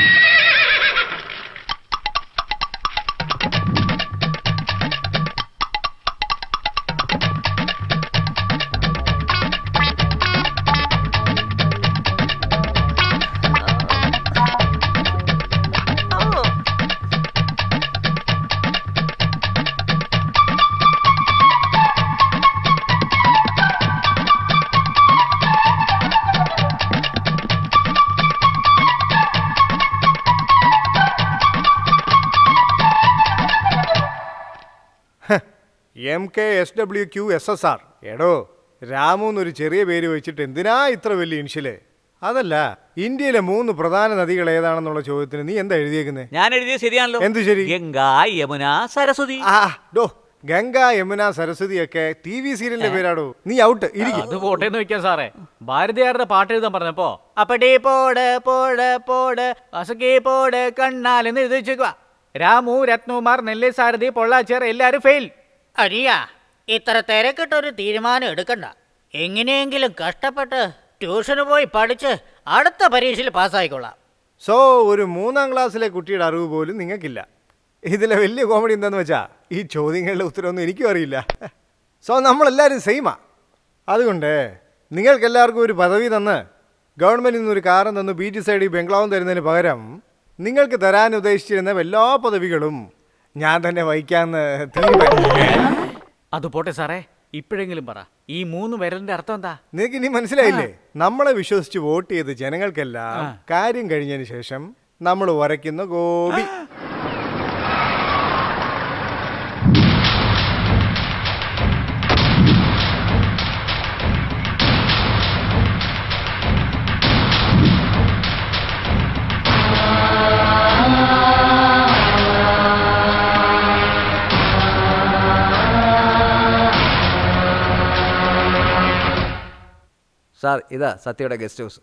MKSWQSSR. എടോ, രാമു എന്നൊരു ചെറിയ പേര് വെച്ചിട്ട് എന്തിനാ ഇത്ര വലിയ ഇനിഷ്യല്? അതല്ല, ഇന്ത്യയിലെ 3 പ്രധാന നദികൾ ഏതാണെന്നുള്ള ചോദ്യത്തിന് നീ എന്താ എഴുതിയേക്കുന്നത്? ഞാൻ എഴുതിയത് ശരിയാണല്ലോ. എന്ത് ശരി? ഗംഗ, യമുന, സരസ്വതി. ഡോ, ഗംഗ, യമുന, സരസ്വതി ഒക്കെ TV സീരിയലിന്റെ പേരാടോ. നീ ഔട്ട്. അത് പോട്ടേന്ന് വെക്കാൻ സാറേ. ഭാരതിയാരുടെ പാട്ട് എഴുതാൻ പറഞ്ഞപ്പോ അപ്പടേ പോട് പോട് പോട് അസകേ പോട് കണ്ണാലെന്ന് എഴുതി വെച്ചേക്കുക. രാമു, രത്നകുമാർ, നെല്ലി, സാരഥി, പൊള്ളാച്ചേർ എല്ലാരും ഫെയിൽ. അരിയ ഇത്ര തിരക്കിട്ടൊരു തീരുമാനം എടുക്കണ്ട. എങ്ങനെയെങ്കിലും കഷ്ടപ്പെട്ട് ട്യൂഷന് പോയി പഠിച്ച് അടുത്ത പരീക്ഷയിൽ പാസ്സായിക്കൊള്ളാം. സോ ഒരു 3ാം ക്ലാസ്സിലെ കുട്ടിയുടെ അറിവ് പോലും നിങ്ങൾക്കില്ല. ഇതിലെ വലിയ കോമഡി എന്താണെന്ന് വെച്ചാൽ ഈ ചോദ്യങ്ങളുടെ ഉത്തരവൊന്നും എനിക്കും അറിയില്ല. സോ നമ്മളെല്ലാവരും സെയിമാ. അതുകൊണ്ട് നിങ്ങൾക്കെല്ലാവർക്കും ഒരു പദവി തന്ന് ഗവൺമെൻറ്റിൽ നിന്നൊരു കാറും തന്ന് ബീച്ച് സൈഡിൽ ബംഗ്ലാവും തരുന്നതിന് പകരം നിങ്ങൾക്ക് തരാൻ ഉദ്ദേശിച്ചിരുന്ന എല്ലാ പദവികളും ഞാൻ തന്നെ വഹിക്കാമെന്ന് തീരുമാനിച്ചു. അത് പോട്ടെ സാറേ, ഇപ്പോഴെങ്കിലും പറ, ഈ 3 വിരലിന്റെ അർത്ഥം എന്താ? നിനക്ക് ഇനി മനസ്സിലായില്ലേ? നമ്മളെ വിശ്വസിച്ച് വോട്ട് ചെയ്ത് ജനങ്ങൾക്കെല്ലാം കാര്യം കഴിഞ്ഞതിന് ശേഷം നമ്മൾ വരയ്ക്കുന്ന ഗോപി. സാർ, ഇതാ സത്യയുടെ ഗസ്റ്റ് ഹൗസ്.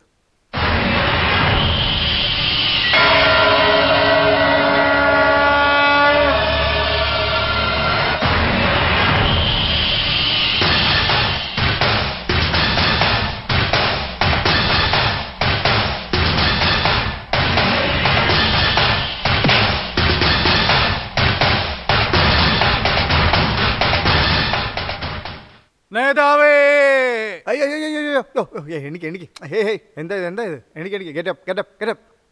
നേതാവേ, അയ്യോ എനിക്ക് എന്താ ഇത്? എനിക്ക്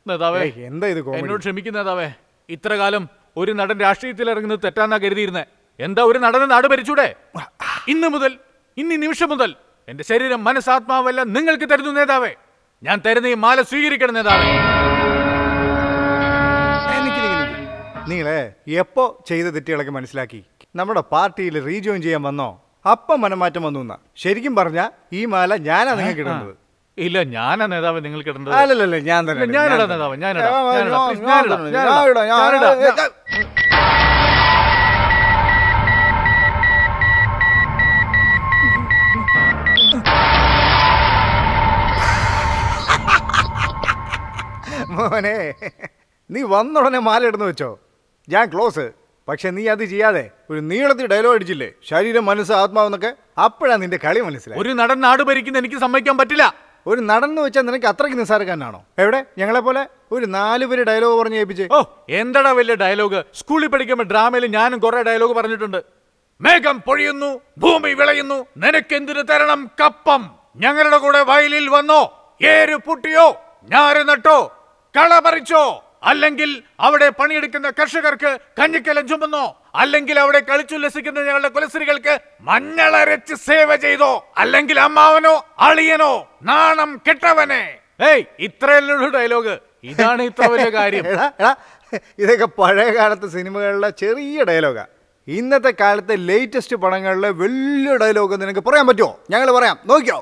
നേതാവേ, എന്താ ഇത്? എന്നോട് ക്ഷമിക്കും നേതാവേ. ഇത്ര കാലം ഒരു നടൻ രാഷ്ട്രീയത്തിൽ ഇറങ്ങുന്നത് തെറ്റാന്നാ കരുതിയിരുന്നേ. എന്താ ഒരു നടനെ നാട് ഭരിച്ചൂടെ? ഇന്ന് മുതൽ, ഇന്ന് നിമിഷം മുതൽ എന്റെ ശരീരം, മനസ്സാത്മാവെല്ലാം നിങ്ങൾക്ക് തരുന്നു നേതാവേ. ഞാൻ തരുന്ന ഈ മാല സ്വീകരിക്കണം നേതാവേ. നിങ്ങളെ എപ്പോ ചെയ്ത തെറ്റുകളൊക്കെ മനസ്സിലാക്കി നമ്മുടെ പാർട്ടിയിൽ റീജോയിൻ ചെയ്യാൻ വന്നോ അപ്പം മനമാറ്റം വന്നു എന്നാ. ശരിക്കും പറഞ്ഞ ഈ മാല ഞാനാ നിങ്ങൾക്ക് ഇടുന്നത്. ഇല്ല, ഞാനാ നേതാവ് നിങ്ങൾക്ക് ഇടേണ്ടത്. അല്ലല്ല, ഞാൻ തന്നെ. ഞാനിടാം നേതാവ്, ഞാനിടാം. മോനെ നീ വന്നുടനെ മാല ഇടുന്നു വെച്ചോ, ഞാൻ ക്ലോസ്. പക്ഷെ നീ അത് ചെയ്യാതെ ഒരു നീളത്തിൽ ഡയലോഗ് അടിച്ചില്ലേ, ശരീരം മനസ്സ് ആത്മാവെന്നൊക്കെ, അപ്പോഴാ നിന്റെ കളി മനസ്സിലായി. ഒരു നടൻ നാട് ഭരിക്കുന്ന എനിക്ക് സമ്മതിക്കാൻ പറ്റില്ല. ഒരു നടൻ എന്ന് വെച്ചാൽ നിനക്ക് അത്രയ്ക്ക് നിസ്സാരക്കാരനാണോ? എവിടെ ഞങ്ങളെ പോലെ ഒരു 4 പേര് ഡയലോഗ് പറഞ്ഞ് ഏൽപ്പിച്ചേ. ഓ എന്താടാ വലിയ ഡയലോഗ്. സ്കൂളിൽ പഠിക്കുമ്പോൾ ഡ്രാമയിൽ ഞാനും കുറെ ഡയലോഗ് പറഞ്ഞിട്ടുണ്ട്. മേഘം പൊഴിയുന്നു, ഭൂമി വിളയുന്നു, നിനക്കെന്തിനു തരണം കപ്പം, ഞങ്ങളുടെ കൂടെ വയലിൽ വന്നോ, ഏര് പൂട്ടിയോ, ഞാറ് നട്ടോ, കള പറിച്ചോ, അല്ലെങ്കിൽ അവിടെ പണിയെടുക്കുന്ന കർഷകർക്ക് കഞ്ഞിക്കലം ചുമന്നോ, അല്ലെങ്കിൽ അവിടെ കളിച്ചുല്ലസിക്കുന്ന ഞങ്ങളുടെ കുലസ്ത്രീകൾക്ക് മഞ്ഞളരച്ച് സേവ ചെയ്തോ, അല്ലെങ്കിൽ അമ്മാവനോ അളിയനോ നാണം കെട്ടവനെ. ഏയ് ഇത്രയല്ലുള്ളൂ ഡയലോഗ്. ഇതാണ് ഇത്ര വലിയ കാര്യം. ഇതൊക്കെ പഴയ കാലത്തെ സിനിമകളിലെ ചെറിയ ഡയലോഗാ. ഇന്നത്തെ കാലത്തെ ലേറ്റസ്റ്റ് പടങ്ങളിലെ വലിയ ഡയലോഗ് നിനക്ക് പറയാൻ പറ്റുമോ? ഞങ്ങൾ പറയാം, നോക്കിയോ.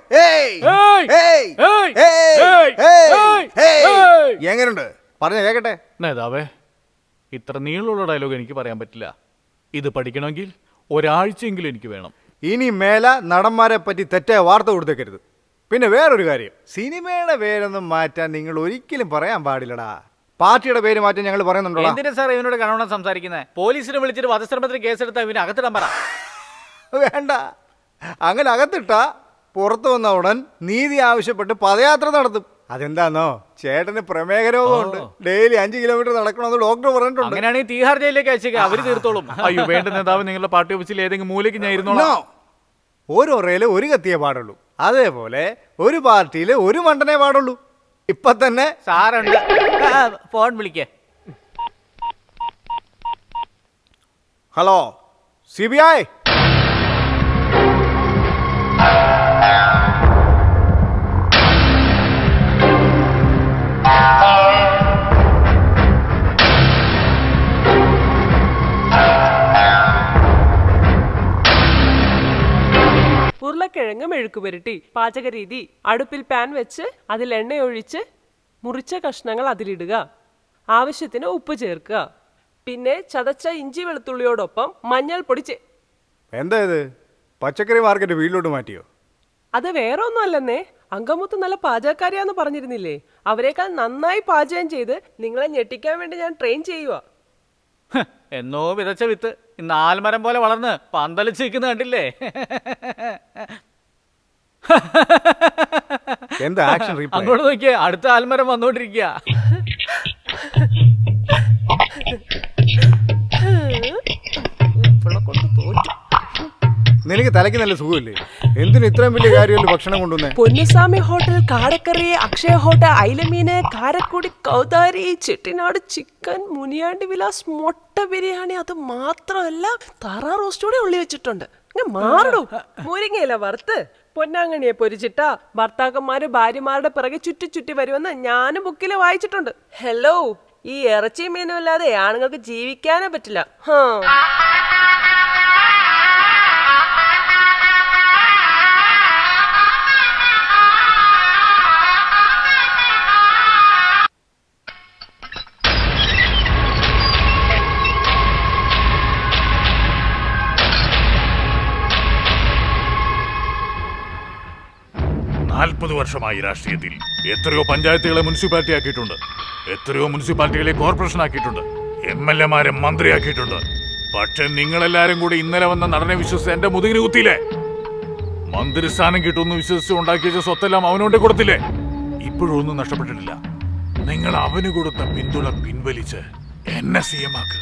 എങ്ങനെയുണ്ട് പറഞ്ഞ കേക്കട്ടെ. നേതാവേ, ഇത്ര നീളമുള്ള ഡയലോഗ് എനിക്ക് പറയാൻ പറ്റില്ല. ഇത് പഠിക്കണമെങ്കിൽ ഒരാഴ്ചയെങ്കിലും എനിക്ക് വേണം. ഇനി മേല നടന്മാരെ പറ്റി തെറ്റായ വാർത്ത കൊടുത്തേക്കരുത്. പിന്നെ വേറൊരു കാര്യം, സിനിമയുടെ പേരൊന്നും മാറ്റാൻ നിങ്ങൾ ഒരിക്കലും പറയാൻ പാടില്ലടാ. പാർട്ടിയുടെ പേര് മാറ്റാൻ ഞങ്ങൾ പറയുന്നുണ്ടോ? എന്തിനാ സാർ ഇവനോട് കണവണം സംസാരിക്കുന്നത്? പോലീസിനെ വിളിച്ചിട്ട് വധശ്രമത്തിന് കേസെടുത്താൽ ഇവന് അകത്തിടാൻ പറ. വേണ്ട, അങ്ങനെ അകത്തിട്ടാ പുറത്തു വന്ന ഉടൻ നീതി ആവശ്യപ്പെട്ട് പദയാത്ര നടത്തും. അതെന്താന്നോ, ചേട്ടന് പ്രമേഹ രോഗമുണ്ട്, ഡെയിലി 5 കിലോമീറ്റർ നടക്കണമെന്ന് ഡോക്ടർ പറഞ്ഞിട്ടുണ്ട്. അങ്ങനെയാണെങ്കിൽ തീഹാർ ജയിലിലേക്ക് അയച്ചേക്കാം, അവര് തീർത്തോളും. അയ്യോ വേണ്ട നേതാവ്, നിങ്ങളുടെ പാർട്ടി ഓഫീസിൽ ഏതെങ്കിലും മൂലയ്ക്ക് ഞാൻ ഇരുന്നോളാം. ഓരോ റേല് ഒരു കത്തിയേ പാടുള്ളൂ, അതേപോലെ ഒരു പാർട്ടിയിൽ ഒരു മണ്ടനേ പാടുള്ളൂ. ഇപ്പൊ തന്നെ സാറുണ്ട്, ഫോൺ വിളിക്കേ. Hello CBI. ഉരുളക്കിഴങ്ങ് മെഴുക്ക് പുരട്ടി. പാചകരീതി: അടുപ്പിൽ പാൻ വെച്ച് അതിൽ എണ്ണയൊഴിച്ച് മുറിച്ച കഷ്ണങ്ങൾ അതിലിടുക, ആവശ്യത്തിന് ഉപ്പ് ചേർക്കുക, പിന്നെ ചതച്ച ഇഞ്ചി വെളുത്തുള്ളിയോടൊപ്പം മഞ്ഞൾപ്പൊടി എന്താ ഇത്, പച്ചക്കറി മാർക്കറ്റ് വീട്ടിലോട്ട് മാറ്റിയോ? അത് വേറെ ഒന്നും അല്ലെന്നേ, അങ്കമുത്ത് നല്ല പാചകക്കാരിയാന്ന് പറഞ്ഞിരുന്നില്ലേ, അവരെക്കാൾ നന്നായി പാചകം ചെയ്ത് നിങ്ങളെ ഞെട്ടിക്കാൻ വേണ്ടി ഞാൻ ട്രെയിൻ ചെയ്യുക. എന്നോ വിതച്ച വിത്ത് ഇന്ന് ആൽമരം പോലെ വളർന്ന് പന്തലിച്ച് നിൽക്കുന്ന കണ്ടില്ലേ? എന്താ ആക്ഷൻ റീപ്ലേ? അങ്ങോട്ട് നോക്കിയേ, അടുത്ത ആൽമരം വന്നോണ്ടിരിക്കുക. നിനക്ക് തലയ്ക്ക് നല്ല സുഖമില്ലേ? എന്തിനു ഇത്രയും വലിയ കാര്യമല്ലോ ഭക്ഷണം കൊണ്ടുവന്നേ? പൊന്നുസ്വാമി ഹോട്ടൽ, കാടക്കറി, അക്ഷയ ഹോട്ടൽ, അയിലമീന്, കാരക്കുടി, കൗതാരി, ചെട്ടിനാട് ചിക്കൻ, മുനിയാണ്ടി വിലാസ്, മുട്ട ബിരിയാണി, അത് മാത്രമല്ല താറാ റോസ്റ്റ് കൂടെ ഉള്ളി വെച്ചിട്ടുണ്ട്. മാറും മുരിങ്ങയില വറുത്ത്, പൊന്നാങ്ങണിയെ പൊരിച്ചിട്ട ഭർത്താക്കന്മാര് ഭാര്യമാരുടെ പിറകെ ചുറ്റി ചുറ്റി വരുമെന്ന് ഞാനും ബുക്കിൽ വായിച്ചിട്ടുണ്ട്. ഹലോ, ഈ ഇറച്ചി മീനും ഇല്ലാതെ ആണുങ്ങൾക്ക് ജീവിക്കാനേ പറ്റില്ല. വർഷമായി രാഷ്ട്രീയത്തിൽ എത്രയോ പഞ്ചായത്തുകളെ മുനിസിപ്പാലിറ്റി ആക്കിയിട്ടുണ്ട്, എത്രയോ മുനിസിപ്പാലിറ്റികളെ കോർപ്പറേഷൻ ആക്കിയിട്ടുണ്ട്, MLA-മാരെ മന്ത്രിയാക്കിയിട്ടുണ്ട്. പക്ഷെ നിങ്ങളെല്ലാരും കൂടി ഇന്നലെ വന്ന നടനെ വിശ്വസിച്ച് എന്റെ മുതുകിന് കുത്തിയില്ലേ? മന്ത്രിസ്ഥാനം കിട്ടുമെന്ന് വിശ്വസിച്ച് ഉണ്ടാക്കിയ സ്വത്തെല്ലാം അവനോണ്ട് കൊടുത്തില്ലേ? ഇപ്പോഴും ഒന്നും നഷ്ടപ്പെട്ടിട്ടില്ല. നിങ്ങൾ അവന് കൊടുത്ത പിന്തുണ പിൻവലിച്ച് എന്നെ CM ആക്ക്.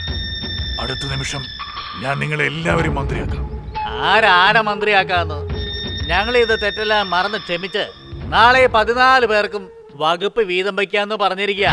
അടുത്ത നിമിഷം ഞാൻ നിങ്ങളെ എല്ലാവരും മന്ത്രിയാക്കാം. ആരാരെ മന്ത്രിയാക്കാന്ന്? ഞങ്ങൾ ഇത് തെറ്റെല്ലാം മറന്ന് ക്ഷമിച്ച് നാളെ 14 പേർക്കും വകുപ്പ് വീതം വയ്ക്കാന്ന് പറഞ്ഞിരിക്കുക.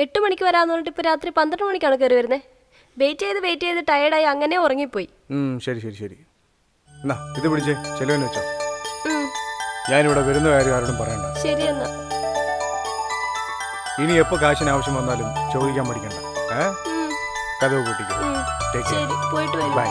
8 മണിക്ക് വരാമെന്ന് പറഞ്ഞിട്ട് ഇപ്പോൾ രാത്രി 12 മണിക്കാണ് കയറി വരുന്നത്. വെയിറ്റ് ചെയ്ത് ടയേർഡായി അങ്ങനെ ഉറങ്ങിപ്പോയി. ശരി ശരി ശരി. എന്നാ ഇത് പിടിച്ചേ, ചെലവിന് വെച്ചോ. ഉം, ഞാനിവിടെ വരുന്ന കാര്യം ആരോടും പറയണ്ട. ശരി എന്നാ. ഇനി എപ്പോൾ കാശിന് ആവശ്യം വന്നാലും ചോദിക്കാൻ പഠിക്കണ്ട. ഉം, കഥവ് കൂട്ടിക്കോ. ഉം. Take care. ശരി, പോയിട്ട് വരും. ബൈ.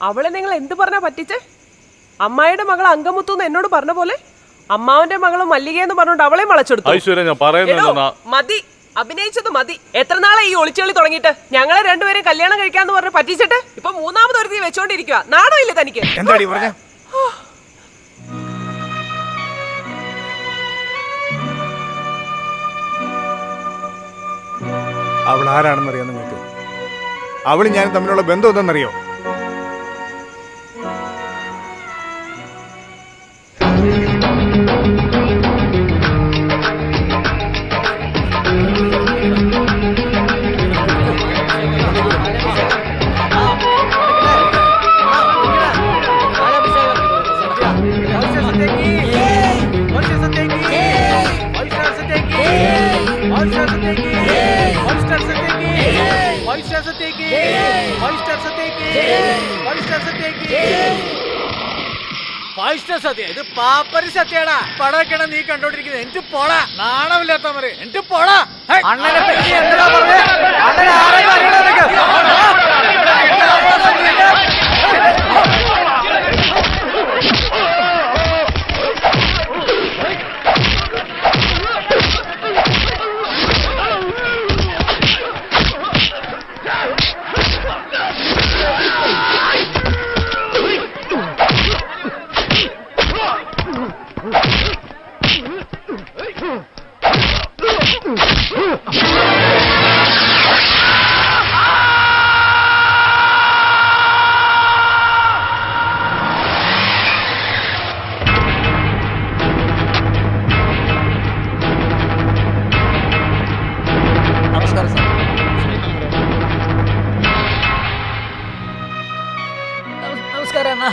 അവളെ നിങ്ങൾ എന്ത് പറഞ്ഞാ പറ്റിച്ചേ? അമ്മായിയുടെ മകൾ അങ്കമുത്തു എന്ന് എന്നോട് പറഞ്ഞ പോലെ അമ്മാവന്റെ മകള് മല്ലികയെന്ന് പറഞ്ഞോണ്ട് അവളെ വളച്ചെടുത്തു. ഐശ്വര്യ, ഞാൻ പറയുന്നത് മതി, അഭിനയിച്ചത് മതി. എത്ര നാളെ ഈ ഒളിച്ചുകളി തുടങ്ങിയിട്ട്? ഞങ്ങളെ രണ്ടുപേരും കല്യാണം കഴിക്കാന്ന് പറഞ്ഞ് പറ്റിച്ചിട്ട് ഇപ്പൊ മൂന്നാമത് ഒരുത്തി വെച്ചോണ്ടിരിക്കുക. നാണോ ഇല്ല തനിക്ക്? എന്താടി പറഞ്ഞ? അവൾ ആരാണെന്നറിയോ നിങ്ങൾക്ക്? അവളും ഞാനും തമ്മിലുള്ള ബന്ധം എന്തെന്നറിയോ? ഇത് പാപ്പരി സത്യാടാ. പടക്കണ നീ കണ്ടോണ്ടിരിക്കുന്നത്. എനിക്ക് പോടാ, നാണമില്ലാത്തവര്. എനിക്ക് പോടാ. അണ്ണനെ പറ്റി എന്താ പറഞ്ഞേ? അണ്ണനെ ആരെങ്കിലും അറിയണോ നിനക്ക്? നമസ്കാരം സാർ. നമസ്കാരം അണ്ണാ.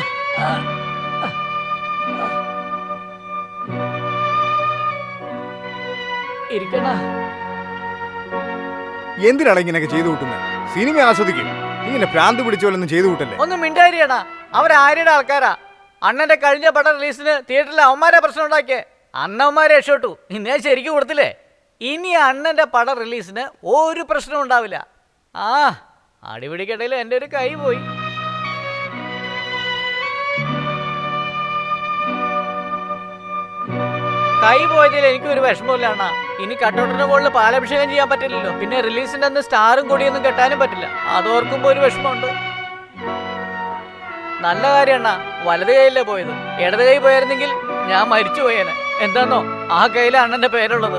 ഇരിക്കണ. എന്തിനാണ് ഇങ്ങനെയൊക്കെ ചെയ്തു കൂട്ടുന്നത്? സിനിമ ആസ്വദിക്കും, ഇങ്ങനെ ഭ്രാന്ത് പിടിച്ച പോലൊന്നും ചെയ്തു കൂട്ടല്ലേ. ഒന്ന് മിണ്ടായിരിക്കണ. അവരാരുടെ ആൾക്കാരാ? അണ്ണന്റെ കഴിഞ്ഞ പടം റിലീസിന് തിയേറ്ററിൽ അവന്മാരെ പ്രശ്നം ഉണ്ടാക്കിയേ. അണ്ണന്മാരെ രക്ഷപ്പെട്ടു. ഇന്നേ ശരിക്കും കൊടുത്തില്ലേ? ഇനി അണ്ണന്റെ പടം റിലീസിന് ഒരു പ്രശ്നവും ഉണ്ടാവില്ല. ആ അടിപിടിക്കട്ടയിൽ എൻ്റെ ഒരു കൈ പോയി. കൈ പോയതിൽ എനിക്കൊരു വിഷമമില്ല അണ്ണാ. ഇനി കട്ടൗട്ടിന്റെ മുകളിൽ പാലഭിഷേകം ചെയ്യാൻ പറ്റില്ലല്ലോ. പിന്നെ റിലീസിന്റെ അന്ന് സ്റ്റാറും കൊടിയൊന്നും കെട്ടാനും പറ്റില്ല. അതോർക്കുമ്പോ ഒരു വിഷമമുണ്ട്. നല്ല കാര്യം അണ്ണാ, വലത് കൈയിലേ പോയത്. ഇടത് കൈ പോയായിരുന്നെങ്കിൽ ഞാൻ മരിച്ചു പോയേനെ. എന്താന്നോ, ആ കയ്യിലെ അണ്ണന്റെ പേരുള്ളത്.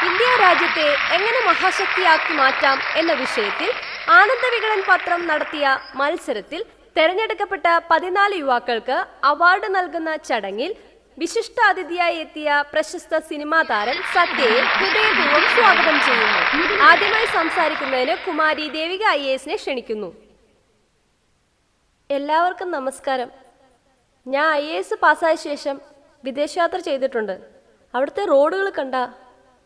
ഇന്ത്യ രാജ്യത്തെ എങ്ങനെ മഹാശക്തിയാക്കി മാറ്റാം എന്ന വിഷയത്തിൽ ആനന്ദവികടൻ പത്രം നടത്തിയ മത്സരത്തിൽ തെരഞ്ഞെടുക്കപ്പെട്ട 14 യുവാക്കൾക്ക് അവാർഡ് നൽകുന്ന ചടങ്ങിൽ വിശിഷ്ട അതിഥിയായി എത്തിയ പ്രശസ്ത സിനിമാ താരം സത്യയെ ഹൃദയപൂർവ്വം സ്വാഗതം ചെയ്യുന്നു. ആദ്യമായി സംസാരിക്കുന്നതിന് കുമാരി ദേവിക IAS ക്ഷണിക്കുന്നു. എല്ലാവർക്കും നമസ്കാരം. ഞാൻ IAS പാസ്സായ ശേഷം വിദേശയാത്ര ചെയ്തിട്ടുണ്ട്. അവിടുത്തെ റോഡുകൾ കണ്ട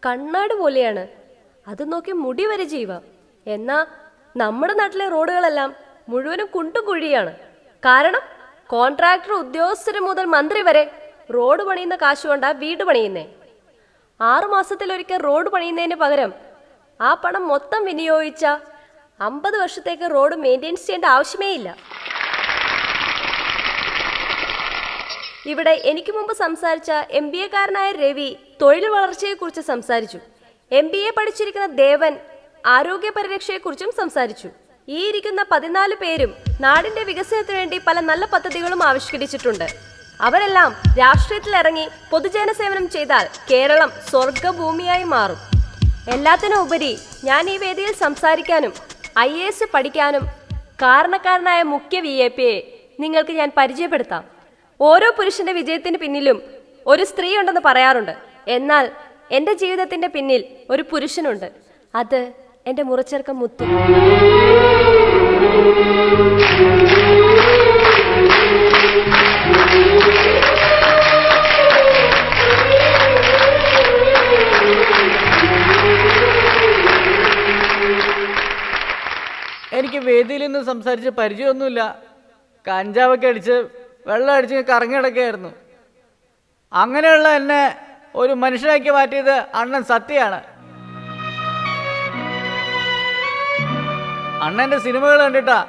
കണ്ണാട് പോലെയാണ്. അത് നോക്കി മുടി വരെ ജീവ. എന്നാ നമ്മുടെ നാട്ടിലെ റോഡുകളെല്ലാം മുഴുവനും കുണ്ടും കുഴിയാണ്. കാരണം കോൺട്രാക്ടർ, ഉദ്യോഗസ്ഥര് മുതൽ മന്ത്രി വരെ റോഡ് പണിയുന്ന കാശുകൊണ്ടാ വീട് പണിയുന്നേ. 6 മാസത്തിലൊരിക്കൽ റോഡ് പണിയുന്നതിന് പകരം ആ പണം മൊത്തം വിനിയോഗിച്ച 50 വർഷത്തേക്ക് റോഡ് മെയിൻറ്റെയിൻസ് ചെയ്യേണ്ട ആവശ്യമേ ഇല്ല. ഇവിടെ എനിക്ക് മുമ്പ് സംസാരിച്ച MBA കാരനായ രവി തൊഴിൽ വളർച്ചയെക്കുറിച്ച് സംസാരിച്ചു. MBA പഠിച്ചിരിക്കുന്ന ദേവൻ ആരോഗ്യ പരിരക്ഷയെക്കുറിച്ചും സംസാരിച്ചു. ഈ ഇരിക്കുന്ന 14 പേരും നാടിന്റെ വികസനത്തിനു വേണ്ടി പല നല്ല പദ്ധതികളും ആവിഷ്കരിച്ചിട്ടുണ്ട്. അവരെല്ലാം രാഷ്ട്രീയത്തിൽ ഇറങ്ങി പൊതുജന സേവനം ചെയ്താൽ കേരളം സ്വർഗഭൂമിയായി മാറും. എല്ലാത്തിനും ഉപരി ഞാൻ ഈ വേദിയിൽ സംസാരിക്കാനും IAS പഠിക്കാനും കാരണക്കാരനായ മുഖ്യ VIPയെ നിങ്ങൾക്ക് ഞാൻ പരിചയപ്പെടുത്താം. ഓരോ പുരുഷന്റെ വിജയത്തിന് പിന്നിലും ഒരു സ്ത്രീ ഉണ്ടെന്ന് പറയാറുണ്ട്. എന്നാൽ എൻ്റെ ജീവിതത്തിന്റെ പിന്നിൽ ഒരു പുരുഷനുണ്ട്. അത് എൻ്റെ മുറച്ചെറുക്കൻ മുത്തു. എനിക്ക് വേദിയിൽ നിന്ന് സംസാരിച്ച് പരിചയമൊന്നുമില്ല. കഞ്ചാവൊക്കെ അടിച്ച് വെള്ളം അടിച്ച് കറങ്ങി കിടക്കുകയായിരുന്നു. അങ്ങനെയുള്ള എന്നെ ഒരു മനുഷ്യനാക്കി മാറ്റിയത് അണ്ണൻ സത്യമാണ്. അണ്ണൻ്റെ സിനിമകൾ കണ്ടിട്ടാ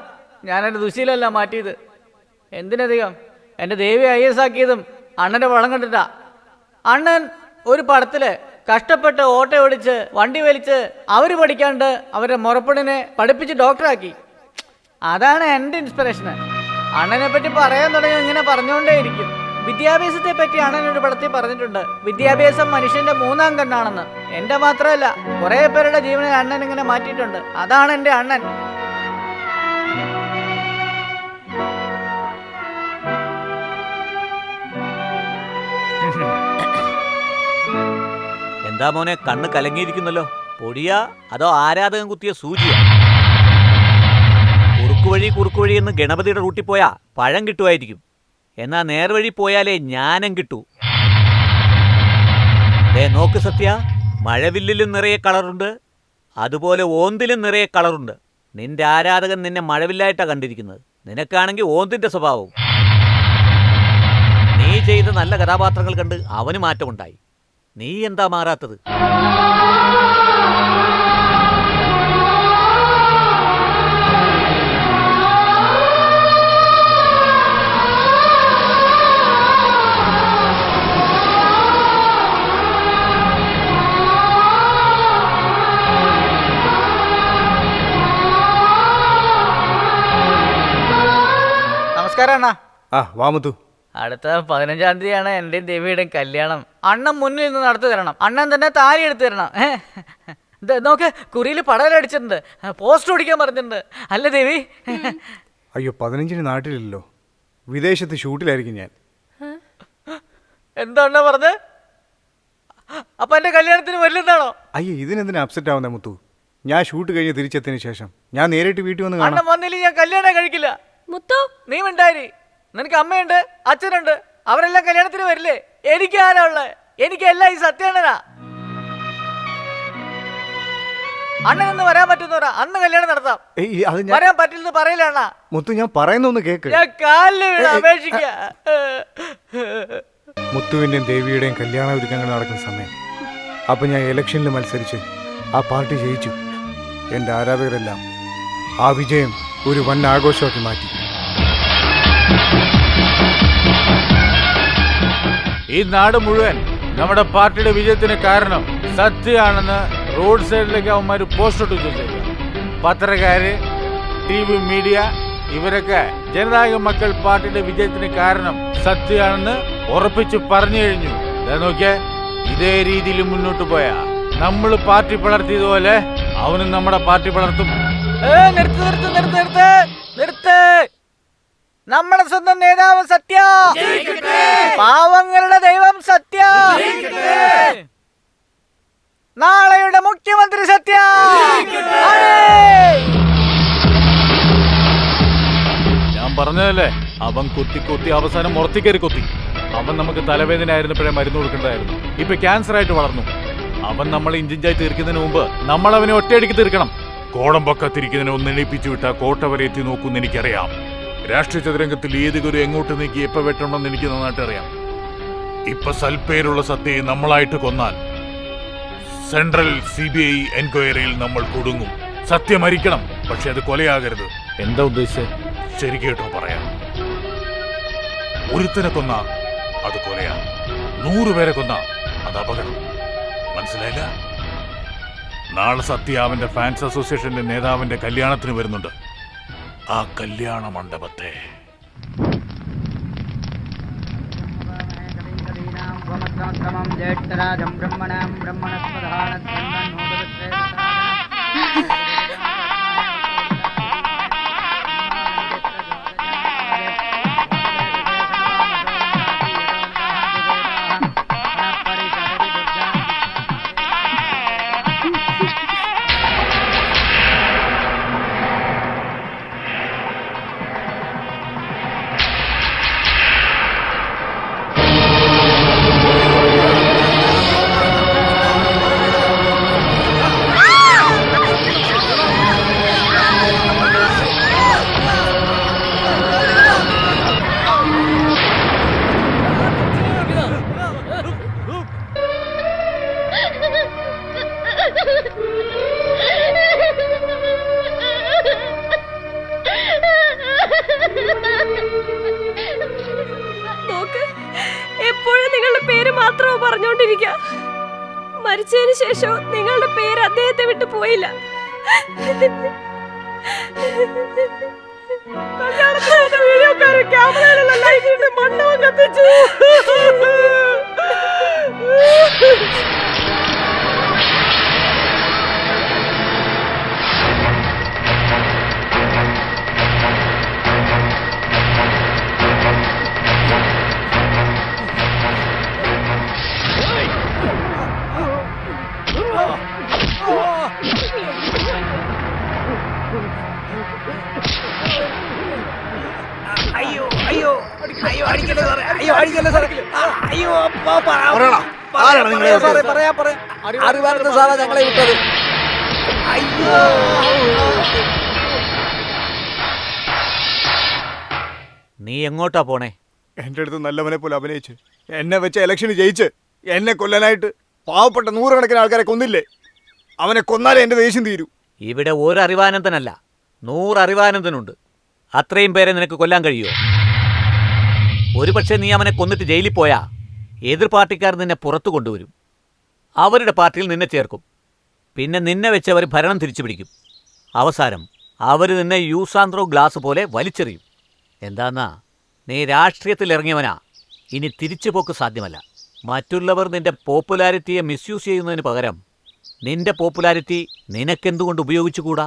ഞാൻ എൻ്റെ ദുശീലമല്ല മാറ്റിയത്. എന്തിനധികം എൻ്റെ ദേവി IAS ആക്കിയതും അണ്ണൻ്റെ വളം കണ്ടിട്ടാ. അണ്ണൻ ഒരു പടത്തില് കഷ്ടപ്പെട്ട് ഓട്ടോ ഓടിച്ച് വണ്ടി വലിച്ച് അവർ പഠിക്കാണ്ട് അവരുടെ മുറപ്പെണ്ണിനെ പഠിപ്പിച്ച് ഡോക്ടറാക്കി. അതാണ് എൻ്റെ ഇൻസ്പിറേഷന്. അണ്ണനെ പറ്റി പറയാൻ തുടങ്ങി ഇങ്ങനെ പറഞ്ഞുകൊണ്ടേയിരിക്കും. വിദ്യാഭ്യാസത്തെ പറ്റി അണ്ണൻ ഒരു പടത്തിൽ പറഞ്ഞിട്ടുണ്ട്, വിദ്യാഭ്യാസം മനുഷ്യന്റെ 3ാം കണ്ണാണെന്ന്. എൻ്റെ മാത്രമല്ല, കുറേ പേരുടെ ജീവനെ അണ്ണൻ ഇങ്ങനെ മാറ്റിയിട്ടുണ്ട്. അതാണ് എൻ്റെ അണ്ണൻ. എന്താ മോനെ കണ്ണ് കലങ്ങിയിരിക്കുന്നല്ലോ? പൊടിയാ അതോ ആരാധകൻ കുത്തിയ സൂചിയാ? കുറുക്കുവഴി എന്ന് ഗണപതിയുടെ റൂട്ടിൽ പോയാ പഴം കിട്ടുമായിരിക്കും. എന്നാ നേർവഴി പോയാലേ ജ്ഞാനം കിട്ടൂ. നോക്ക് സത്യ, മഴവില്ലിലും നിറയെ കളറുണ്ട്, അതുപോലെ ഓന്തിലും നിറയെ കളറുണ്ട്. നിന്റെ ആരാധകൻ നിന്നെ മഴവില്ലായിട്ടാണ് കണ്ടിരിക്കുന്നത്. നിനക്കാണെങ്കിൽ ഓന്തിന്റെ സ്വഭാവവും. നീ ചെയ്ത നല്ല കഥാപാത്രങ്ങൾ കണ്ട് അവന് മാറ്റമുണ്ടായി. നീ എന്താ മാറാത്തത്? നമസ്കാരം അണ്ണാ. വാമുത്തു. അടുത്ത 15-ാം തീയതിയാണ് എൻ്റെയും ദേവിയുടെയും കല്യാണം. അണ്ണൻ മുന്നിൽ നിന്ന് നടത്തി തരണം. അണ്ണൻ തന്നെ താലി എടുത്തു തരണം. നോക്ക്, കുറിയിൽ പടലടിച്ചിട്ടുണ്ട്, പോസ്റ്റ് ഓടിക്കാൻ പറഞ്ഞിട്ടുണ്ട്. അല്ല ദേവി? അയ്യോ, 15-ന് നാട്ടിലില്ലല്ലോ, വിദേശത്ത് ഷൂട്ടിലായിരിക്കും ഞാൻ. എന്താ അണ്ണ പറഞ്ഞത്? അപ്പൊ എന്റെ കല്യാണത്തിന് വരില്ലെന്നാണോ? അയ്യോ, ഇതിനെന്തിനാ അപ്സെറ്റ് ആവുന്നേ മുത്തു? ഞാൻ ഷൂട്ട് കഴിഞ്ഞ് തിരിച്ചെത്തിയതിനു ശേഷം ഞാൻ നേരിട്ട് വീട്ടിൽ വന്ന് അണ്ണൻ വന്നില്ല, ഞാൻ കല്യാണം കഴിക്കില്ല. മുത്തു, നീ മിണ്ടായി. നിനക്ക് അമ്മയുണ്ട്, അച്ഛനുണ്ട്, അവരെല്ലാം കല്യാണത്തിന് വരില്ലേ? എനിക്ക് ആരാ ഉള്ളത്? എനിക്ക് എല്ലാം ഈ സത്യാണനാ. അണ്ണനൊന്ന് വരാൻ പറ്റുന്ന പറ, അന്ന് കല്യാണം നടത്താം. വരാൻ പറ്റില്ലെന്ന് പറയില്ല അണ്ണാ. മുത്തു, ഞാൻ പറയുന്നൊന്ന് കേക്ക്. ഞാൻ കാലില് വീണ് അപേക്ഷിക്ക. മുത്തുവിന്റെയും ദേവിയുടെയും കല്യാണ ഒരുക്കങ്ങൾ നടക്കുന്ന സമയം. അപ്പൊ ഞാൻ ഇലക്ഷനിൽ മത്സരിച്ച് ആ പാർട്ടി ജയിച്ചു. എൻ്റെ ആരാധകരെല്ലാം ആ വിജയം ഒരു വൻ ആഘോഷമാക്കി മാറ്റി. ഈ നാട് മുഴുവൻ നമ്മുടെ പാർട്ടിയുടെ വിജയത്തിന് കാരണം സത്യമാണെന്ന് റോഡ് സൈഡിലേക്ക് അവന്മാർ പോസ്റ്റ് ഇട്ട് വെച്ചേക്കാം. പത്രക്കാര്, TV മീഡിയ, ഇവരൊക്കെ ജനനായക മക്കൾ പാർട്ടിയുടെ വിജയത്തിന് കാരണം സത്യമാണെന്ന് ഉറപ്പിച്ച് പറഞ്ഞു കഴിഞ്ഞു. നോക്കിയേ, ഇതേ രീതിയിൽ മുന്നോട്ട് പോയാ നമ്മൾ പാർട്ടി പിളർത്തിയതുപോലെ അവനും നമ്മുടെ പാർട്ടി പിളർത്തും. നിർത്ത്. നമ്മുടെ സ്വന്തം നേതാവ് സത്യ, പാവങ്ങളുടെ ദൈവം സത്യ, നാളെയുടെ മുഖ്യമന്ത്രി സത്യ. ഞാൻ പറഞ്ഞതല്ലേ, അവൻ കുത്തി അവസാനം മുറത്തിക്കയറി കൊത്തി. അവൻ നമുക്ക് തലവേദന ആയിരുന്നപ്പോഴേ മരുന്ന് കൊടുക്കേണ്ടതായിരുന്നു. ഇപ്പൊ ക്യാൻസർ ആയിട്ട് വളർന്നു. അവൻ നമ്മളെ ഇഞ്ചിഞ്ചായി തീർക്കുന്നതിന് മുമ്പ് നമ്മൾ അവനെ ഒറ്റയടിക്ക് തീർക്കണം. കോടമ്പക്കത്തിരിക്കുന്നതിനെ ഒന്ന് എണീപ്പിച്ചു വിട്ടാൽ കോട്ട വരെ എത്തി നോക്കുമെന്ന് എനിക്കറിയാം. രാഷ്ട്രീയ ചതുരംഗത്തിൽ ഏത് ഗുരു എങ്ങോട്ട് നീക്കി എപ്പോൾ വെട്ടണമെന്ന് എനിക്ക് നന്നായിട്ട് അറിയാം. ഇപ്പൊ സൽപ്പേരുള്ള സത്യയെ നമ്മളായിട്ട് കൊന്നാൽ സെൻട്രൽ CBI എൻക്വയറിയിൽ നമ്മൾ കുടുങ്ങും. സത്യം മരിക്കണം, പക്ഷെ അത് കൊലയാകരുത്. എന്താ ഉദ്ദേശിച്ചത്? ശരി കേട്ടോ പറയാം. ഒരുത്തനെ കൊന്ന അത് കൊലയാ, 100 പേരെ കൊന്ന അത് അപകടം. മനസ്സിലായില്ല? നാളെ സത്യ അവന്റെ ഫാൻസ് അസോസിയേഷന്റെ നേതാവിന്റെ കല്യാണത്തിന് വരുന്നുണ്ട്. ആ കല്യാണ മണ്ഡപത്തെ ജ്യേഷ്ഠരാജം ബ്രഹ്മണാം ബ്രഹ്മണസ്പദാന മരിച്ചതിന് ശേഷവും നിങ്ങളുടെ പേര് അദ്ദേഹത്തെ വിട്ടു പോയില്ല. വീഡിയോക്കാരൻ ക്യാമറയിലുള്ള ലൈറ്റിന്റെ മണ്ഡപം കത്തിച്ചു. അറിവാനന്ദ സാറാ ഞങ്ങളെ വിട്ടത്. നീ എങ്ങോട്ടാ പോണേ? എൻ്റെ അടുത്ത് നല്ലവനെ പോലെ അഭിനയിച്ച് എന്നെ വെച്ച് ഇലക്ഷന് ജയിച്ച് എന്നെ കൊല്ലാനായിട്ട് പാവപ്പെട്ട നൂറുകണക്കിന് ആൾക്കാരെ കൊന്നില്ലേ? അവനെ കൊന്നാലേ എൻ്റെ ദേഷ്യം തീരൂ. ഇവിടെ ഒരു അറിവാനന്ദനല്ല, 100 അറിവാനന്ദനുണ്ട്. അത്രയും പേരെ നിനക്ക് കൊല്ലാൻ കഴിയുമോ? ഒരുപക്ഷെ നീ അവനെ കൊന്നിട്ട് ജയിലിൽ പോയാ എതിർ പാർട്ടിക്കാർ നിന്നെ പുറത്തു കൊണ്ടുവരും. അവരുടെ പാർട്ടിയിൽ നിന്നെ ചേർക്കും. പിന്നെ നിന്നെ വെച്ച് അവർ ഭരണം തിരിച്ചു പിടിക്കും. അവസാനം അവർ നിന്നെ യൂസാന്ത്രോ ഗ്ലാസ് പോലെ വലിച്ചെറിയും. എന്താന്നാ, നീ രാഷ്ട്രീയത്തിൽ ഇറങ്ങിയവനാ. ഇനി തിരിച്ചുപോക്ക് സാധ്യമല്ല. മറ്റുള്ളവർ നിന്റെ പോപ്പുലാരിറ്റിയെ മിസ്യൂസ് ചെയ്യുന്നതിന് പകരം നിന്റെ പോപ്പുലാരിറ്റി നിനക്കെന്തുകൊണ്ട് ഉപയോഗിച്ചുകൂടാ?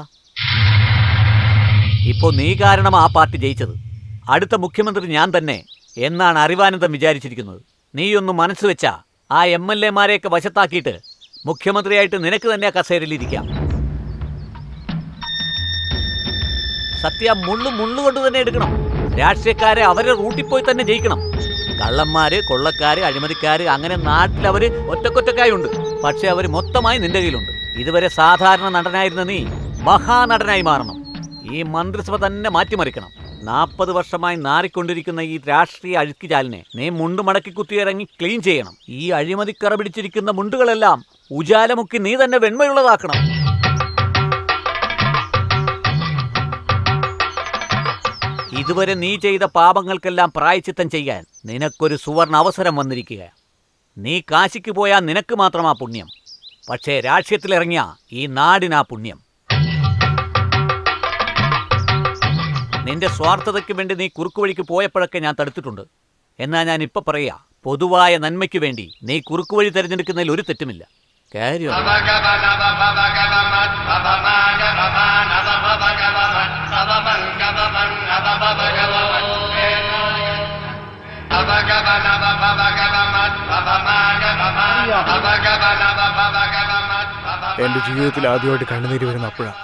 ഇപ്പോൾ നീ കാരണം ആ പാർട്ടി ജയിച്ചത്. അടുത്ത മുഖ്യമന്ത്രി ഞാൻ തന്നെ എന്നാണ് അറിവാനന്ദം വിചാരിച്ചിരിക്കുന്നത്. നീയൊന്ന് മനസ്സ് വെച്ചാ ആ MLA-മാരെയൊക്കെ വശത്താക്കിയിട്ട് മുഖ്യമന്ത്രിയായിട്ട് നിനക്ക് തന്നെ ആ കസേരയിലിരിക്കാം. സത്യ മുള്ളുകൊണ്ട് തന്നെ എടുക്കണം. രാഷ്ട്രീയക്കാരെ അവരെ റൂട്ടിൽ പോയി തന്നെ ജയിക്കണം. കള്ളന്മാര്, കൊള്ളക്കാര്, അഴിമതിക്കാര്, അങ്ങനെ നാട്ടിൽ അവർ ഒറ്റക്കൊറ്റക്കായുണ്ട്. പക്ഷെ അവർ മൊത്തമായി നിന്റെ കയ്യിലുണ്ട്. ഇതുവരെ സാധാരണ നടനായിരുന്ന നീ മഹാനടനായി മാറണം. ഈ മന്ത്രിസഭ തന്നെ മാറ്റിമറിക്കണം. 40 വർഷമായി നാറിക്കൊണ്ടിരിക്കുന്ന ഈ രാഷ്ട്രീയ അഴുക്കിചാലിനെ നീ മുണ്ട് മടക്കി കുത്തിയിറങ്ങി ക്ലീൻ ചെയ്യണം. ഈ അഴിമതിക്കറ പിടിച്ചിരിക്കുന്ന മുണ്ടുകളെല്ലാം ഉജാലമുക്കി നീ തന്നെ വെണ്മയുള്ളതാക്കണം. ഇതുവരെ നീ ചെയ്ത പാപങ്ങൾക്കെല്ലാം പ്രായശ്ചിത്തം ചെയ്യാൻ നിനക്കൊരു സുവർണ അവസരം വന്നിരിക്കുക. നീ കാശിക്ക് പോയാൽ നിനക്ക് മാത്രമാ പുണ്യം. പക്ഷേ രാഷ്ട്രീയത്തിലിറങ്ങിയ ഈ നാടിനാ പുണ്യം. നിന്റെ സ്വാർത്ഥതയ്ക്ക് വേണ്ടി നീ കുറുക്കുവഴിക്ക് പോയപ്പോഴൊക്കെ ഞാൻ തടുത്തിട്ടുണ്ട്. എന്നാൽ ഞാൻ ഇപ്പം പറയാ, പൊതുവായ നന്മയ്ക്ക് വേണ്ടി നീ കുറുക്കുവഴി തിരഞ്ഞെടുക്കുന്നതിൽ ഒരു തെറ്റുമില്ല. കാര്യം എൻ്റെ ജീവിതത്തിൽ ആദ്യമായിട്ട് കണ്ണുനീര് വരുന്ന അപ്പോഴാണ്.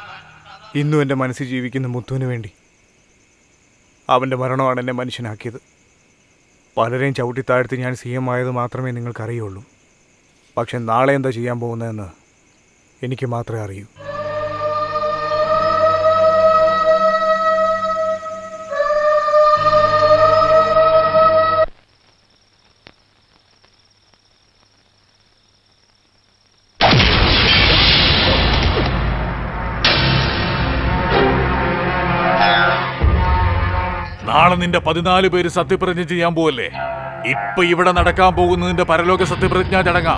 ഇന്നും എൻ്റെ മനസ്സിൽ ജീവിക്കുന്ന മുത്തുവിന് വേണ്ടി. അവൻ്റെ മരണമാണ് എന്നെ മനുഷ്യനാക്കിയത്. പലരെയും ചവിട്ടി താഴ്ത്തി ഞാൻ CM ആയത് മാത്രമേ നിങ്ങൾക്കറിയുള്ളൂ. പക്ഷെ നാളെ എന്താ ചെയ്യാൻ പോകുന്നതെന്ന് എനിക്ക് മാത്രമേ അറിയൂ. നാളെ നിന്റെ 14 പേര് സത്യപ്രതിജ്ഞ ചെയ്യാൻ പോവല്ലേ? ഇപ്പൊ ഇവിടെ നടക്കാൻ പോകുന്നതിന്റെ പരലോക സത്യപ്രതിജ്ഞാ ചടങ്ങാ.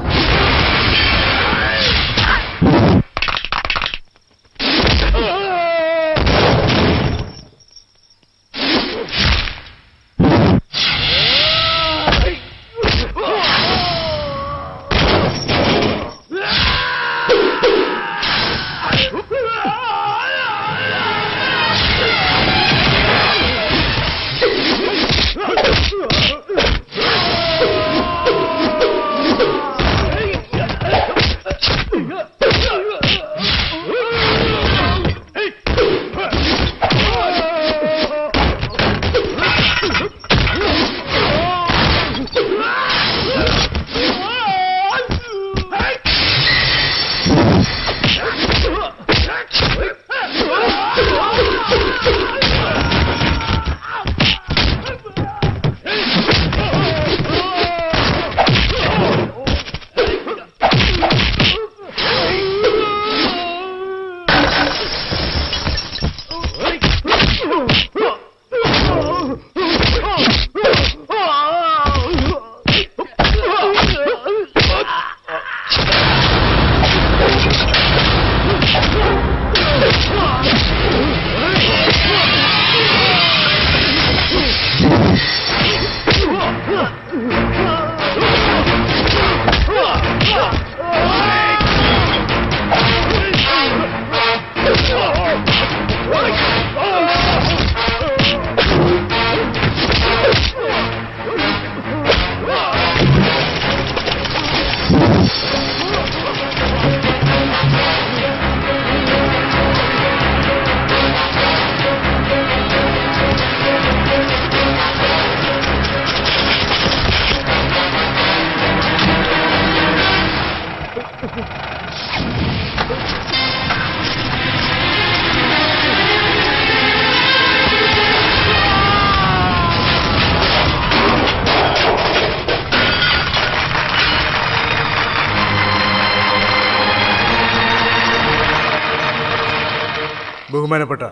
ബഹുമാനപ്പെട്ട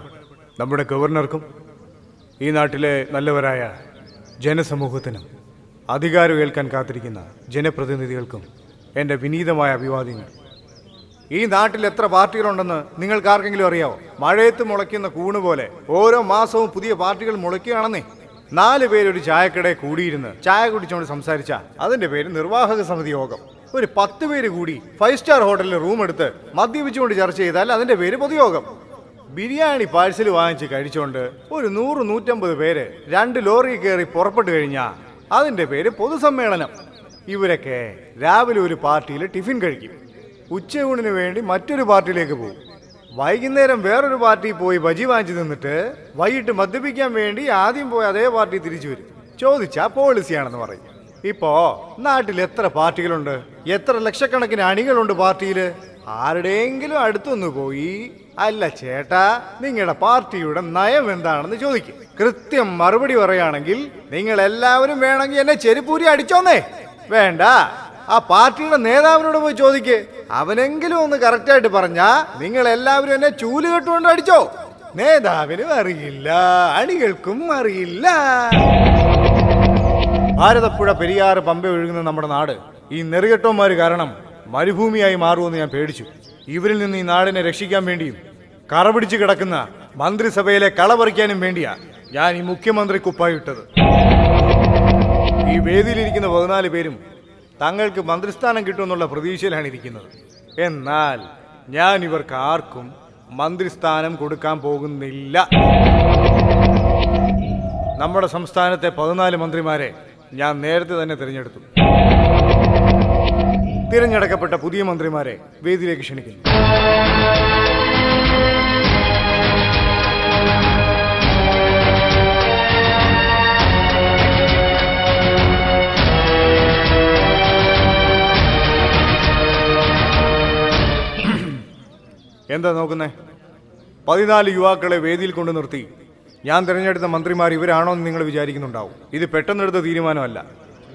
നമ്മുടെ ഗവർണർക്കും ഈ നാട്ടിലെ നല്ലവരായ ജനസമൂഹത്തിനും അധികാരം ഏൽക്കാൻ കാത്തിരിക്കുന്ന ജനപ്രതിനിധികൾക്കും എൻ്റെ വിനീതമായ അഭിവാദ്യങ്ങൾ. ഈ നാട്ടിൽ എത്ര പാർട്ടികളുണ്ടെന്ന് നിങ്ങൾക്ക് ആർക്കെങ്കിലും അറിയാവോ? മഴയത്ത് മുളയ്ക്കുന്ന കൂണ് പോലെ ഓരോ മാസവും പുതിയ പാർട്ടികൾ മുളയ്ക്കുകയാണെന്നേ. 4 പേരൊരു ചായക്കടയിൽ കൂടിയിരുന്ന് ചായ കുടിച്ചുകൊണ്ട് സംസാരിച്ച അതിൻ്റെ പേര് നിർവാഹക സമിതി യോഗം. ഒരു 10 പേര് കൂടി 5 സ്റ്റാർ ഹോട്ടലിൽ റൂം എടുത്ത് മദ്യപിച്ചുകൊണ്ട് ചർച്ച ചെയ്താൽ അതിൻ്റെ പേര് പൊതുയോഗം. ബിരിയാണി പാഴ്സൽ വാങ്ങിച്ച് കഴിച്ചുകൊണ്ട് ഒരു 100-150 പേര് 2 ലോറി കയറി പുറപ്പെട്ടു കഴിഞ്ഞാൽ അതിൻ്റെ പേര് പൊതുസമ്മേളനം. ഇവരൊക്കെ രാവിലെ ഒരു പാർട്ടിയിൽ ടിഫിൻ കഴിക്കും, ഉച്ചയൂണിന് വേണ്ടി മറ്റൊരു പാർട്ടിയിലേക്ക് പോകും, വൈകുന്നേരം വേറൊരു പാർട്ടി പോയി ബജി വാങ്ങിച്ചു നിന്നിട്ട് വൈകിട്ട് മദ്യപിക്കാൻ വേണ്ടി ആദ്യം പോയി അതേ പാർട്ടി തിരിച്ചു വരും. ചോദിച്ചാൽ പോളിസിയാണെന്ന് പറയും. ഇപ്പോ നാട്ടിൽ എത്ര പാർട്ടികളുണ്ട്? എത്ര ലക്ഷക്കണക്കിന് അണികളുണ്ട് പാർട്ടിയിൽ? ആരുടെയെങ്കിലും അടുത്തൊന്ന് പോയി അല്ല ചേട്ടാ നിങ്ങളുടെ പാർട്ടിയുടെ നയം എന്താണെന്ന് ചോദിക്കും. കൃത്യം മറുപടി പറയുകയാണെങ്കിൽ നിങ്ങൾ എല്ലാവരും വേണമെങ്കിൽ എന്നെ ചെരുപ്പൂരി അടിച്ചോന്നേ. വേണ്ട, ആ പാർട്ടിയുടെ നേതാവിനോട് പോയി ചോദിക്ക്. അവനെങ്കിലും ഒന്ന് കറക്റ്റായിട്ട് പറഞ്ഞാ നിങ്ങൾ എല്ലാവരും എന്നെ ചൂല് കെട്ടുകൊണ്ട് അടിച്ചോ. നേതാവിനും അറിയില്ല, അണികൾക്കും അറിയില്ല. ഭാരതപ്പുഴ, പെരിയാറ്, പമ്പ ഒഴുകുന്ന നമ്മുടെ നാട് ഈ നെറികെട്ടോന്മാര് കാരണം മരുഭൂമിയായി മാറുമെന്ന് ഞാൻ പേടിച്ചു. ഇവരിൽ നിന്ന് ഈ നാടിനെ രക്ഷിക്കാൻ വേണ്ടിയും കറപിടിച്ച് കിടക്കുന്ന മന്ത്രിസഭയിലെ കളപറിക്കാനും വേണ്ടിയാ ഞാൻ ഈ മുഖ്യമന്ത്രി കുപ്പായിട്ടത്. ഈ വേദിയിലിരിക്കുന്ന 14 പേരും തങ്ങൾക്ക് മന്ത്രിസ്ഥാനം കിട്ടുമെന്നുള്ള പ്രതീക്ഷയിലാണ് ഇരിക്കുന്നത്. എന്നാൽ ഞാൻ ഇവർക്ക് ആർക്കും മന്ത്രിസ്ഥാനം കൊടുക്കാൻ പോകുന്നില്ല. നമ്മുടെ സംസ്ഥാനത്തെ 14 മന്ത്രിമാരെ ഞാൻ നേരത്തെ തന്നെ തിരഞ്ഞെടുത്തു. തിരഞ്ഞെടുക്കപ്പെട്ട പുതിയ മന്ത്രിമാരെ വേദിയിലേക്ക് ക്ഷണിക്കുന്നു. എന്താ നോക്കുന്നേ? 14 യുവാക്കളെ വേദിയിൽ കൊണ്ടു നിർത്തി ഞാൻ തിരഞ്ഞെടുത്ത മന്ത്രിമാർ ഇവരാണോ എന്ന് നിങ്ങൾ വിചാരിക്കുന്നുണ്ടാവും. ഇത് പെട്ടെന്നെടുത്ത തീരുമാനമല്ല.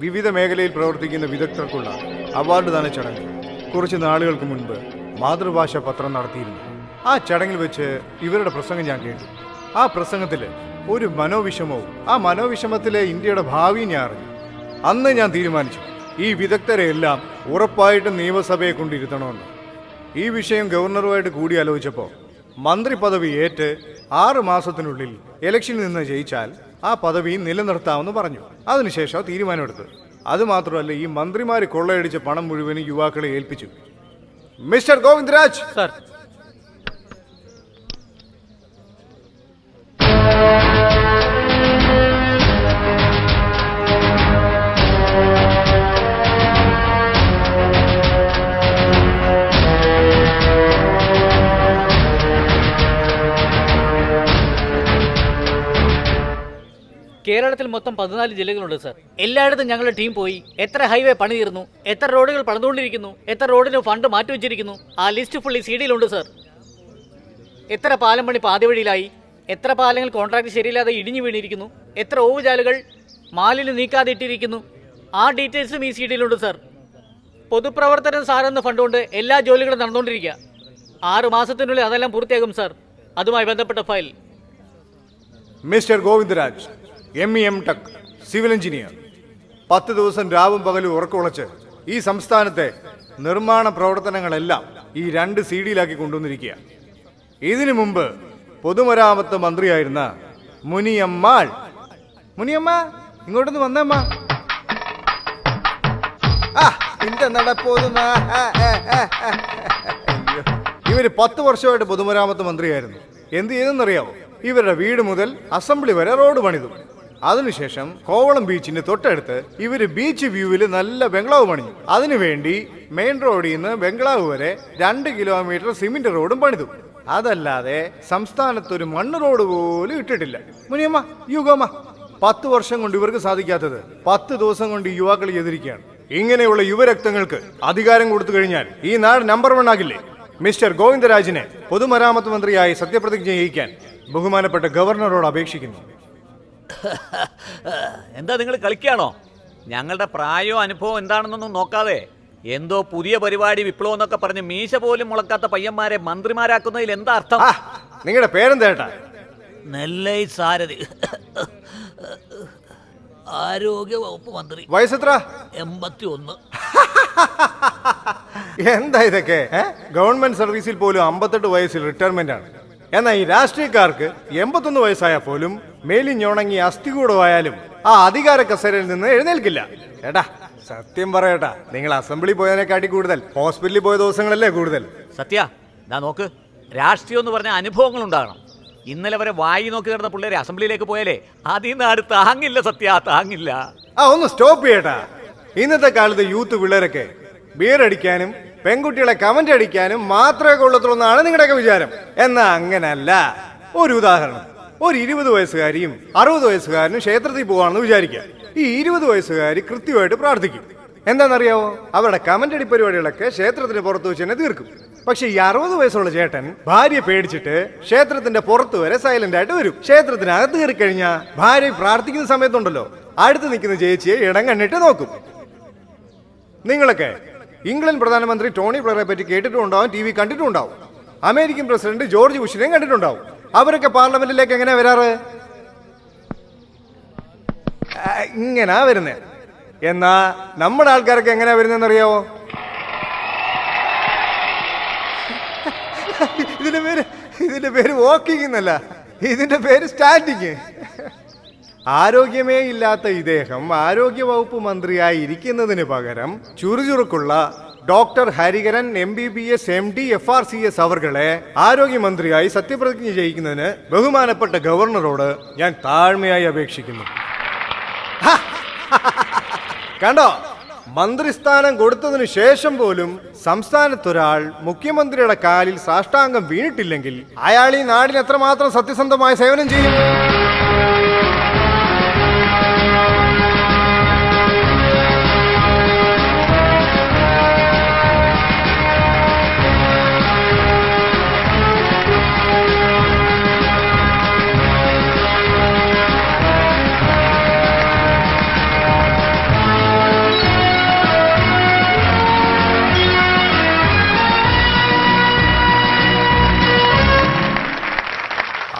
വിവിധ മേഖലയിൽ പ്രവർത്തിക്കുന്ന വിദഗ്ധർക്കുള്ള അവാർഡ് ദാന ചടങ്ങ് കുറച്ച് നാളുകൾക്ക് മുൻപ് മാതൃഭാഷ പത്രം നടത്തിയിരുന്നു. ആ ചടങ്ങിൽ വെച്ച് ഇവരുടെ പ്രസംഗം ഞാൻ കേട്ടു. ആ പ്രസംഗത്തിൽ ഒരു മനോവിഷമവും ആ മനോവിഷമത്തിലെ ഇന്ത്യയുടെ ഭാവി ഞാൻ അറിഞ്ഞു. അന്ന് ഞാൻ തീരുമാനിച്ചു ഈ വിദഗ്ധരെ എല്ലാം ഉറപ്പായിട്ടും നിയമസഭയെ കൊണ്ടിരുത്തണമെന്ന്. ഈ വിഷയം ഗവർണറുമായിട്ട് കൂടിയാലോചിച്ചപ്പോൾ മന്ത്രി പദവി ഏറ്റ് 6 മാസത്തിനുള്ളിൽ ഇലക്ഷനിൽ നിന്ന് ജയിച്ചാൽ ആ പദവി നിലനിർത്താമെന്ന് പറഞ്ഞു. അതിനുശേഷം തീരുമാനമെടുത്തു. അതുമാത്രമല്ല, ഈ മന്ത്രിമാർ കൊള്ളയടിച്ച പണം മുഴുവനും യുവാക്കളെ ഏൽപ്പിച്ചു. മിസ്റ്റർ ഗോവിന്ദരാജ് സർ, കേരളത്തിൽ മൊത്തം 14 ജില്ലകളുണ്ട് സർ. എല്ലായിടത്തും ഞങ്ങളുടെ ടീം പോയി. എത്ര ഹൈവേ പണി തീർന്നു, എത്ര റോഡുകൾ പണിതുകൊണ്ടിരിക്കുന്നു, എത്ര റോഡിന് ഫണ്ട് മാറ്റിവെച്ചിരിക്കുന്നു, ആ ലിസ്റ്റ് ഫുള്ളി CD-യിലുണ്ട് സർ. എത്ര പാലം പണി പാതിവഴിയിലായി, എത്ര പാലങ്ങൾ കോൺട്രാക്ട് ശരിയില്ലാതെ ഇടിഞ്ഞു വീണിരിക്കുന്നു, എത്ര ഓവുചാലുകൾ മാലിന്യം നീക്കാതെ ഇട്ടിരിക്കുന്നു, ആ ഡീറ്റെയിൽസും ഈ CD-യിലുണ്ട് സർ. പൊതുപ്രവർത്തനം സാറെന്ന ഫണ്ട് കൊണ്ട് എല്ലാ ജോലികളും നടന്നുകൊണ്ടിരിക്കുക. 6 മാസത്തിനുള്ളിൽ അതെല്ലാം പൂർത്തിയാകും സർ. അതുമായി ബന്ധപ്പെട്ട file. Mister Govindaraj, MEM tech, civil engineer, 10 ദിവസം രാവും പകലും ഉറക്കമുളച്ച് ഈ സംസ്ഥാനത്തെ നിർമ്മാണ പ്രവർത്തനങ്ങളെല്ലാം ഈ 2 CD-യിലാക്കി കൊണ്ടുവന്നിരിക്കുക. ഇതിനു മുമ്പ് പൊതുമരാമത്ത് മന്ത്രിയായിരുന്ന മുനിയമ്മാൾ. മുനിയമ്മ, ഇങ്ങോട്ടൊന്ന് വന്നമ്മ. ഇവര് 10 വർഷമായിട്ട് പൊതുമരാമത്ത് മന്ത്രിയായിരുന്നു. എന്ത് ചെയ്തെന്നറിയാവോ? ഇവരുടെ വീട് മുതൽ അസംബ്ലി വരെ റോഡ് പണിതു. അതിനുശേഷം കോവളം ബീച്ചിന് തൊട്ടടുത്ത് ഇവര് ബീച്ച് വ്യൂവിൽ നല്ല ബംഗ്ലാവ് പണിഞ്ഞു. അതിനുവേണ്ടി മെയിൻ റോഡിൽ നിന്ന് ബംഗ്ലാവ് വരെ 2 കിലോമീറ്റർ സിമെന്റ് റോഡും പണിതു. അതല്ലാതെ സംസ്ഥാനത്തൊരു മണ്ണ് റോഡ് പോലും ഇട്ടിട്ടില്ല. മുനിയമ്മ, യുഗമ്മ, 10 വർഷം കൊണ്ട് ഇവർക്ക് സാധിക്കാത്തത് 10 ദിവസം കൊണ്ട് യുവാക്കൾ ചെയ്തിരിക്കുകയാണ്. ഇങ്ങനെയുള്ള യുവരക്തങ്ങൾക്ക് അധികാരം കൊടുത്തു കഴിഞ്ഞാൽ ഈ നാട് നമ്പർ 1 ആകില്ലേ? മിസ്റ്റർ ഗോവിന്ദരാജിനെ പൊതുമരാമത്ത് മന്ത്രിയായി സത്യപ്രതിജ്ഞ ചെയ്യിക്കാൻ ബഹുമാനപ്പെട്ട ഗവർണറോട് അപേക്ഷിക്കുന്നു. എന്താ നിങ്ങൾ കളിക്കുകയാണോ? ഞങ്ങളുടെ പ്രായവും അനുഭവം എന്താണെന്നൊന്നും നോക്കാതെ എന്തോ പുതിയ പരിപാടി വിപ്ലവം എന്നൊക്കെ പറഞ്ഞ് മീശ പോലും മുളക്കാത്ത പയ്യന്മാരെ മന്ത്രിമാരാക്കുന്നതിൽ എന്താ അർത്ഥം? നിങ്ങളുടെ പേരെന്തേട്ടാ? നെല്ലൈ സാരഥി, ആരോഗ്യ വകുപ്പ് മന്ത്രി. വയസ്സെത്ര? 81. എന്താ ഇതൊക്കെ? ഗവൺമെന്റ് സർവീസിൽ പോലും 58 വയസ്സിൽ റിട്ടയർമെന്റ് ആണ്. എന്നാൽ ഈ രാഷ്ട്രീയക്കാർക്ക് 81 വയസ്സായാൽ പോലും മേലിഞ്ഞുണങ്ങി അസ്ഥികൂടമായാലും ആ അധികാര കസേരയിൽ നിന്ന് എഴുന്നേൽക്കില്ല. ഏട്ടാ സത്യം പറയട്ടാ, നിങ്ങൾ അസംബ്ലി പോയതിനെക്കാട്ടി കൂടുതൽ ഹോസ്പിറ്റലിൽ പോയ ദിവസങ്ങളല്ലേ കൂടുതൽ. സത്യ, ദാ നോക്ക്, രാഷ്ട്രീയം എന്ന് പറഞ്ഞ അനുഭവങ്ങൾ ഉണ്ടാകണം. ഇന്നലെ വരെ വായി നോക്കി കിടന്ന പിള്ളേരെ അസംബ്ലിയിലേക്ക് പോയാലേ അതിൽ നാട് താങ്ങില്ല. സത്യ, താങ്ങില്ല. ഒന്ന് സ്റ്റോപ്പ് ചെയ്യട്ടാ. ഇന്നത്തെ കാലത്ത് യൂത്ത് പിള്ളേരൊക്കെ ബിയർ അടിക്കാനും പെൺകുട്ടികളെ കമന്റ് അടിക്കാനും മാത്രമേ കൊള്ളത്തുള്ളൂ എന്നാണ് നിങ്ങളുടെയൊക്കെ വിചാരം. എന്നാ അങ്ങനല്ല. ഒരു ഉദാഹരണം, ഒരു 20 വയസ്സുകാരിയും 60 വയസ്സുകാരനും ക്ഷേത്രത്തിൽ പോവാണെന്ന് വിചാരിക്കുക. ഈ 20 വയസ്സുകാരി കൃത്യമായിട്ട് പ്രാർത്ഥിക്കും. എന്താണെന്നറിയാവോ? അവരുടെ കമന്റ് അടി പരിപാടികളൊക്കെ ക്ഷേത്രത്തിന് പുറത്ത് വെച്ച് തന്നെ തീർക്കും. പക്ഷെ ഈ 60 വയസ്സുള്ള ചേട്ടൻ ഭാര്യയെ പേടിച്ചിട്ട് ക്ഷേത്രത്തിന്റെ പുറത്ത് വരെ സൈലന്റ് ആയിട്ട് വരും. ക്ഷേത്രത്തിനകത്ത് കയറി കഴിഞ്ഞാൽ ഭാര്യ പ്രാർത്ഥിക്കുന്ന സമയത്തുണ്ടല്ലോ, അടുത്ത് നിൽക്കുന്ന ചേച്ചിയെ ഇടം കണ്ണിട്ട് നോക്കും. നിങ്ങളൊക്കെ ഇംഗ്ലണ്ട് പ്രധാനമന്ത്രി ടോണി ബ്ലെയറെ പറ്റി കേട്ടിട്ടുണ്ടാവും, TV കണ്ടിട്ടുണ്ടാവും. അമേരിക്കൻ പ്രസിഡന്റ് ജോർജ് ബുഷിനെയും കണ്ടിട്ടുണ്ടാവും. അവരൊക്കെ പാർലമെന്റിലേക്ക് എങ്ങനെയാ വരാറ്? ഇങ്ങനാ വരുന്നേ. എന്നാ നമ്മുടെ ആൾക്കാരൊക്കെ എങ്ങനെയാ വരുന്നതെന്നറിയാവോ? ഇതിന്റെ പേര് വാക്കിംഗ് എന്നല്ല, ഇതിന്റെ പേര് സ്റ്റാൻഡിങ്. ആരോഗ്യമേ ഇല്ലാത്ത ഇദ്ദേഹം ആരോഗ്യ വകുപ്പ് മന്ത്രിയായി ഇരിക്കുന്നതിന് പകരം ചുറുചുറുക്കുള്ള doctor Hariharan MBBS MD FRCS അവർകളെ ആരോഗ്യമന്ത്രിയായി സത്യപ്രതിജ്ഞ ചെയ്യിക്കുന്നതിന് ബഹുമാനപ്പെട്ട ഗവർണറോട് ഞാൻ താഴ്മയായി അപേക്ഷിക്കുന്നു. കണ്ടോ, മന്ത്രിസ്ഥാനം കൊടുത്തതിനു ശേഷം പോലും സംസ്ഥാനത്തൊരാൾ മുഖ്യമന്ത്രിയുടെ കാലിൽ സാഷ്ടാംഗം വീണിട്ടില്ലെങ്കിൽ അയാൾ ഈ നാടിന് എത്രമാത്രം സത്യസന്ധമായ സേവനം ചെയ്യും?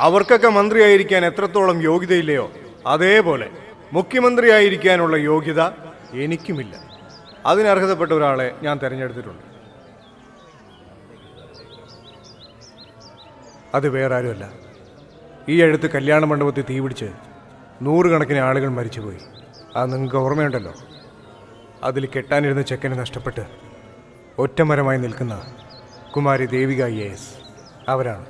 അവർക്കൊക്കെ മന്ത്രിയായിരിക്കാൻ എത്രത്തോളം യോഗ്യതയില്ലയോ അതേപോലെ മുഖ്യമന്ത്രിയായിരിക്കാനുള്ള യോഗ്യത എനിക്കുമില്ല. അതിനർഹതപ്പെട്ട ഒരാളെ ഞാൻ തിരഞ്ഞെടുത്തിട്ടുണ്ട്. അത് വേറെ ആരുമല്ല, ഈ അടുത്ത് കല്യാണ മണ്ഡപത്തിൽ തീപിടിച്ച് 100 കണക്കിന് ആളുകൾ മരിച്ചുപോയി. അത് നിങ്ങൾക്ക് ഓർമ്മയുണ്ടല്ലോ. അതിൽ കെട്ടാനിരുന്ന ചെക്കനെ നഷ്ടപ്പെട്ട് ഒറ്റമരമായി നിൽക്കുന്ന കുമാരി ദേവിക IAS അവരാണ്.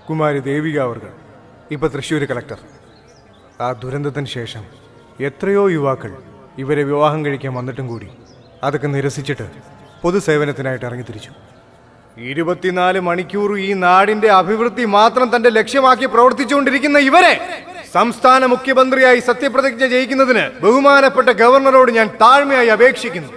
കുമാരി ദേവിക അവർകൾ ഇപ്പൊ തൃശ്ശൂർ കളക്ടർ. ആ ദുരന്തത്തിന് ശേഷം എത്രയോ യുവാക്കൾ ഇവരെ വിവാഹം കഴിക്കാൻ വന്നിട്ടും കൂടി അതൊക്കെ നിരസിച്ചിട്ട് പൊതുസേവനത്തിനായിട്ട് ഇറങ്ങിത്തിരിച്ചു. 24 മണിക്കൂർ ഈ നാടിന്റെ അഭിവൃദ്ധി മാത്രം തന്റെ ലക്ഷ്യമാക്കി പ്രവർത്തിച്ചുകൊണ്ടിരിക്കുന്ന ഇവരെ സംസ്ഥാന മുഖ്യമന്ത്രിയായി സത്യപ്രതിജ്ഞ ചെയ്യിക്കുന്നതിന് ബഹുമാനപ്പെട്ട ഗവർണറോട് ഞാൻ താഴ്മയായി അപേക്ഷിക്കുന്നു.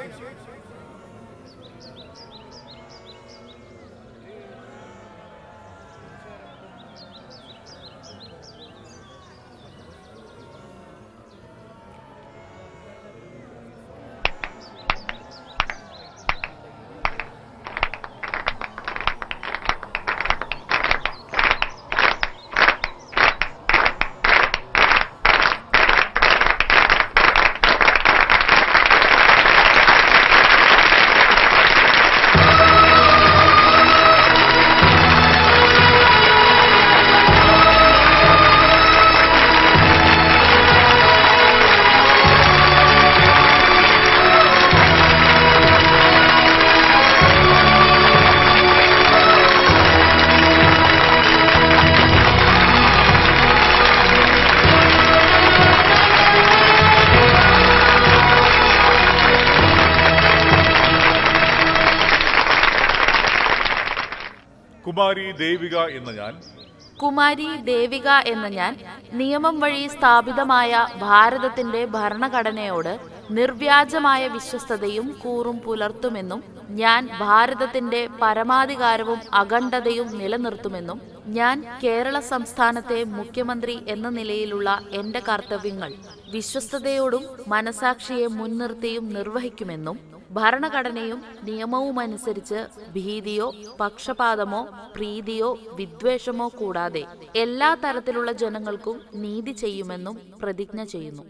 കുമാരി ദേവിക എന്ന ഞാൻ നിയമം വഴി സ്ഥാപിതമായ ഭാരതത്തിന്റെ ഭരണഘടനയോട് നിർവ്യാജമായ വിശ്വസ്തതയും കൂറും പുലർത്തുമെന്നും ഞാൻ ഭാരതത്തിന്റെ പരമാധികാരവും അഖണ്ഡതയും നിലനിർത്തുമെന്നും ഞാൻ കേരള സംസ്ഥാനത്തെ മുഖ്യമന്ത്രി എന്ന നിലയിലുള്ള എന്റെ കർത്തവ്യങ്ങൾ വിശ്വസ്തയോടും മനസാക്ഷിയെ മുൻനിർത്തിയും നിർവഹിക്കുമെന്നും ഭരണഘടനയും നിയമവുമനുസരിച്ച് ഭീതിയോ പക്ഷപാതമോ പ്രീതിയോ വിദ്വേഷമോ കൂടാതെ എല്ലാ തരത്തിലുള്ള ജനങ്ങൾക്കും നീതി ചെയ്യുമെന്നും പ്രതിജ്ഞ ചെയ്യുന്നു.